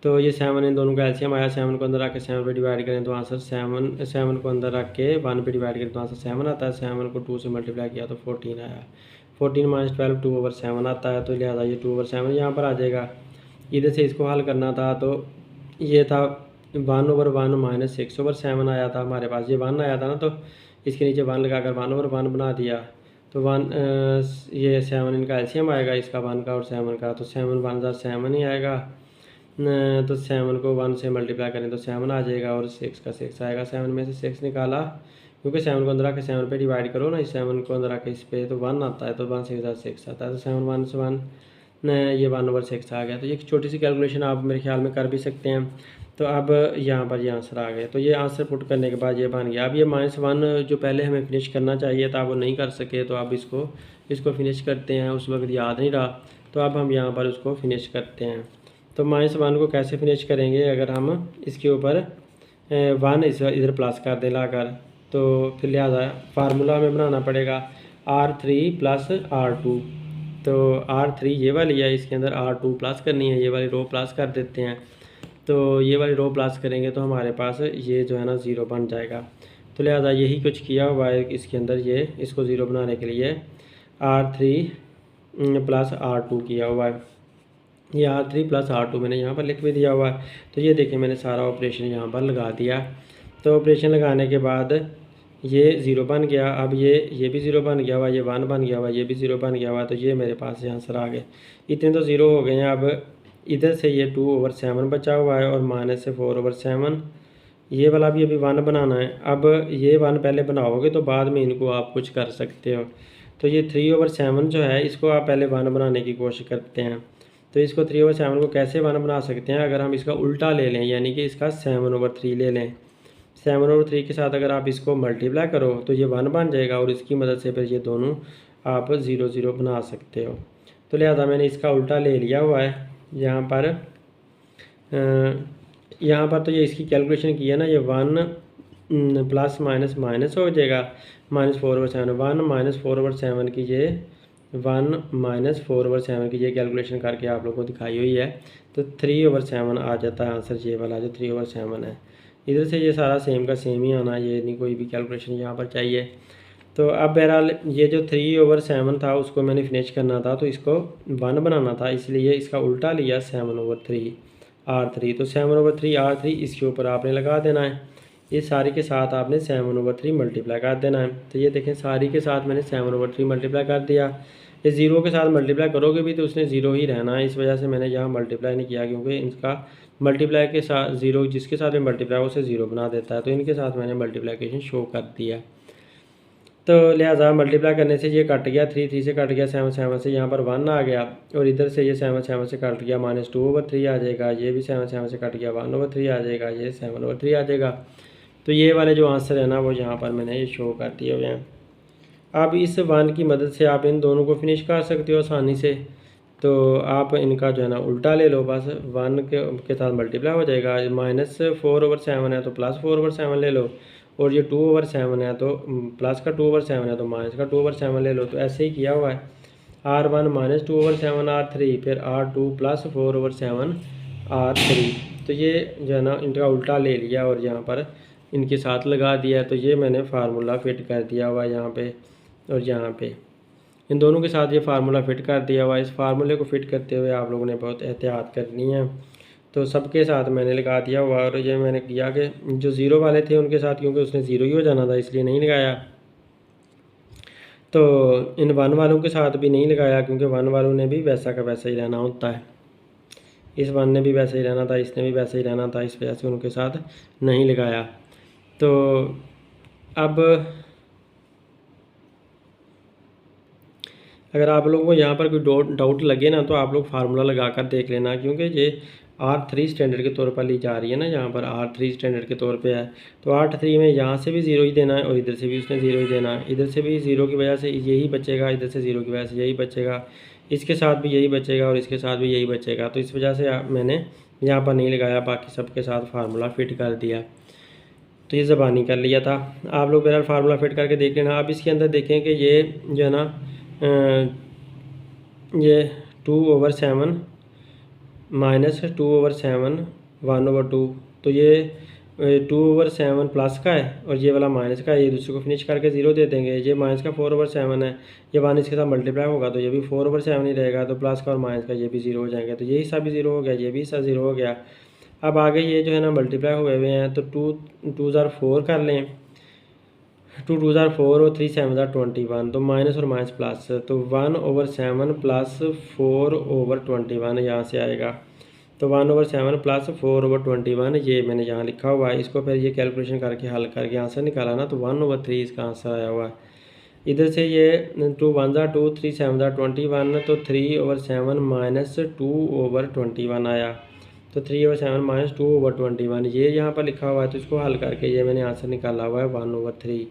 तो ये 7 इन दोनों का एलसीएम आया, 7 को अंदर रख के 7 पे डिवाइड करें तो आंसर 7 को अंदर रख के 1 पे डिवाइड करें तो आंसर 7 आता है, 7 को 2 से मल्टीप्लाई किया तो 14 आया, 14 - 12 2/7 आता है, तो लिहाजा ये 2/7 यहाँ पर आ जाएगा। इधर से इसको हल करना था तो ये था 1/1 - 6/7 आया था हमारे पास, ये 1 आया था ना, तो इसके नीचे 1 लगा कर 1/1 बना दिया, तो 1 ये 7 इनका एलसीएम आएगा, इसका 1 का और 7 का, तो 7 1 ज़ा 7 ही आएगा, तो 7 को 1 से मल्टीप्लाई करें तो 7 आ जाएगा, और 6 का 6 आएगा, 7 में से 6 निकाला, क्योंकि 7 को अंदर आके 7 पे डिवाइड करो ना, इस 7 को अंदर आके इस पे तो 1 आता है, तो 1 6 6 आता है, तो 7 1 से 1 ये 1/6 आ गया। तो ये छोटी सी कैलकुलेशन आप मेरे ख्याल में कर भी सकते हैं। तो अब यहाँ पर ये आंसर आ गया, तो ये आंसर पुट करने के बाद ये बन गया। अब ये -1 जो पहले हमें फिनिश करना चाहिए था वो नहीं कर सके, तो अब इसको फिनिश करते हैं, उस वक्त याद नहीं रहा, तो अब हम यहाँ पर उसको फिनिश करते हैं। तो -1 को कैसे फिनिश करेंगे, अगर हम इसके ऊपर 1 इधर प्लस कर दें लाकर, तो फिर लिहाजा फार्मूला हमें बनाना पड़ेगा R3 + R2, तो R3 ये वाली है, इसके अंदर R2 प्लस करनी है, ये वाली रो प्लस कर देते हैं, तो ये वाली रो प्लस करेंगे तो हमारे पास ये जो है ना 0 बन जाएगा। तो लिहाजा यही कुछ किया हुआ है इसके अंदर, ये इसको 0 बनाने के लिए R3 + R2 किया हुआ है, ये R3 + R2 मैंने यहाँ पर लिख भी दिया हुआ है। तो ये देखिए मैंने सारा ऑपरेशन यहाँ पर लगा दिया, तो ऑपरेशन लगाने के बाद ये 0 बन गया, अब ये भी 0 बन गया हुआ, ये 1 बन गया हुआ, ये भी 0 बन गया हुआ, तो ये मेरे पास आंसर आ गए। इतने तो 0 हो गए हैं। अब इधर से ये 2/7 बचा हुआ है और -4/7, ये वाला भी अभी 1 बनाना है। अब ये 1 पहले बनाओगे तो बाद में इनको आप कुछ कर सकते हो। तो ये 3/7 जो है इसको आप पहले 1 बनाने की कोशिश करते हैं। तो इसको 3/7 को कैसे 1 बना सकते हैं, अगर हम इसका उल्टा ले लें, यानी कि इसका 7/3 ले लें। 7/3 के साथ अगर आप इसको मल्टीप्लाई करो तो ये 1 बन जाएगा, और इसकी मदद से फिर ये दोनों आप 0 0 बना सकते हो। तो लिहाजा मैंने इसका उल्टा ले लिया हुआ है यहाँ पर। यहाँ पर तो ये इसकी कैलकुलेशन की है ना, ये 1 प्लस माइनस माइनस हो जाएगा, -4/7, 1 - 4/7 की ये 1 - 4/7 की ये कैलकुलेशन करके आप लोगों को दिखाई हुई है, तो 3/7 आ जाता है आंसर, ये वाला जो 3/7 है। इधर से ये सारा सेम का सेम ही आना, ये नहीं कोई भी कैलकुलेशन यहाँ पर चाहिए। तो अब बहरहाल ये जो 3/7 था उसको मैंने फिनिश करना था, तो इसको 1 बनाना था, इसलिए इसका उल्टा लिया 7/3 R3, तो 7/3 R3 इसके ऊपर आपने लगा देना है, ये सारी के साथ आपने 7/3 मल्टीप्लाई कर देना है। तो ये देखें सारी के साथ मैंने 7/3 मल्टीप्लाई कर दिया। ये 0 के साथ मल्टीप्लाई करोगे भी तो उसने 0 ही रहना है, इस वजह से मैंने यहाँ मल्टीप्लाई नहीं किया, क्योंकि इनका मल्टीप्लाई के साथ 0 जिसके साथ में मल्टीप्लाई उसे 0 बना देता है, तो इनके साथ मैंने मल्टीप्लिकेशन शो कर दिया। तो लिहाजा मल्टीप्लाई करने से ये कट गया, 3 3 से कट गया, 7 7 से यहाँ पर 1 आ गया, और इधर से ये 7 7 से कट गया, -2/3 आ जाएगा, ये भी 7 7 से कट गया, 1/3 आ जाएगा, ये 7/3 आ जाएगा। तो ये वाले जो आंसर है ना वो यहाँ पर मैंने ये शो कर दिए हुए हैं। अब इस 1 की मदद से आप इन दोनों को फिनिश कर सकते हो आसानी से। तो आप इनका जो है ना उल्टा ले लो, बस 1 के साथ मल्टीप्लाई हो जाएगा, -4/7 है तो +4/7 ले लो, और ये 2/7 है तो प्लस का 2/7 है तो माइनस का 2/7 ले लो। तो ऐसे ही किया हुआ है, R1 -2/7 R3, फिर R2 + 4/7 R3। तो ये जो है ना इनका उल्टा ले लिया और यहाँ पर इनके साथ लगा दिया, तो ये मैंने फार्मूला फिट कर दिया हुआ यहाँ पे और यहाँ पे, इन दोनों के साथ ये फार्मूला फिट कर दिया हुआ है। इस फार्मूले को फिट करते हुए आप लोगों ने बहुत एहतियात करनी है। तो सबके साथ मैंने लगा दिया हुआ, और ये मैंने किया कि जो 0 वाले थे उनके साथ, क्योंकि उसने 0 ही हो जाना था इसलिए नहीं लगाया, तो इन 1 वालों के साथ भी नहीं लगाया, क्योंकि 1 वालों ने भी वैसा का वैसा ही रहना होता है, इस 1 ने भी वैसे ही रहना था, इसने भी वैसे ही रहना था, इस वजह से उनके साथ नहीं लगाया। तो अब अगर आप लोगों को यहाँ पर कोई डाउट लगे ना, तो आप लोग फार्मूला लगा कर देख लेना, क्योंकि ये R3 स्टैंडर्ड के तौर पर ली जा रही है ना, यहाँ पर R3 स्टैंडर्ड के तौर पे है, तो R3 में यहाँ से भी 0 ही देना है और इधर से भी उसने 0 ही देना है, इधर से भी 0 की वजह से यही बचेगा, इधर से 0 की वजह से यही बचेगा, इसके साथ भी यही बचेगा और इसके साथ भी यही बचेगा। तो इस वजह से मैंने यहाँ पर नहीं लगाया, बाकी सबके साथ फार्मूला फिट कर दिया। तो ये ज़बानी कर लिया था। आप लोग बहरहाल फार्मूला फिट करके देख लेना। अब इसके अंदर देखें कि ये जो है ना ये 2/7 माइनस 2/7 1/2, तो ये 2/7 प्लस का है और ये वाला माइनस का है। ये दूसरे को फिनिश करके 0 दे देंगे। ये माइनस का 4/7 है, ये 1 इसके साथ मल्टीप्लाई होगा तो ये भी 4/7 ही रहेगा। तो प्लस का और माइनस का ये भी 0 हो जाएंगे। तो ये हिस्सा भी 0 हो गया, ये भी हिस्सा 0 हो गया। अब आगे ये जो है ना मल्टीप्लाई हुए हुए हैं, तो 2 ज़ार 4 कर लें। 2 ज़ार 4 और 3 7 ज़ार 21, तो माइनस और माइनस प्लस, तो 1/7 प्लस 4/21 यहाँ से आएगा। तो 1/7 प्लस 4/21 ये मैंने यहाँ लिखा हुआ है। इसको फिर ये कैलकुलेशन करके हल करके आंसर निकाला ना, तो 1/3 इसका आंसर आया हुआ है। इधर से ये 2 1 ज़ार 2 3 7 ज़ार 21, तो 3/7 माइनस 2/21 आया। तो 3/7 माइनस 2/21 ये यहाँ पर लिखा हुआ है। तो इसको हल करके ये मैंने आंसर निकाला हुआ है 1/3।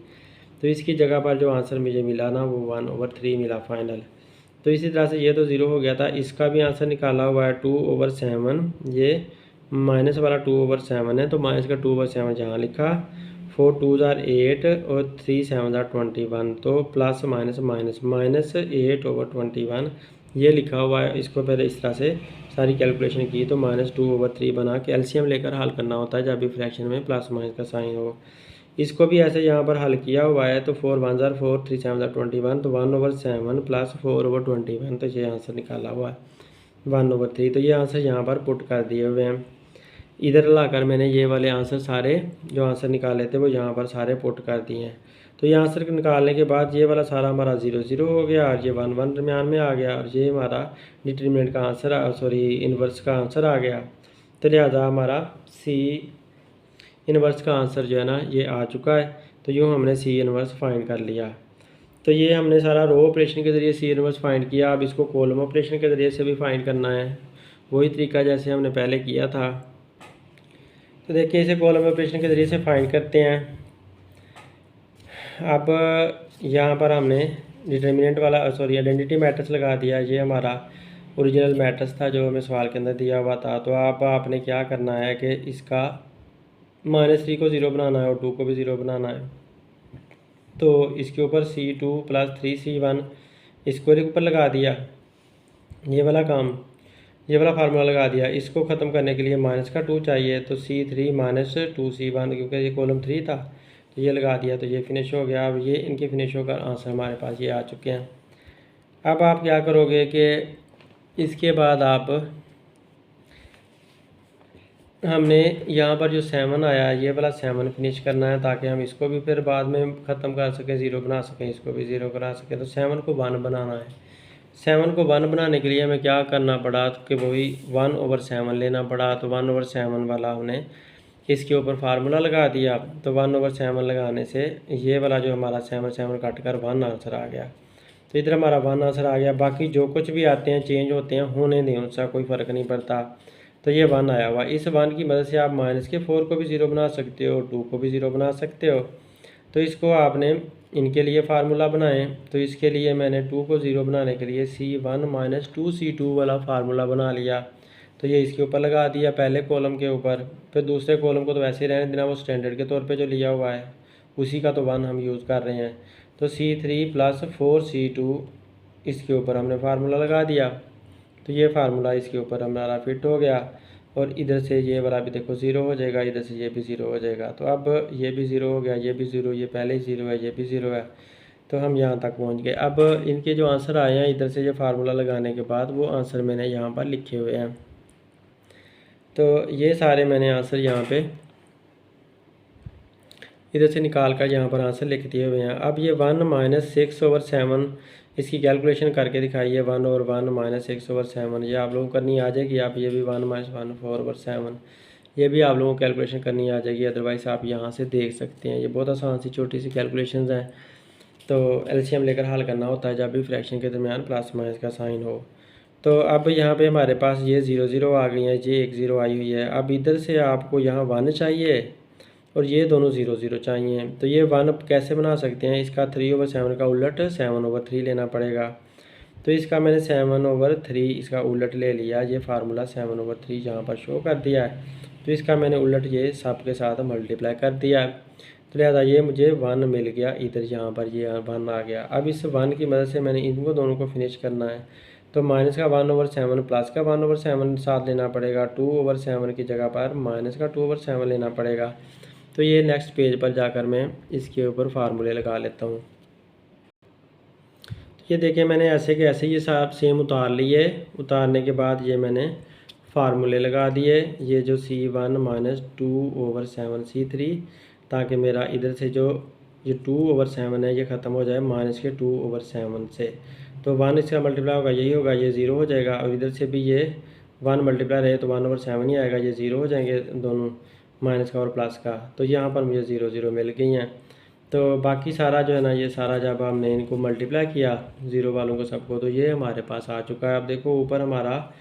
तो इसकी जगह पर जो आंसर मुझे मिला ना वो 1/3 मिला फाइनल। तो इसी तरह से ये तो 0 हो गया था। इसका भी आंसर निकाला हुआ है 2/7, ये माइनस वाला 2/7 है, तो माइनस का 2/7 जहाँ लिखा, 4 2 ज़ार 8 और 3 7 ज़ार 21, तो प्लस माइनस माइनस माइनस 8/21 ये लिखा हुआ है। इसको पहले इस तरह से सारी कैलकुलेशन की तो माइनस 2/3 बना के एलसीएम लेकर हल करना होता है जब भी फ्रैक्शन में प्लस माइनस का साइन हो। इसको भी ऐसे यहाँ पर हल किया हुआ है। तो 4 1 ज़ार 4 3 7 ज़ार 21, तो 1/7 प्लस 4/21, तो ये आंसर निकाला हुआ है 1/3। तो ये आंसर यहाँ पर पुट कर दिए हुए हैं। इधर लाकर मैंने ये वाले आंसर सारे जो आंसर निकाले थे वो यहाँ पर सारे पुट कर दिए हैं। तो ये आंसर निकालने के बाद ये वाला सारा हमारा 0 0 हो गया और ये 1 1 दरम्यान में आ गया और ये हमारा डिटरमिनेंट का आंसर सॉरी इन्वर्स का आंसर आ गया। तो लिहाजा हमारा सी इन्वर्स का आंसर जो है ना ये आ चुका है। तो यूँ हमने सी इन्वर्स फाइंड कर लिया। तो ये हमने सारा रो ऑपरेशन के ज़रिए सी इन्वर्स फाइंड किया। अब इसको कॉलम ऑपरेशन के ज़रिए से भी फाइंड करना है, वही तरीका जैसे हमने पहले किया था। तो देखिए इसे कॉलम ऑपरेशन के ज़रिए से फाइंड करते हैं। अब यहाँ पर हमने डिटर्मिनेंट वाला सॉरी आइडेंटिटी मैट्रिक्स लगा दिया। ये हमारा ओरिजिनल मैट्रिक्स था जो हमें सवाल के अंदर दिया हुआ था। तो आपने क्या करना है कि इसका -3 को 0 बनाना है और 2 को भी 0 बनाना है। तो इसके ऊपर C2 + 3C1 इसको ऊपर लगा दिया, ये वाला काम, ये वाला फार्मूला लगा दिया। इसको ख़त्म करने के लिए -2 चाहिए, तो C3 - 2C1, क्योंकि ये कॉलम 3 था तो ये लगा दिया। तो ये फिनिश हो गया। अब ये इनके फिनिश होकर आंसर हमारे पास ये आ चुके हैं। अब आप क्या करोगे कि इसके बाद हमने यहाँ पर जो 7 आया ये वाला 7 फिनिश करना है, ताकि हम इसको भी फिर बाद में ख़त्म कर सकें, 0 बना सकें, इसको भी 0 बना सकें। तो 7 को 1 बनाना है। 7 को 1 बनाने के लिए हमें क्या करना पड़ा कि वही 1/7 लेना पड़ा। तो 1/7 वाला हमने इसके ऊपर फार्मूला लगा दिया। तो 1/7 लगाने से ये वाला जो हमारा 7 कट कर 1 आंसर आ गया। तो इधर हमारा 1 आंसर आ गया। बाकी जो कुछ भी आते हैं चेंज होते हैं, होने दें, उसका कोई फ़र्क नहीं पड़ता। तो ये 1 आया हुआ। इस 1 की मदद से आप -4 को भी 0 बना सकते हो, 2 को भी 0 बना सकते हो। तो इसको आपने इनके लिए फार्मूला बनाएं। तो इसके लिए मैंने 2 को 0 बनाने के लिए C1 - 2C2 वाला फार्मूला बना लिया। तो ये इसके ऊपर लगा दिया पहले कॉलम के ऊपर। फिर दूसरे कॉलम को तो वैसे ही रहने देना, वो स्टैंडर्ड के तौर पे जो लिया हुआ है उसी का तो 1 हम यूज़ कर रहे हैं। तो C3 + 4C2 इसके ऊपर हमने फार्मूला लगा दिया। तो ये फार्मूला इसके ऊपर हमारा फिट हो गया और इधर से ये वाला भी देखो 0 हो जाएगा, इधर से ये भी 0 हो जाएगा। तो अब ये भी 0 हो गया, ये भी 0, ये पहले ही 0 है, ये भी 0 है। तो हम यहाँ तक पहुँच गए। अब इनके जो आंसर आए हैं इधर से ये फार्मूला लगाने के बाद वो आंसर मैंने यहाँ पर लिखे हुए हैं। तो ये सारे मैंने आंसर यहाँ पे इधर से निकाल कर यहाँ पर आंसर लिख दिए हुए हैं। अब ये 1 - 6/7 इसकी कैलकुलेशन करके दिखाइए। 1 और 1 - 6/7 ये आप लोगों को करनी आ जाएगी। आप ये भी 1 - 1 4/7 ये भी आप लोगों को कैलकुलेशन करनी आ जाएगी। अदरवाइज़ आप यहाँ से देख सकते हैं। ये बहुत आसान सी छोटी सी कैलकुलेशंस हैं। तो एलसीएम लेकर हल करना होता है जब भी फ्रैक्शन के दरमियान प्लस माइनस का साइन हो। तो अब यहाँ पे हमारे पास ये 0 0 आ गई है, ये 1 0 आई हुई है। अब इधर से आपको यहाँ 1 चाहिए और ये दोनों 0 0 चाहिए। तो ये 1 कैसे बना सकते हैं, इसका 3/7 का उलट 7/3 लेना पड़ेगा। तो इसका मैंने 7/3 इसका उलट ले लिया, ये फार्मूला 7/3 यहाँ पर शो कर दिया है। तो इसका मैंने उलट ये सब के साथ मल्टीप्लाई कर दिया है। तो लिहाजा ये मुझे 1 मिल गया, इधर यहाँ पर ये 1 आ गया। अब इस 1 की मदद से मैंने इनको दोनों को फिनिश करना है। तो माइनस का 1/7 प्लस का 1/7 साथ लेना पड़ेगा, 2/7 की जगह पर माइनस का 2/7 लेना पड़ेगा। तो ये नेक्स्ट पेज पर जाकर मैं इसके ऊपर फार्मूले लगा लेता हूँ। ये देखिए मैंने ऐसे के ऐसे ये सब सेम उतार लिए। उतारने के बाद ये मैंने फार्मूले लगा दिए, ये जो C1 - 2/7 C3, ताकि मेरा इधर से जो ये 2/7 है ये ख़त्म हो जाए माइनस के 2/7 से। तो 1 इसका मल्टीप्लाई होगा, यही होगा, ये 0 हो जाएगा। और इधर से भी ये 1 मल्टीप्लाई रहे तो 1/7 ही आएगा, ये 0 हो जाएंगे दोनों, माइनस का और प्लस का। तो यहाँ पर मुझे 0 0 मिल गई हैं। तो बाकी सारा जो है ना, ये सारा जब हमने इनको मल्टीप्लाई किया 0 वालों को सबको, तो ये हमारे पास आ चुका है। अब देखो ऊपर हमारा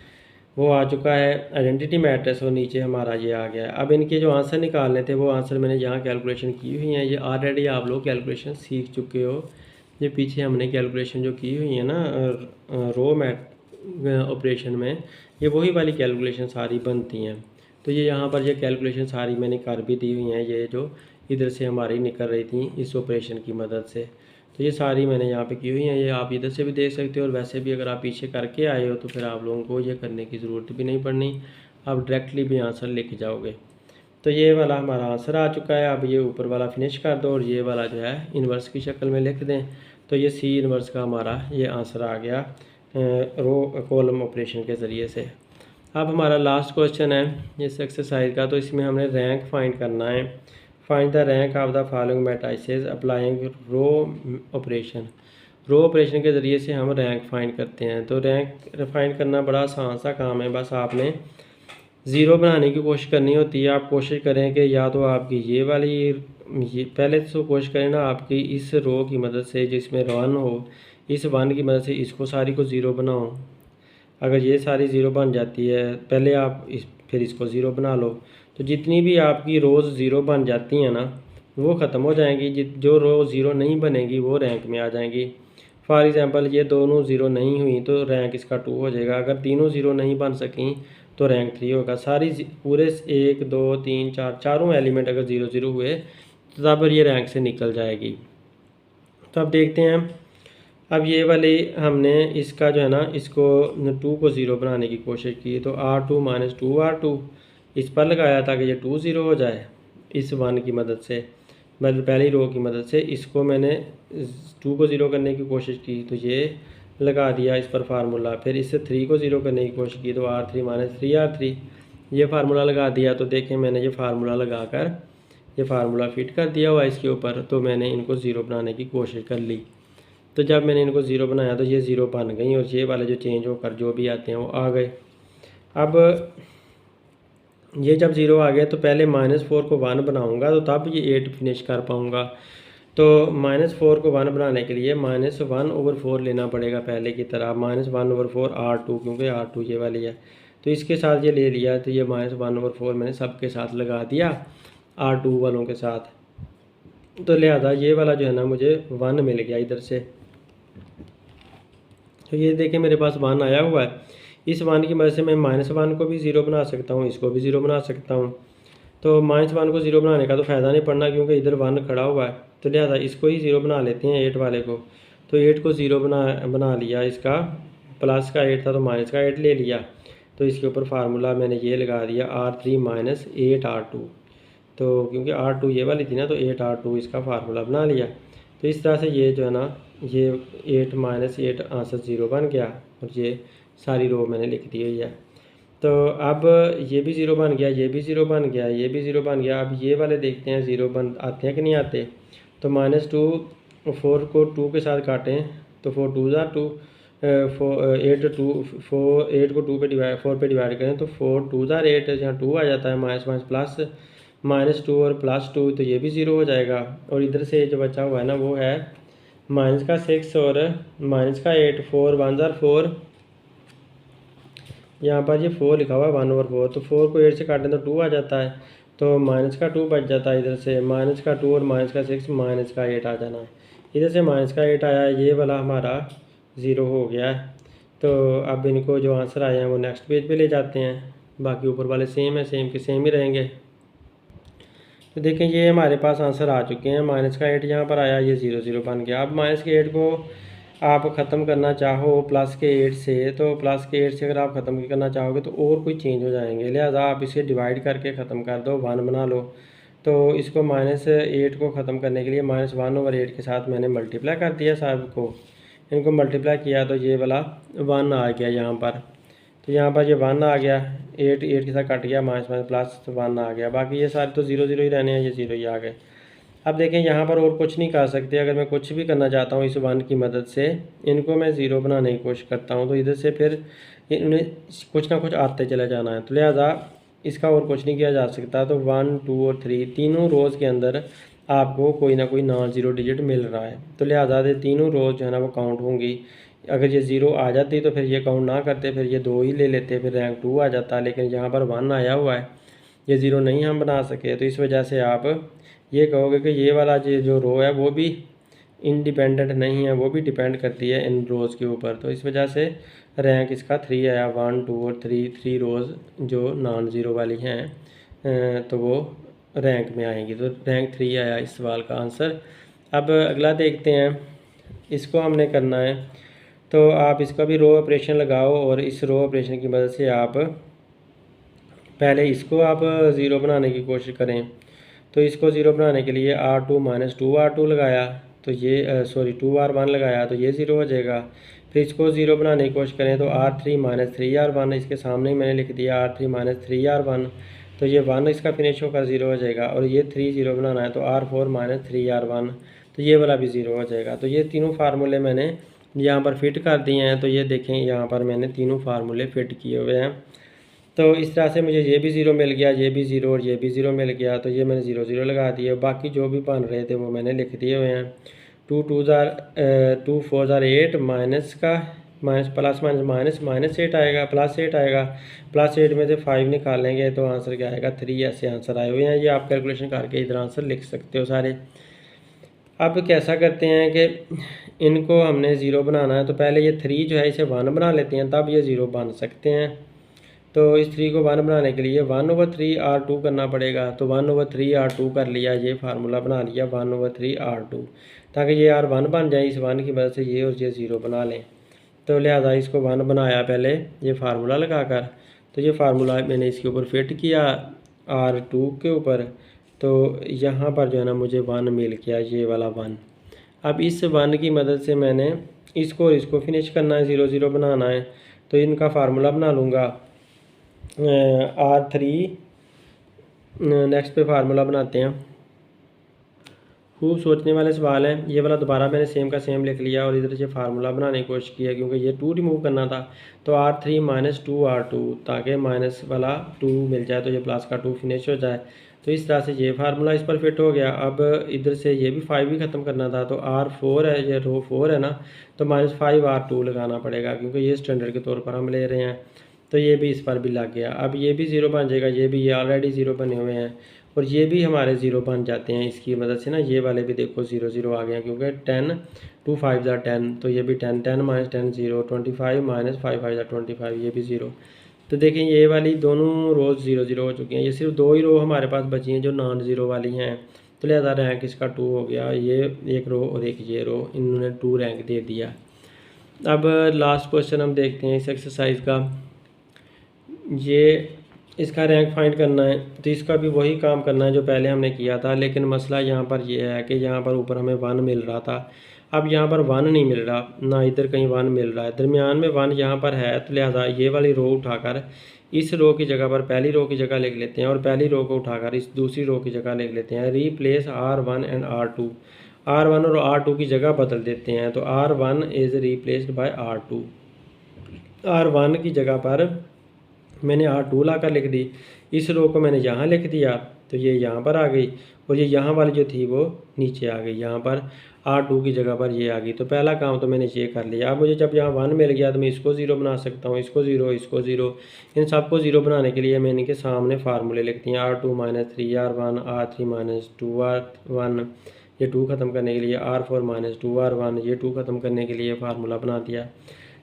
वो आ चुका है आइडेंटिटी मैट्रिक्स, और नीचे हमारा ये आ गया है। अब इनके जो आंसर निकालने थे वो आंसर मैंने यहाँ कैलकुलेशन की हुई हैं। ये ऑलरेडी आप लोग कैलकुलेशन सीख चुके हो। ये पीछे हमने कैलकुलेशन जो की हुई है ना रो मैट ऑपरेशन में, ये वही वाली कैलकुलेशन सारी बनती हैं। तो ये यहाँ पर ये कैलकुलेशन सारी मैंने कर भी दी हुई हैं, ये जो इधर से हमारी निकल रही थी इस ऑपरेशन की मदद से। तो ये सारी मैंने यहाँ पे की हुई हैं, ये आप इधर से भी देख सकते हो। और वैसे भी अगर आप पीछे करके आए हो तो फिर आप लोगों को ये करने की ज़रूरत भी नहीं पड़नी, आप डायरेक्टली भी आंसर लिख जाओगे। तो ये वाला हमारा आंसर आ चुका है। अब ये ऊपर वाला फिनिश कर दो और ये वाला जो है इन्वर्स की शक्ल में लिख दें। तो ये C इन्वर्स का हमारा ये आंसर आ गया रो कॉलम ऑपरेशन के ज़रिए से। अब हमारा लास्ट क्वेश्चन है इस एक्सरसाइज का। तो इसमें हमने रैंक फाइंड करना है। Find the rank of the following matrices applying row operation. Row operation के ज़रिए से हम रैंक फाइंड करते हैं। तो रैंक फाइंड करना बड़ा आसान सा काम है, बस आपने ज़ीरो बनाने की कोशिश करनी होती है। आप कोशिश करें कि या तो आपकी ये वाली ये पहले तो कोशिश करें ना आपकी इस रो की मदद से जिसमें 1 हो, इस 1 की मदद से इसको सारी को ज़ीरो बनाओ। अगर ये सारी ज़ीरो बन जाती है, पहले आप फिर इसको ज़ीरो बना लो, तो जितनी भी आपकी रोज़ ज़ीरो बन जाती हैं ना वो ख़त्म हो जाएंगी। जो रो ज़ीरो नहीं बनेगी वो रैंक में आ जाएंगी। फॉर एग्ज़ाम्पल ये दोनों ज़ीरो नहीं हुई तो रैंक इसका 2 हो जाएगा। अगर तीनों ज़ीरो नहीं बन सकें तो रैंक 3 होगा। सारी पूरे 1 2 3 4 चारों एलिमेंट अगर 0 0 हुए तो तब ये रैंक से निकल जाएगी। तो अब देखते हैं, अब ये वाले हमने इसका जो है ना इसको 2 को 0 बनाने की कोशिश की। तो R2 - 2R2 इस पर लगाया ताकि ये 2 0 हो जाए इस 1 की मदद से, मतलब पहली रो की मदद से। इसको मैंने 2 को 0 करने की कोशिश की तो ये लगा दिया इस पर फार्मूला। फिर इससे 3 को 0 करने की कोशिश की तो R3 - 3R3 ये फार्मूला लगा दिया। तो देखें मैंने ये फार्मूला लगा कर ये फार्मूला फिट कर दिया हुआ इसके ऊपर। तो मैंने इनको 0 बनाने की कोशिश कर ली। तो जब मैंने इनको 0 बनाया तो ये 0 बन गई और ये वाले जो चेंज होकर जो भी आते हैं वो आ गए। अब ये जब 0 आ गया तो पहले -4 को 1 बनाऊंगा तो तब ये 8 फिनिश कर पाऊंगा। तो -4 को 1 बनाने के लिए -1/4 लेना पड़ेगा पहले की तरह, -1/4 R2, क्योंकि R2 ये वाली है। तो इसके साथ ये ले लिया तो ये -1/4 मैंने सबके साथ लगा दिया R2 वालों के साथ। तो लिहाजा ये वाला जो है ना मुझे 1 मिल गया इधर से। तो ये देखें मेरे पास 1 आया हुआ है। इस 1 की मदद से मैं -1 को भी 0 बना सकता हूँ, इसको भी 0 बना सकता हूँ। तो -1 को 0 बनाने का तो फ़ायदा नहीं पड़ना क्योंकि इधर 1 खड़ा हुआ है। तो लिहाजा इसको ही 0 बना लेते हैं 8 वाले को। तो 8 को 0 बना लिया, इसका प्लस का 8 था तो माइनस का 8 ले लिया। तो इसके ऊपर फार्मूला मैंने ये लगा दिया R3 - 8R2। तो क्योंकि R2 ये वाली थी ना तो 8R2 इसका फार्मूला बना लिया। तो इस तरह से ये जो है ना ये 8 - 8 आंसर 0 बन गया और ये सारी रो मैंने लिख दी हुई है। तो अब ये भी 0 बन गया, ये भी 0 बन गया, ये भी 0 बन गया। अब ये वाले देखते हैं 0 बन आते हैं कि नहीं आते। तो -2 4 को 2 के साथ काटें तो 4 2 2 8 को 2 पे डिवाइड 4 पे डिवाइड करें तो 4 2 8 यहाँ 2 आ जाता है, माइनस प्लस -2 और +2 तो ये भी 0 हो जाएगा। और इधर से जो बचा हुआ है ना वो है -6 और -8 4 1 4, यहाँ पर ये 4 लिखा हुआ है 1/4। तो 4 को 8 से काटें तो 2 आ जाता है, तो -2 बच जाता है इधर से, -2 और -6 -8 आ जाना है। इधर से -8 आया, ये वाला हमारा ज़ीरो हो गया है। तो अब इनको जो आंसर आए हैं वो नेक्स्ट पेज पे ले जाते हैं, बाकी ऊपर वाले सेम है, सेम के सेम ही रहेंगे। तो देखें ये हमारे पास आंसर आ चुके हैं। माइनस का 8 यहाँ पर आया, ये 0 0 बन गया। अब माइनस के 8 को आप ख़त्म करना चाहो प्लस के 8 से, तो प्लस के 8 से अगर आप ख़त्म करना चाहोगे तो और कोई चेंज हो जाएंगे, लिहाजा आप इसे डिवाइड करके ख़त्म कर दो, 1 बना लो। तो इसको -8 को ख़त्म करने के लिए -1/8 के साथ मैंने मल्टीप्लाई कर दिया सब को, इनको मल्टीप्लाई किया तो ये वाला 1 आ गया यहाँ पर। तो यहाँ पर ये 1 आ गया, 8 8 के साथ कट गया, माइनस माइनस प्लस तो 1 आ गया। बाकी ये सारे तो 0 0 ही रहने हैं, ये 0 ही आ गए। अब देखें यहाँ पर और कुछ नहीं कर सकते। अगर मैं कुछ भी करना चाहता हूँ इस 1 की मदद से, इनको मैं 0 बनाने की कोशिश करता हूँ तो इधर से फिर इन्हें कुछ ना कुछ आते चला जाना है, तो लिहाजा इसका और कुछ नहीं किया जा सकता। तो 1 2 और 3 तीनों रोज़ के अंदर आपको कोई ना कोई नॉन ज़ीरो डिजिट मिल रहा है, तो लिहाजा ये तीनों रोज़ जो है ना वो काउंट होंगी। अगर ये 0 आ जाती तो फिर ये काउंट ना करते, फिर ये 2 ही ले लेते, फिर रैंक 2 आ जाता। लेकिन यहाँ पर 1 आया हुआ है, ये 0 नहीं हम बना सके, तो इस वजह से आप ये कहोगे कि ये वाला जो रो है वो भी इंडिपेंडेंट नहीं है, वो भी डिपेंड करती है इन रोज़ के ऊपर। तो इस वजह से रैंक इसका 3 आया। 1 2 और 3 रोज़ जो नॉन ज़ीरो वाली हैं तो वो रैंक में आएंगी, तो रैंक 3 आया इस सवाल का आंसर। अब अगला देखते हैं, इसको हमने करना है। तो आप इसका भी रो ऑपरेशन लगाओ और इस रो ऑपरेशन की मदद से आप पहले इसको आप ज़ीरो बनाने की कोशिश करें। तो इसको ज़ीरो बनाने के लिए R2 - 2R2 लगाया तो ये 2R1 लगाया तो ये ज़ीरो हो जाएगा। फिर इसको ज़ीरो बनाने की कोशिश करें तो R3 - 3R1, इसके सामने ही मैंने लिख दिया R3 - 3R1, तो ये 1 इसका फिनिश होकर ज़ीरो हो जाएगा। और ये 3 ज़ीरो बनाना है तो R4 - 3R1, तो ये वाला भी ज़ीरो हो जाएगा। तो ये तीनों फार्मूले मैंने यहाँ पर फिट कर दिए हैं। तो ये देखें यहाँ पर मैंने तीनों फार्मूले फिट किए हुए हैं। तो इस तरह से मुझे ये भी ज़ीरो मिल गया, ये भी ज़ीरो और ये भी ज़ीरो मिल गया। तो ये मैंने 0 0 लगा दिए, बाकी जो भी बन रहे थे वो मैंने लिख दिए हुए हैं। 2 2 4 8 माइनस का माइनस प्लस माइनस माइनस 8 आएगा, +8 आएगा। +8 में से 5 निकालेंगे तो आंसर क्या आएगा 3। ऐसे आंसर आए हुए हैं, ये आप कैलकुलेशन करके इधर आंसर लिख सकते हो सारे। अब कैसा करते हैं कि इनको हमने ज़ीरो बनाना है, तो पहले ये 3 जो है इसे 1 बना लेते हैं, तब ये ज़ीरो बन सकते हैं। तो इस 3 को 1 बनाने के लिए 1/3 R2 करना पड़ेगा। तो 1/3 R2 कर लिया, ये फार्मूला बना लिया 1/3 R2, ताकि ये R1 बन जाए। इस 1 की मदद से ये और ये 0 बना लें। तो लिहाजा इसको 1 बनाया पहले ये फार्मूला लगाकर। तो ये फार्मूला मैंने इसके ऊपर फिट किया R2 के ऊपर, तो यहाँ पर जो है ना मुझे 1 मिल गया, ये वाला 1। अब इस 1 की मदद से मैंने इसको और इसको फिनिश करना है, 0 0 बनाना है। तो इनका फार्मूला बना लूँगा R3। नेक्स्ट पे फार्मूला बनाते हैं। खूब सोचने वाले सवाल हैं। ये वाला दोबारा मैंने सेम का सेम लिख लिया और इधर से फार्मूला बनाने की कोशिश की है, क्योंकि ये 2 रिमूव करना था। तो R3 - 2R2, ताकि माइनस वाला 2 मिल जाए तो ये प्लस का 2 फिनिश हो जाए। तो इस तरह से ये फार्मूला इस पर फिट हो गया। अब इधर से ये भी 5 भी ख़त्म करना था, तो R4 है, ये रो 4 है ना, तो -5 R2 लगाना पड़ेगा, क्योंकि ये स्टैंडर्ड के तौर पर हम ले रहे हैं। तो ये भी इस पर भी लग गया। अब ये भी 0 बन जाएगा, ये भी, ये ऑलरेडी 0 बने हुए हैं और ये भी हमारे 0 बन जाते हैं इसकी मदद से ना। ये वाले भी देखो 0 0 आ गए हैं, क्योंकि 10 2 5 10, तो ये भी 10 10 - 10 0, 25 - 5 5 25, ये भी 0। तो देखें ये वाली दोनों रोज़ 0 0 हो चुकी हैं। ये सिर्फ 2 ही रो हमारे पास बची हैं जो नॉन ज़ीरो वाली हैं, तो लिहाजा रैंक इसका 2 हो गया। ये एक रो और एक ये रो, इन्होंने 2 रैंक दे दिया। अब लास्ट क्वेश्चन हम देखते हैं इस एक्सरसाइज का। ये इसका रैंक फाइंड करना है, तो इसका भी वही काम करना है जो पहले हमने किया था, लेकिन मसला यहाँ पर ये है कि यहाँ पर ऊपर हमें 1 मिल रहा था, अब यहाँ पर 1 नहीं मिल रहा, ना इधर कहीं 1 मिल रहा है, दरमियान में 1 यहाँ पर है। तो लिहाजा ये वाली रो उठाकर इस रो की जगह पर पहली रो की जगह लिख लेते हैं और पहली रो को उठाकर इस दूसरी रो की जगह लिख लेते हैं। Replace R1 and R2, R1 और R2 की जगह बदल देते हैं। तो R1 is replaced by R2, R1 की जगह पर मैंने R2 ला कर लिख दी। इस रो को मैंने यहाँ लिख दिया तो ये यहाँ पर आ गई, और ये यहाँ वाली जो थी वो नीचे आ गई, यहाँ पर R2 की जगह पर ये आ गई। तो पहला काम तो मैंने ये कर लिया। अब मुझे जब यहाँ 1 मिल गया तो मैं इसको 0 बना सकता हूँ, इसको 0, इसको 0। इन सबको 0 बनाने के लिए मैंने इनके सामने फार्मूले लिख दिए। R2 - 3R1, R3 - 2R1, ये 2 ख़त्म करने के लिए R4 माइनस 2R1, ये 2 ख़त्म करने के लिए फार्मूला बना दिया।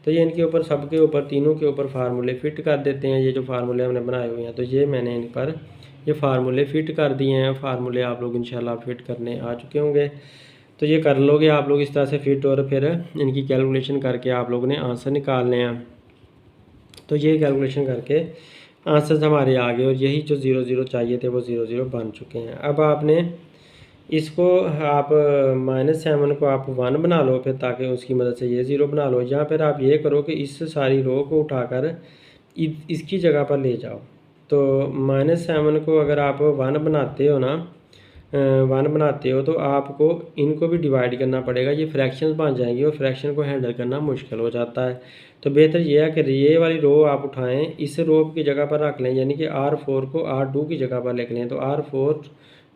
तो ये इनके ऊपर सबके ऊपर तीनों के ऊपर फार्मूले फ़िट कर देते हैं। ये जो फार्मूले हमने बनाए हुए हैं तो ये मैंने इन पर ये फार्मूले फ़िट कर दिए हैं। फार्मूले आप लोग इंशाल्लाह फ़िट करने आ चुके होंगे। तो ये कर लोगे आप लोग इस तरह से फ़िट, और फिर इनकी कैलकुलेशन करके आप लोगों ने आंसर निकालने हैं। तो ये कैलकुलेशन करके आंसर्स हमारे आ गए, और यही जो 0 0 चाहिए थे वो 0 0 बन चुके हैं। अब आपने इसको आप -7 को आप 1 बना लो फिर, ताकि उसकी मदद से ये 0 बना लो, या फिर आप ये करो कि इस सारी रो को उठाकर इसकी जगह पर ले जाओ। तो -7 को अगर आप 1 बनाते हो ना, 1 बनाते हो तो आपको इनको भी डिवाइड करना पड़ेगा। ये फ्रैक्शंस बन जाएंगी और फ्रैक्शन को हैंडल करना मुश्किल हो जाता है। तो बेहतर ये है कि ये वाली रो आप उठाएं, इस रो की जगह पर रख लें, यानी कि R4 को R2 की जगह पर लिख लें। तो R4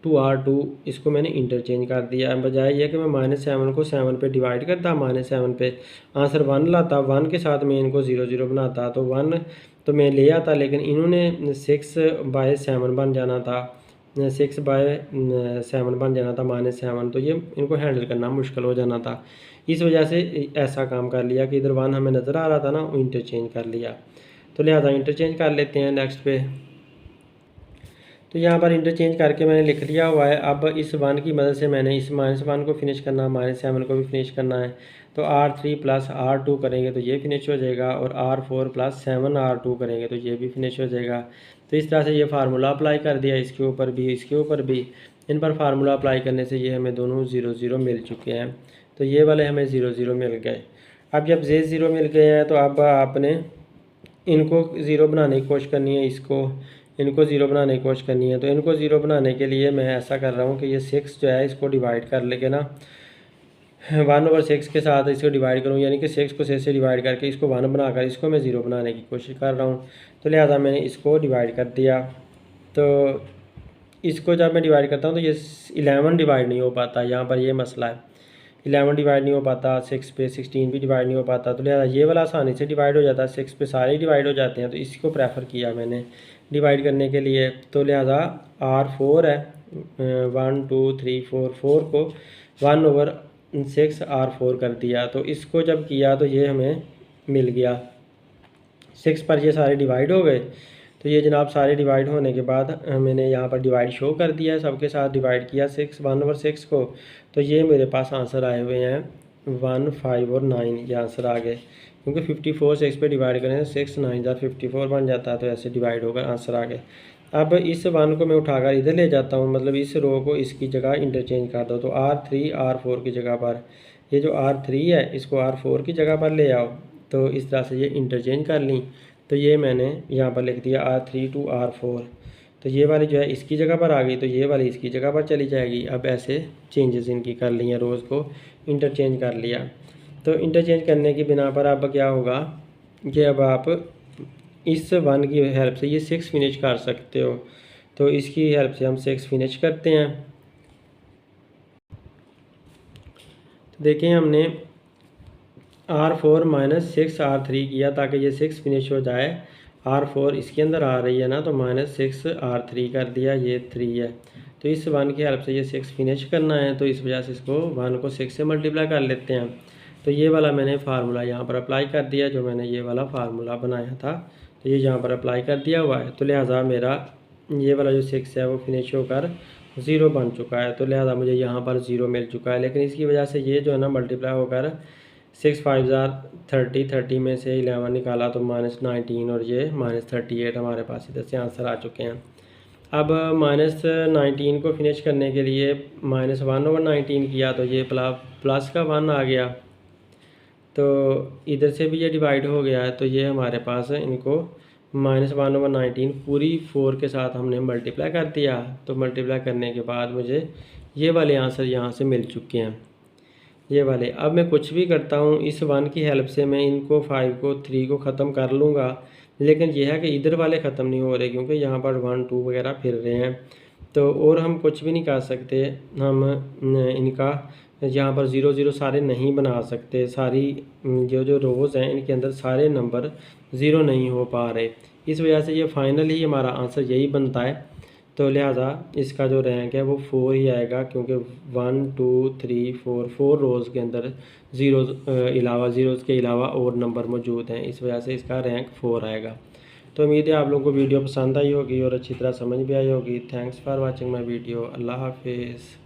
टू R2 इसको मैंने इंटरचेंज कर दिया। बजाय ये कि मैं -7 को 7 पे डिवाइड करता, -7 पे आंसर 1 लाता, 1 के साथ मैं इनको 0 0 बनाता, तो 1 तो मैं ले आता, लेकिन इन्होंने 6/7 बन जाना था, 6/7 बन जाना था -7, तो ये इनको हैंडल करना मुश्किल हो जाना था। इस वजह से ऐसा काम कर लिया कि इधर 1 हमें नज़र आ रहा था ना, वो इंटरचेंज कर लिया। तो लिहाजा इंटरचेंज कर लेते हैं नेक्स्ट पे। तो यहाँ पर इंटरचेंज करके मैंने लिख लिया हुआ है। अब इस 1 की मदद से मैंने इस -1 को फिनिश करना, -7 को भी फिनिश करना है। तो R3 + R2 करेंगे तो ये फिनिश हो जाएगा, और R4 + 7R2 करेंगे तो ये भी फिनिश हो जाएगा। तो इस तरह से ये फार्मूला अप्लाई कर दिया, इसके ऊपर भी इसके ऊपर भी। इन पर फार्मूला अप्लाई करने से ये हमें दोनों 0 0 मिल चुके हैं। तो ये वाले हमें 0 0 मिल गए। अब जब ये 0 मिल गए हैं तो अब आपने इनको 0 बनाने की कोशिश करनी है, इनको 0 बनाने की कोशिश करनी है। तो इनको 0 बनाने के लिए मैं ऐसा कर रहा हूँ कि ये 6 जो है इसको डिवाइड कर लेके ना 1/6 के साथ इसको डिवाइड करूँ, यानी कि 6 को 6 से डिवाइड करके इसको 1 बनाकर इसको मैं 0 बनाने की कोशिश कर रहा हूँ। तो लिहाजा मैंने इसको डिवाइड कर दिया। तो इसको जब मैं डिवाइड करता हूँ तो ये 11 डिवाइड नहीं हो पाता, यहाँ पर ये मसला है। 11 डिवाइड नहीं हो पाता, 6 पे 16 भी डिवाइड नहीं हो पाता। तो लिहाजा ये वाला आसानी से डिवाइड हो जाता है, 6 पे सारे ही डिवाइड हो जाते हैं। तो इसको प्रेफर किया मैंने डिवाइड करने के लिए। तो लिहाजा R4 है, 1 2 3 4, 4 को 1/6 R4 कर दिया। तो इसको जब किया तो ये हमें मिल गया, 6 पर ये सारे डिवाइड हो गए। तो ये जनाब सारे डिवाइड होने के बाद मैंने यहाँ पर डिवाइड शो कर दिया, सबके साथ डिवाइड किया 1/6 को। तो ये मेरे पास आंसर आए हुए हैं 1 5 और 9, ये आंसर आ गए। क्योंकि 54 6 पे डिवाइड करें तो 6 9 54 बन जाता है, तो ऐसे डिवाइड होकर आंसर आ गए। अब इस 1 को मैं उठाकर इधर ले जाता हूँ, मतलब इस रो को इसकी जगह इंटरचेंज कर दो। तो R3 R4 की जगह पर, ये जो R3 है इसको R4 की जगह पर ले आओ। तो इस तरह से ये इंटरचेंज कर ली। तो ये मैंने यहाँ पर लिख दिया R3 to R4। तो ये वाली जो है इसकी जगह पर आ गई, तो ये वाली इसकी जगह पर चली जाएगी। अब ऐसे चेंजेस इनकी कर ली हैं, रोज़ को इंटरचेंज कर लिया। तो इंटरचेंज करने की बिना पर अब क्या होगा कि अब आप इस 1 की हेल्प से ये 6 फिनिश कर सकते हो। तो इसकी हेल्प से हम 6 फिनिश करते हैं। तो देखें हमने R4 - 6 R3 किया ताकि ये 6 फिनिश हो जाए। R4 इसके अंदर आ रही है ना, तो -6 R3 कर दिया, ये 3 है। तो इस 1 की हेल्प से ये 6 फिनिश करना है, तो इस वजह से इसको 1 को 6 से मल्टीप्लाई कर लेते हैं। तो ये वाला मैंने फार्मूला यहाँ पर अप्लाई कर दिया, जो मैंने ये वाला फार्मूला बनाया था तो ये यहाँ पर अप्लाई कर दिया हुआ है। तो लिहाजा मेरा ये वाला जो 6 है वो फिनिश होकर 0 बन चुका है। तो लिहाजा मुझे यहाँ पर 0 मिल चुका है। लेकिन इसकी वजह से ये जो है ना मल्टीप्लाई होकर 6 5 30, 30 में से 11 निकाला तो -19, और ये -38 हमारे पास इधर से आंसर आ चुके हैं। अब -19 को फिनिश करने के लिए -1/19 किया, तो ये प्लस का 1 आ गया। तो इधर से भी ये डिवाइड हो गया है। तो ये हमारे पास इनको -1/19 पूरी 4 के साथ हमने मल्टीप्लाई कर दिया। तो मल्टीप्लाई करने के बाद मुझे ये वाले आंसर यहाँ से मिल चुके हैं, ये वाले। अब मैं कुछ भी करता हूँ इस 1 की हेल्प से मैं इनको 5 को 3 को ख़त्म कर लूँगा। लेकिन यह है कि इधर वाले ख़त्म नहीं हो रहे, क्योंकि यहाँ पर 1 2 वगैरह फिर रहे हैं। तो और हम कुछ भी नहीं कर सकते, हम इनका यहाँ पर 0 0 सारे नहीं बना सकते। सारी जो रोज़ हैं इनके अंदर सारे नंबर 0 नहीं हो पा रहे। इस वजह से ये फाइनली हमारा आंसर यही बनता है तो लिहाजा इसका जो रैंक है वो 4 ही आएगा, क्योंकि 1 2 3 4 रोज़ के अंदर ज़ीरोज़ के अलावा और नंबर मौजूद हैं, इस वजह से इसका रैंक 4 आएगा। तो उम्मीद है आप लोगों को वीडियो पसंद आई होगी और अच्छी तरह समझ भी आई होगी। Thanks for watching my video. अल्लाह हाफिज़।